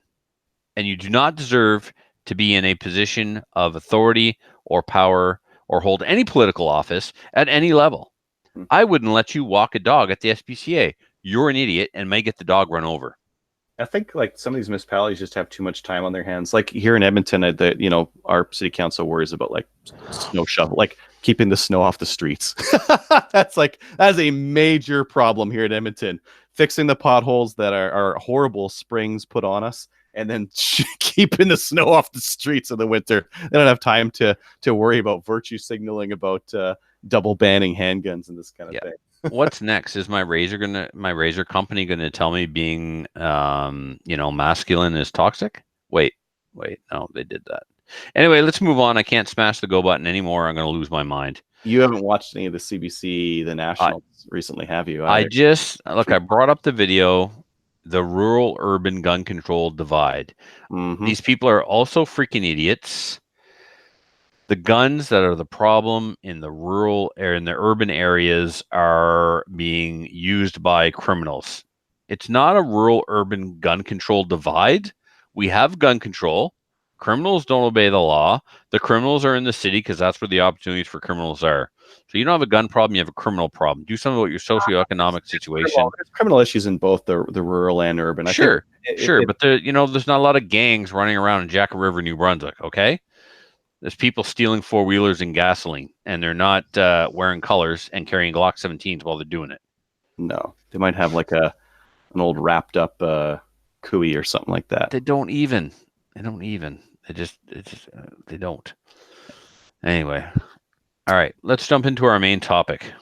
And you do not deserve to be in a position of authority or power or hold any political office at any level. I wouldn't let you walk a dog at the SPCA. You're an idiot and may get the dog run over. I think like some of these municipalities just have too much time on their hands. Like here in Edmonton, our city council worries about like snow shovel, like keeping the snow off the streets. That's a major problem here in Edmonton. Fixing the potholes that are horrible springs put on us, and then keeping the snow off the streets in the winter. They don't have time to worry about virtue signaling, about double banning handguns and this kind of thing. What's next? Is my razor company gonna tell me being masculine is toxic? Wait, no, they did that. Anyway, let's move on. I can't smash the go button anymore. I'm gonna lose my mind. You haven't watched any of the CBC, the Nationals recently, have you? I brought up the video, the rural-urban gun control divide. Mm-hmm. These people are also freaking idiots. The guns that are the problem in the rural or in the urban areas are being used by criminals. It's not a rural-urban gun control divide. We have gun control. Criminals don't obey the law. The criminals are in the city because that's where the opportunities for criminals are. So you don't have a gun problem, you have a criminal problem. Do something about your socioeconomic situation. There's criminal issues in both the rural and urban. Sure, but there's not a lot of gangs running around in Jack River, New Brunswick, okay? There's people stealing four-wheelers and gasoline, and they're not wearing colors and carrying Glock 17s while they're doing it. No, they might have like an old wrapped up cooey or something like that. They don't even. They don't. Anyway, all right, let's jump into our main topic.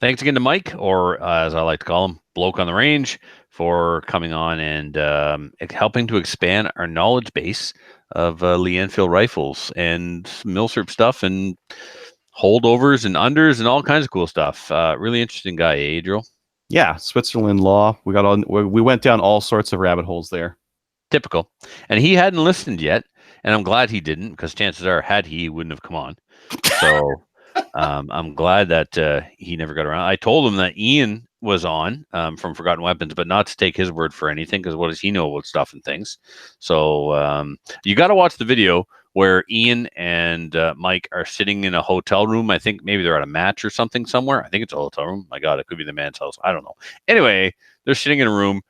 Thanks again to Mike, or as I like to call him, Bloke on the Range, for coming on and helping to expand our knowledge base of Lee Enfield rifles and milsurp stuff and holdovers and unders and all kinds of cool stuff. Really interesting guy, Adriel. Yeah, Switzerland law. We went down all sorts of rabbit holes there. Typical. And he hadn't listened yet, and I'm glad he didn't, because chances are, had he wouldn't have come on. So I'm glad that he never got around. I told him that Ian was on from Forgotten Weapons, but not to take his word for anything, because what does he know about stuff and things? So you got to watch the video where Ian and Mike are sitting in a hotel room. I think maybe they're at a match or something somewhere. I think it's a hotel room. My God, it could be the man's house. I don't know. Anyway, they're sitting in a room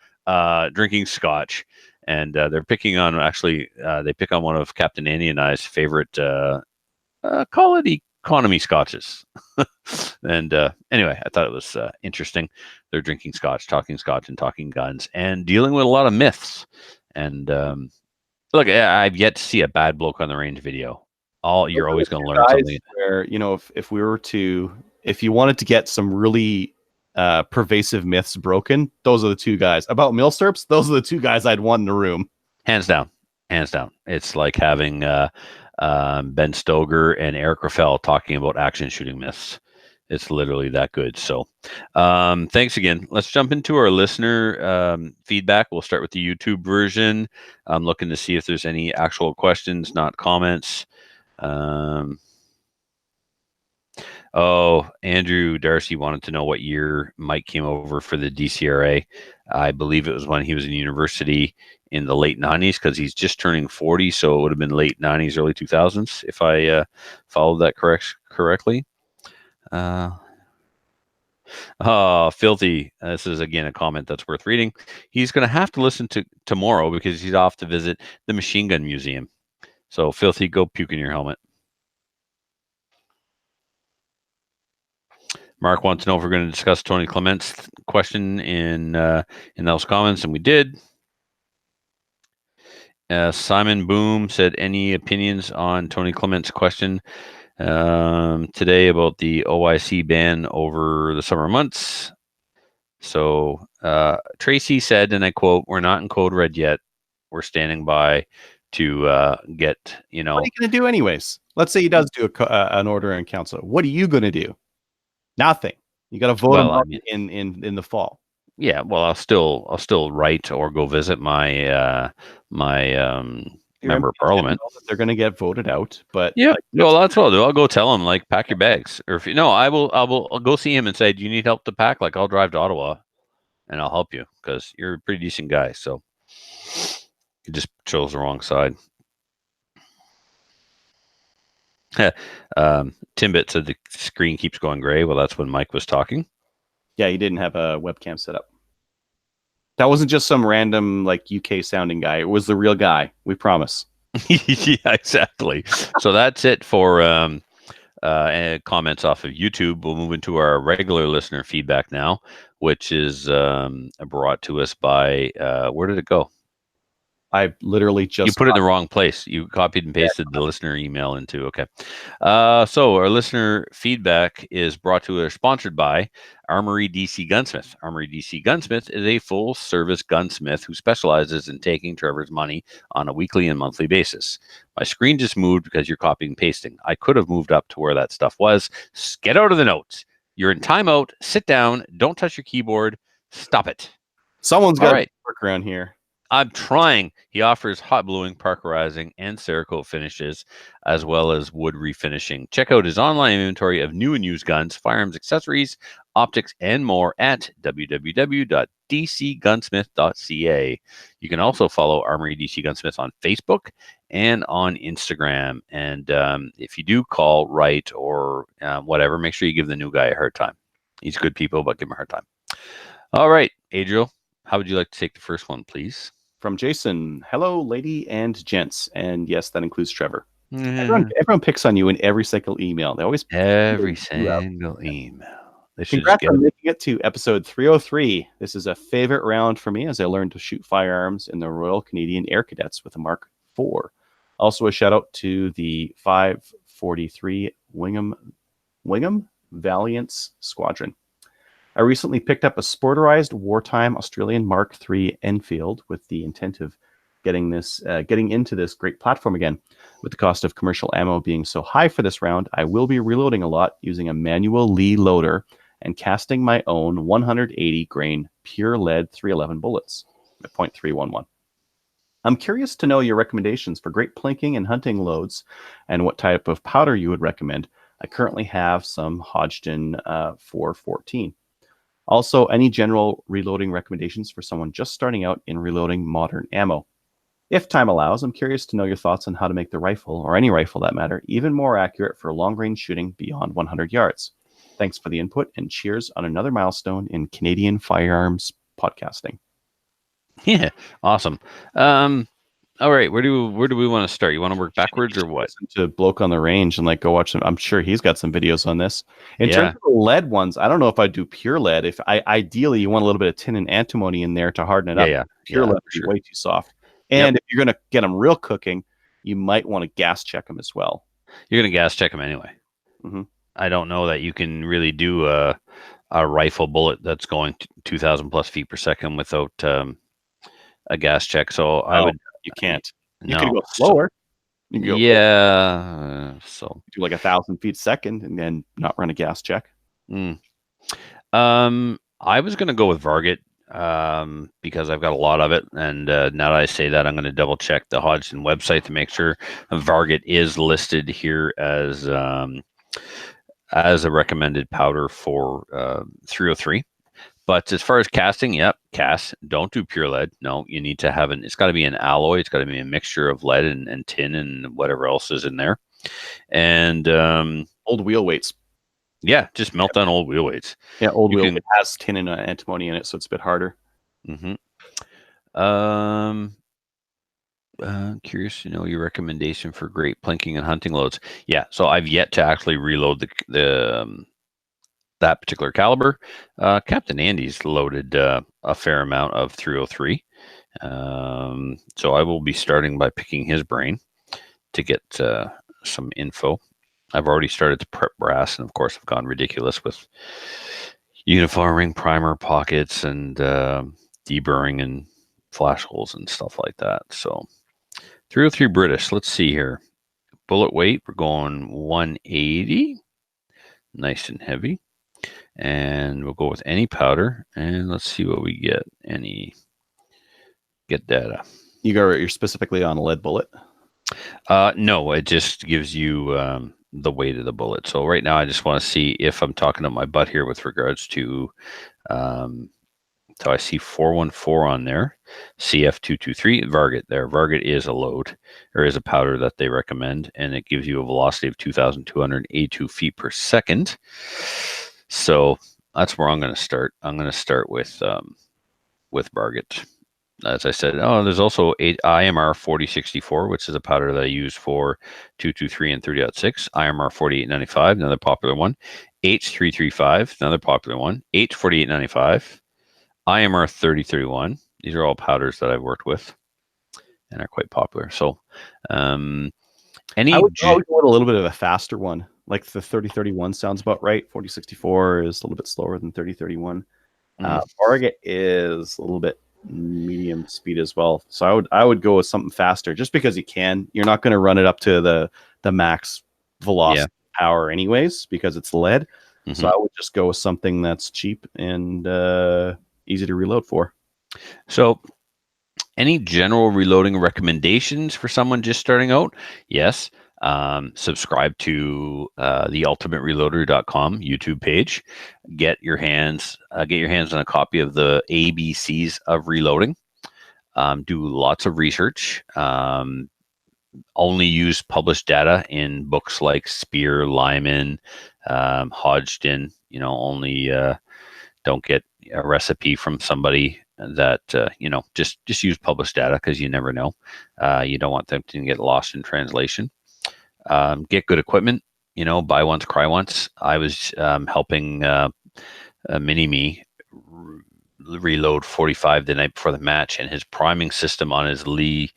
drinking scotch, and they're picking on, they pick on one of Captain Andy and I's favorite, call it economy scotches. And anyway, I thought it was interesting. They're drinking scotch, and talking guns, and dealing with a lot of myths. And look, I've yet to see a bad Bloke on the Range video. You're always going to learn something. Where, if you wanted to get some really pervasive myths broken, those are the two guys. About milsurps, those are the two guys I'd want in the room. Hands down. It's like having Ben Stoger and Eric Raffel talking about action shooting myths. It's literally that good. So thanks again. Let's jump into our listener feedback. We'll start with the YouTube version. I'm looking to see if there's any actual questions, not comments. Andrew Darcy wanted to know what year Mike came over for the DCRA. I believe it was when he was in university in the late 90s, because he's just turning 40, so it would have been late 90s, early 2000s, if I followed that correctly. Filthy. This is, again, a comment that's worth reading. He's going to have to listen to tomorrow because he's off to visit the Machine Gun Museum. So, Filthy, go puke in your helmet. Mark wants to know if we're going to discuss Tony Clement's question in those comments, and we did. Simon Boom said, any opinions on Tony Clement's question today about the OIC ban over the summer months? So Tracy said, and I quote, "We're not in code red yet. we're standing by to get, you know. What are you going to do anyways? Let's say he does do an order in council. What are you going to do? Nothing. You got to vote him out in the fall. Yeah, well, I'll still write or go visit my member of parliament. They're going to get voted out, but yeah, no, that's what I'll do. I'll go tell him, like, pack your bags, or if I'll go see him and say, do you need help to pack? Like, I'll drive to Ottawa, and I'll help you because you're a pretty decent guy. So you just chose the wrong side. Timbit said the screen keeps going gray. Well, that's when Mike was talking. Yeah, he didn't have a webcam set up. That wasn't just some random like UK sounding guy. It was the real guy. We promise. Yeah, exactly. So that's it for comments off of YouTube. We'll move into our regular listener feedback now, which is brought to us by where did it go? I literally just... You put it in the wrong place. You copied and pasted the listener email into... Okay. So our listener feedback is sponsored by Armory DC Gunsmith. Armory DC Gunsmith is a full-service gunsmith who specializes in taking Trevor's money on a weekly and monthly basis. My screen just moved because you're copying and pasting. I could have moved up to where that stuff was. Get out of the notes. You're in timeout. Sit down. Don't touch your keyboard. Stop it. Someone's got to work around here. I'm trying. He offers hot bluing, parkerizing, and Cerakote finishes, as well as wood refinishing. Check out his online inventory of new and used guns, firearms, accessories, optics, and more at www.dcgunsmith.ca. You can also follow Armory DC Gunsmith on Facebook and on Instagram. And if you do call, write, or whatever, make sure you give the new guy a hard time. He's good people, but give him a hard time. All right, Adriel, how would you like to take the first one, please? From Jason. Hello, lady and gents. And yes, that includes Trevor. Everyone picks on you in every single email. They always... Every single email. Congrats on making it to episode 303. This is a favorite round for me as I learned to shoot firearms in the Royal Canadian Air Cadets with a Mark IV. Also a shout out to the 543 Wingham Valiance Squadron. I recently picked up a sporterized wartime Australian Mark III Enfield with the intent of getting into this great platform again. With the cost of commercial ammo being so high for this round, I will be reloading a lot using a manual Lee loader and casting my own 180 grain pure lead 311 bullets at .311. I'm curious to know your recommendations for great plinking and hunting loads and what type of powder you would recommend. I currently have some Hodgdon 414. Also, any general reloading recommendations for someone just starting out in reloading modern ammo? If time allows, I'm curious to know your thoughts on how to make the rifle, or any rifle that matter, even more accurate for long-range shooting beyond 100 yards. Thanks for the input, and cheers on another milestone in Canadian firearms podcasting. Yeah, awesome. All right, where do we want to start? You want to work backwards or what? Listen to Bloke on the Range and go watch them. I'm sure he's got some videos on this. In terms of the lead ones, I don't know if I'd do pure lead. If ideally you want a little bit of tin and antimony in there to harden it up. Yeah. Pure lead is way too soft. And if you're going to get them real cooking, you might want to gas check them as well. You're going to gas check them anyway. Mm-hmm. I don't know that you can really do a rifle bullet that's going 2,000 plus feet per second without a gas check. So I would. You can't. You could go slower. You can go so do like 1,000 feet a second and then not run a gas check. I was going to go with Varget because I've got a lot of it. And now that I say that, I'm going to double check the Hodgdon website to make sure Varget is listed here as a recommended powder for 303. But as far as casting, cast. Don't do pure lead. No, you need to have it's got to be an alloy. It's got to be a mixture of lead and tin and whatever else is in there. And old wheel weights. Yeah, just melt down old wheel weights. Yeah, old wheel weight has tin and antimony in it, so it's a bit harder. Mm-hmm. Curious to know your recommendation for great plinking and hunting loads. Yeah, so I've yet to actually reload the that particular caliber. Captain Andy's loaded a fair amount of 303. So I will be starting by picking his brain to get some info. I've already started to prep brass, and of course I've gone ridiculous with uniforming, primer, pockets, and deburring and flash holes and stuff like that. So 303 British. Let's see here. Bullet weight, we're going 180. Nice and heavy. And we'll go with any powder. And let's see what we get. Get data. You're specifically on a lead bullet? No, it just gives you the weight of the bullet. So right now I just want to see if I'm talking up my butt here with regards to so I see 414 on there, CF223, Varget there. Varget is a load, or is a powder that they recommend, and it gives you a velocity of 2,282 feet per second. So that's where I'm going to start. I'm going to start with Varget. As I said, there's also IMR 4064, which is a powder that I use for 223 and 30.6. IMR 4895, another popular one. H335, another popular one. H4895. IMR 3031. These are all powders that I've worked with and are quite popular. So, I would go with a little bit of a faster one. Like the 3031 sounds about right. 4064 is a little bit slower than 3031. Varget is a little bit medium speed as well. So I would go with something faster, just because you can. You're not going to run it up to the max velocity power anyways, because it's lead. So I would just go with something that's cheap and easy to reload for. So any general reloading recommendations for someone just starting out? Yes. Subscribe to the ultimatereloader.com YouTube page. Get your hands on a copy of the ABCs of reloading. Do lots of research. Only use published data in books like Spear, Lyman, Hodgdon. Only don't get a recipe from somebody that just use published data, because you never know. You don't want them to get lost in translation. Get good equipment. Buy once, cry once. I was helping Mini-Me reload 45 the night before the match, and his priming system on his Lee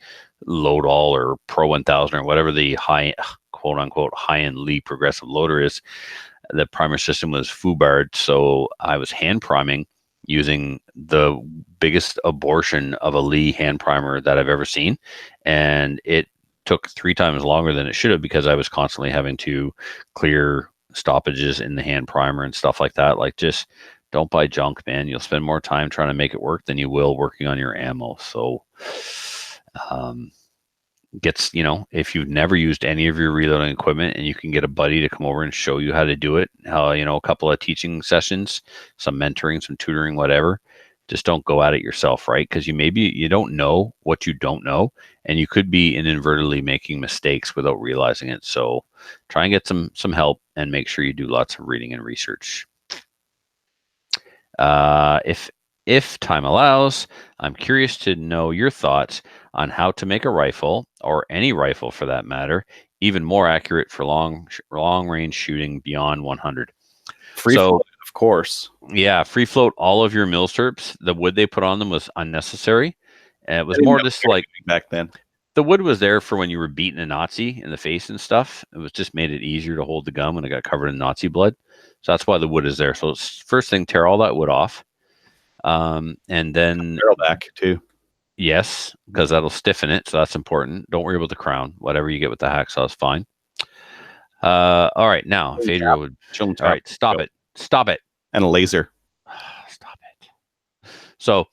Load All or Pro 1000 or whatever the high quote unquote high-end Lee progressive loader is, the primer system was FUBARD. So I was hand priming using the biggest abortion of a Lee hand primer that I've ever seen, and it took 3 times longer than it should have, because I was constantly having to clear stoppages in the hand primer and stuff like that. Like, just don't buy junk, man. You'll spend more time trying to make it work than you will working on your ammo. So if you've never used any of your reloading equipment and you can get a buddy to come over and show you how to do it, a couple of teaching sessions, some mentoring, some tutoring, whatever, just don't go at it yourself, right? Because you don't know what you don't know, and you could be inadvertently making mistakes without realizing it. So try and get some help, and make sure you do lots of reading and research. If time allows, I'm curious to know your thoughts on how to make a rifle, or any rifle for that matter, even more accurate for long range shooting beyond 100. Free float, of course. Yeah, free float all of your milsurps. The wood they put on them was unnecessary. And it was more just like back then. The wood was there for when you were beating a Nazi in the face and stuff. It was just made it easier to hold the gun when it got covered in Nazi blood. So that's why the wood is there. So first thing, tear all that wood off. And then barrel back too. Yes, because that'll stiffen it. So that's important. Don't worry about the crown. Whatever you get with the hacksaw is fine. All right, now if Adriel would. All right, stop it. Stop it. And a laser. Stop it. So,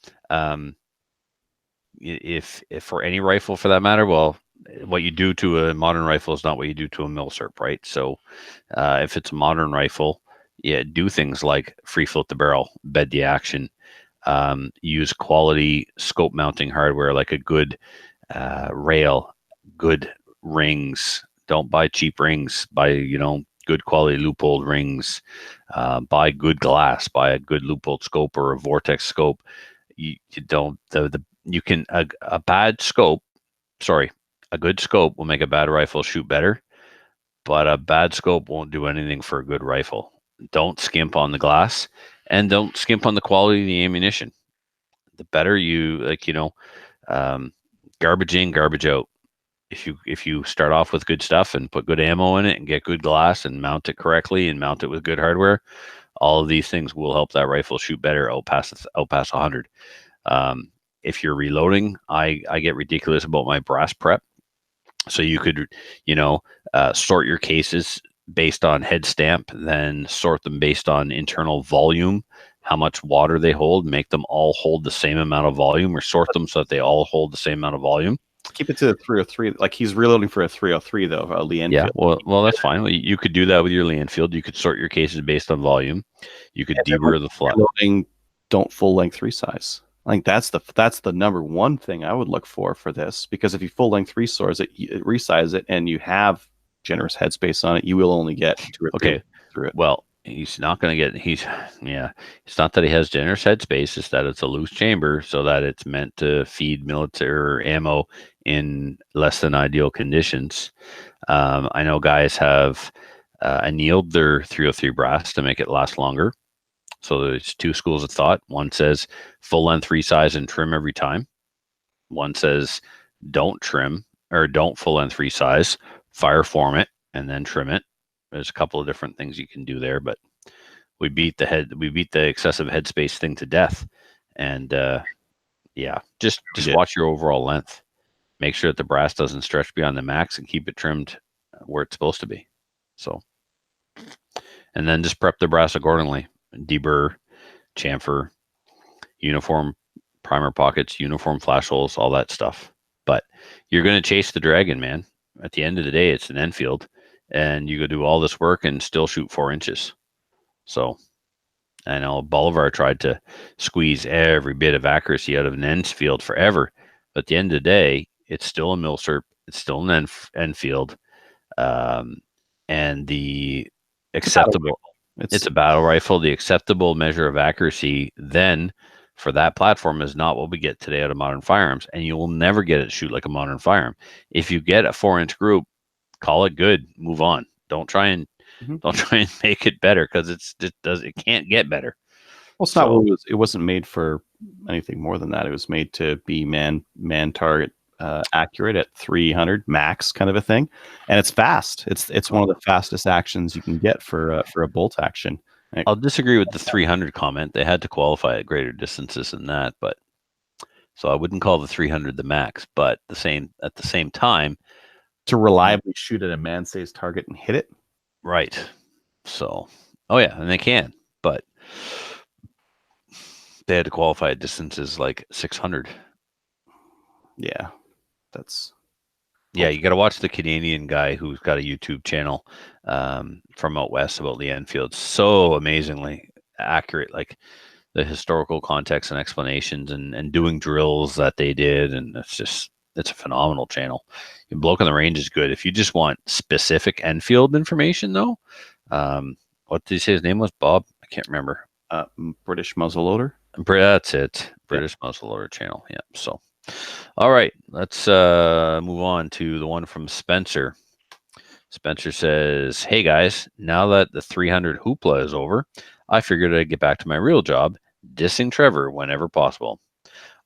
if for any rifle for that matter, well, what you do to a modern rifle is not what you do to a milsurp, right? So, if it's a modern rifle, do things like free float the barrel, bed the action, use quality scope mounting hardware like a good rail, good rings. Don't buy cheap rings. Buy good quality loophole rings. Buy good glass. Buy a good loophole scope or a vortex scope. You don't you can a bad scope. Sorry, a good scope will make a bad rifle shoot better, but a bad scope won't do anything for a good rifle. Don't skimp on the glass, and don't skimp on the quality of the ammunition. The better you garbage in, garbage out. If you start off with good stuff and put good ammo in it and get good glass and mount it correctly and mount it with good hardware, all of these things will help that rifle shoot better out past 100. if you're reloading, I get ridiculous about my brass prep. So you could, sort your cases based on head stamp, then sort them based on internal volume, how much water they hold, make them all hold the same amount of volume, or sort them so that they all hold the same amount of volume. Keep it to the 303. Like he's reloading for a 303 though, a Lee Enfield. Yeah, well, that's fine. You could do that with your Lee Enfield. You could sort your cases based on volume. You could deburr the flat. Reloading, don't full length resize. I think that's the number one thing I would look for this, because if you full length resize it, and you have generous headspace on it, you will only get 2 or 3 through it. Well, he's not going to get. It's not that he has generous headspace. It's that it's a loose chamber, so that it's meant to feed military ammo in less than ideal conditions. I know guys have annealed their 303 brass to make it last longer. So there's 2 schools of thought. One says full length resize and trim every time. One says don't trim, or don't full length resize, fire form it, and then trim it. There's a couple of different things you can do there, but we beat the excessive headspace thing to death. And just watch your overall length. Make sure that the brass doesn't stretch beyond the max, and keep it trimmed where it's supposed to be. So, and then just prep the brass accordingly. Deburr, chamfer, uniform primer pockets, uniform flash holes, all that stuff. But you're going to chase the dragon, man. At the end of the day, it's an Enfield, and you go do all this work and still shoot 4 inches. So I know Bolivar tried to squeeze every bit of accuracy out of an Enfield forever, but at the end of the day, it's still a Milsurp, it's still an Enfield, and the acceptable. It's a battle rifle. The acceptable measure of accuracy then for that platform is not what we get today out of modern firearms, and you will never get it to shoot like a modern firearm. If you get a 4-inch group, call it good. Move on. Don't try and make it better, because it can't get better. Well, it's not. It wasn't made for anything more than that. It was made to be man target accurate at 300 max, kind of a thing, and it's fast. It's one of the fastest actions you can get for a bolt action. I'll disagree with the 300 comment. They had to qualify at greater distances than that, but so I wouldn't call the 300 the max. But at the same time, to reliably shoot at a man-sized target and hit it, right? So, and they can, but they had to qualify at distances like 600. Yeah. You got to watch the Canadian guy who's got a YouTube channel from out west about the Enfield. So amazingly accurate, like the historical context and explanations, and doing drills that they did. And it's a phenomenal channel. Bloke on the Range is good. If you just want specific Enfield information, though, what did he say his name was? Bob? I can't remember. British Muzzleloader. That's it. British Muzzleloader channel. Yeah. So. All right, let's move on to the one from Spencer. Spencer says, hey guys, now that the 300 hoopla is over, I figured I'd get back to my real job, dissing Trevor whenever possible.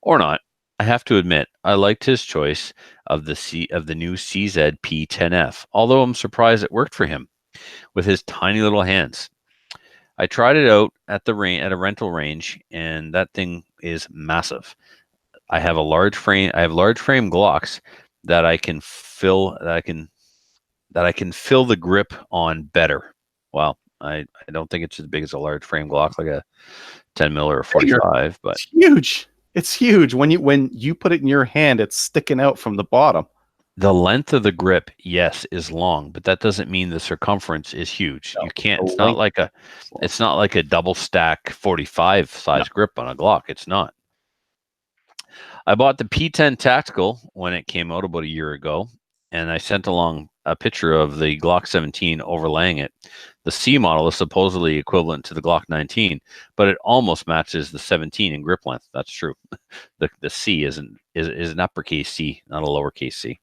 Or not. I have to admit, I liked his choice of the new CZ P10F, although I'm surprised it worked for him with his tiny little hands. I tried it out at a rental range, and that thing is massive. I have large frame Glocks that I can fill the grip on better. Well, I don't think it's as big as a large frame Glock, like a 10 mil or a 45, but it's huge. It's huge. When you put it in your hand, it's sticking out from the bottom. The length of the grip, yes, is long, but that doesn't mean the circumference is huge. No, you can't. It's not like a double stack 45 size grip on a Glock. It's not. I bought the P10 Tactical when it came out about a year ago, and I sent along a picture of the Glock 17 overlaying it. The C model is supposedly equivalent to the Glock 19, but it almost matches the 17 in grip length. That's true. The C is an uppercase C, not a lowercase c.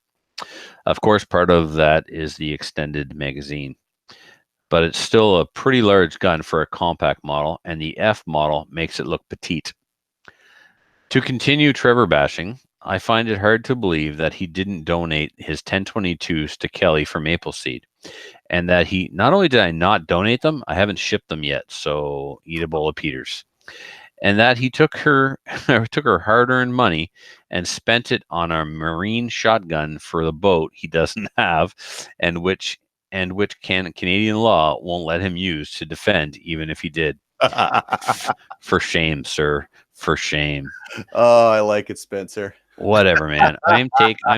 Of course, part of that is the extended magazine, but it's still a pretty large gun for a compact model, and the F model makes it look petite. To continue Trevor bashing, I find it hard to believe that he didn't donate his 1022s to Kelly for Maple Seed, and that not only did I not donate them, I haven't shipped them yet, so eat a bowl of Peters. and that he took her hard-earned money and spent it on a marine shotgun for the boat he doesn't have, and which Canadian law won't let him use to defend, even if he did. For shame, sir. For shame. Oh, I like it, Spencer. Whatever, man. I'm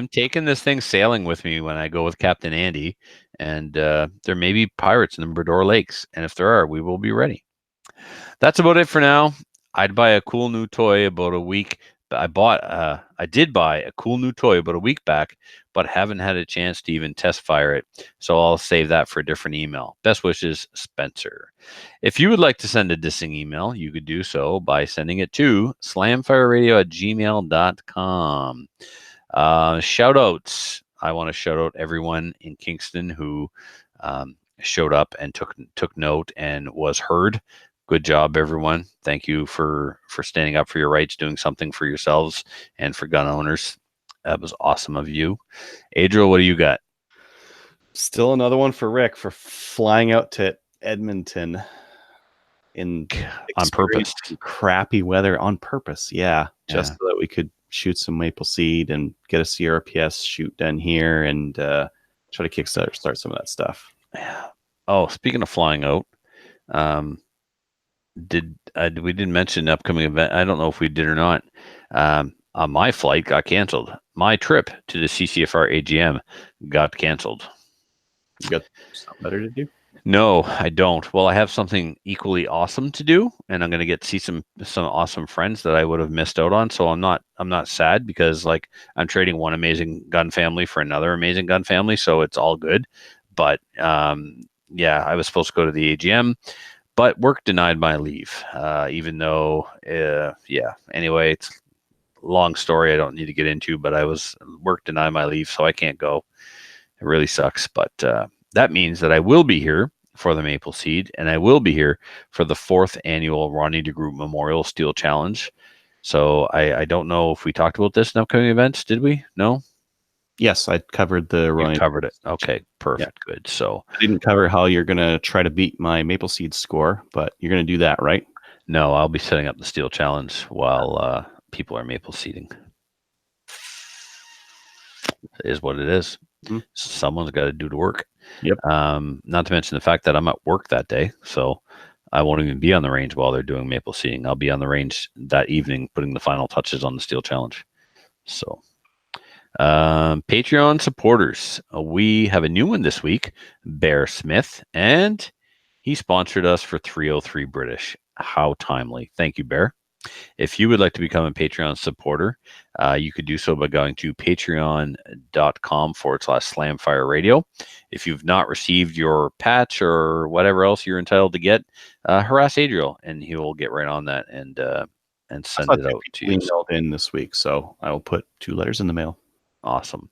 taking this thing sailing with me when I go with Captain Andy, and there may be pirates in the Bredor Lakes, and if there are, we will be ready. That's about it for now. I'd buy a cool new toy about a week. I did buy a cool new toy about a week back, but haven't had a chance to even test fire it. So I'll save that for a different email. Best wishes, Spencer. If you would like to send a dissing email, you could do so by sending it to slamfireradio@gmail.com. Shout outs. I want to shout out everyone in Kingston who showed up and took note and was heard. Good job, everyone. Thank you for standing up for your rights, doing something for yourselves and for gun owners. That was awesome of you. Adriel, what do you got? Still another one for Rick for flying out to Edmonton in on purpose, crappy weather on purpose. Yeah, just so that we could shoot some maple seed and get a CRPS shoot done here and try to start some of that stuff. Yeah. Oh, speaking of flying out, we didn't mention the upcoming event. I don't know if we did or not. My flight got canceled. My trip to the CCFR AGM got canceled. You got something better to do? No, I don't. Well, I have something equally awesome to do, and I'm going to get to see some awesome friends that I would have missed out on. So I'm not sad because like I'm trading one amazing gun family for another amazing gun family, so it's all good. But yeah, I was supposed to go to the AGM, but work denied my leave. Even though, yeah. Anyway, it's a long story. I don't need to get into, but work denied my leave, so I can't go. It really sucks, but that means that I will be here for the Maple Seed, and I will be here for the 4th annual Ronnie DeGroot Memorial Steel Challenge. So I don't know if we talked about this in upcoming events. Did we? No? Yes, I covered the Ronnie. You covered it. Okay, perfect. Yeah. Good. So I didn't cover how you're going to try to beat my Maple Seed score, but you're going to do that, right? No, I'll be setting up the Steel Challenge while people are maple seeding. It is what it is. Mm-hmm. Someone's got to do the work. Yep. Not to mention the fact that I'm at work that day, so I won't even be on the range while they're doing maple seeding. I'll be on the range that evening, putting the final touches on the Steel Challenge. So, Patreon supporters, we have a new one this week, Bear Smith, and he sponsored us for 303 British. How timely! Thank you, Bear. If you would like to become a Patreon supporter, you could do so by going to patreon.com/Slamfire Radio. If you've not received your patch or whatever else you're entitled to get, harass Adriel and he will get right on that and send it out to you. Emailed in this week, so I will put 2 letters in the mail. Awesome.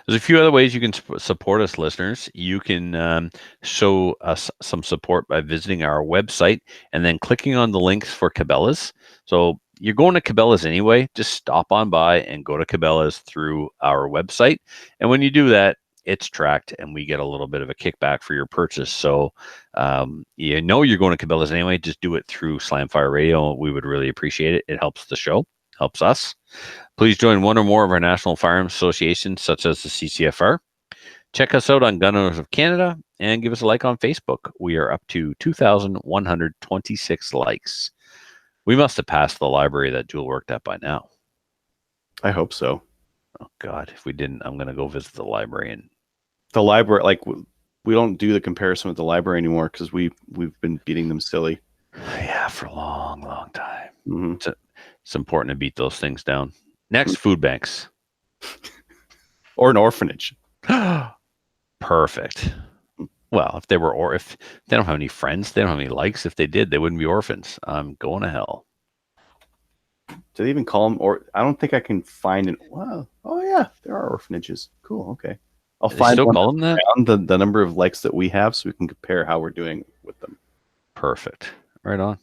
There's a few other ways you can support us, listeners. You can show us some support by visiting our website and then clicking on the links for Cabela's. So you're going to Cabela's anyway, just stop on by and go to Cabela's through our website. And when you do that, it's tracked and we get a little bit of a kickback for your purchase. So you know you're going to Cabela's anyway, just do it through Slamfire Radio. We would really appreciate it. It helps the show, helps us. Please join one or more of our national firearms associations, such as the CCFR. Check us out on Gun Owners of Canada and give us a like on Facebook. We are up to 2,126 likes. We must have passed the library that Jewel worked at by now. I hope so. Oh, God. If we didn't, I'm going to go visit the library. And the library, like, we don't do the comparison with the library anymore because we've been beating them silly. Yeah, for a long, long time. Mm-hmm. It's important to beat those things down. Next, food banks. Or an orphanage. Perfect. Well, if they don't have any friends, they don't have any likes. If they did, they wouldn't be orphans. I'm going to hell. Do they even call them? Or I don't think I can find an. Wow. Oh yeah, there are orphanages. Cool. Okay. I'll find still call them that. The number of likes that we have, so we can compare how we're doing with them. Perfect. Right on.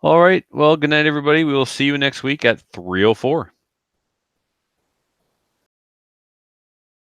All right. Well, good night, everybody. We will see you next week at 3:04.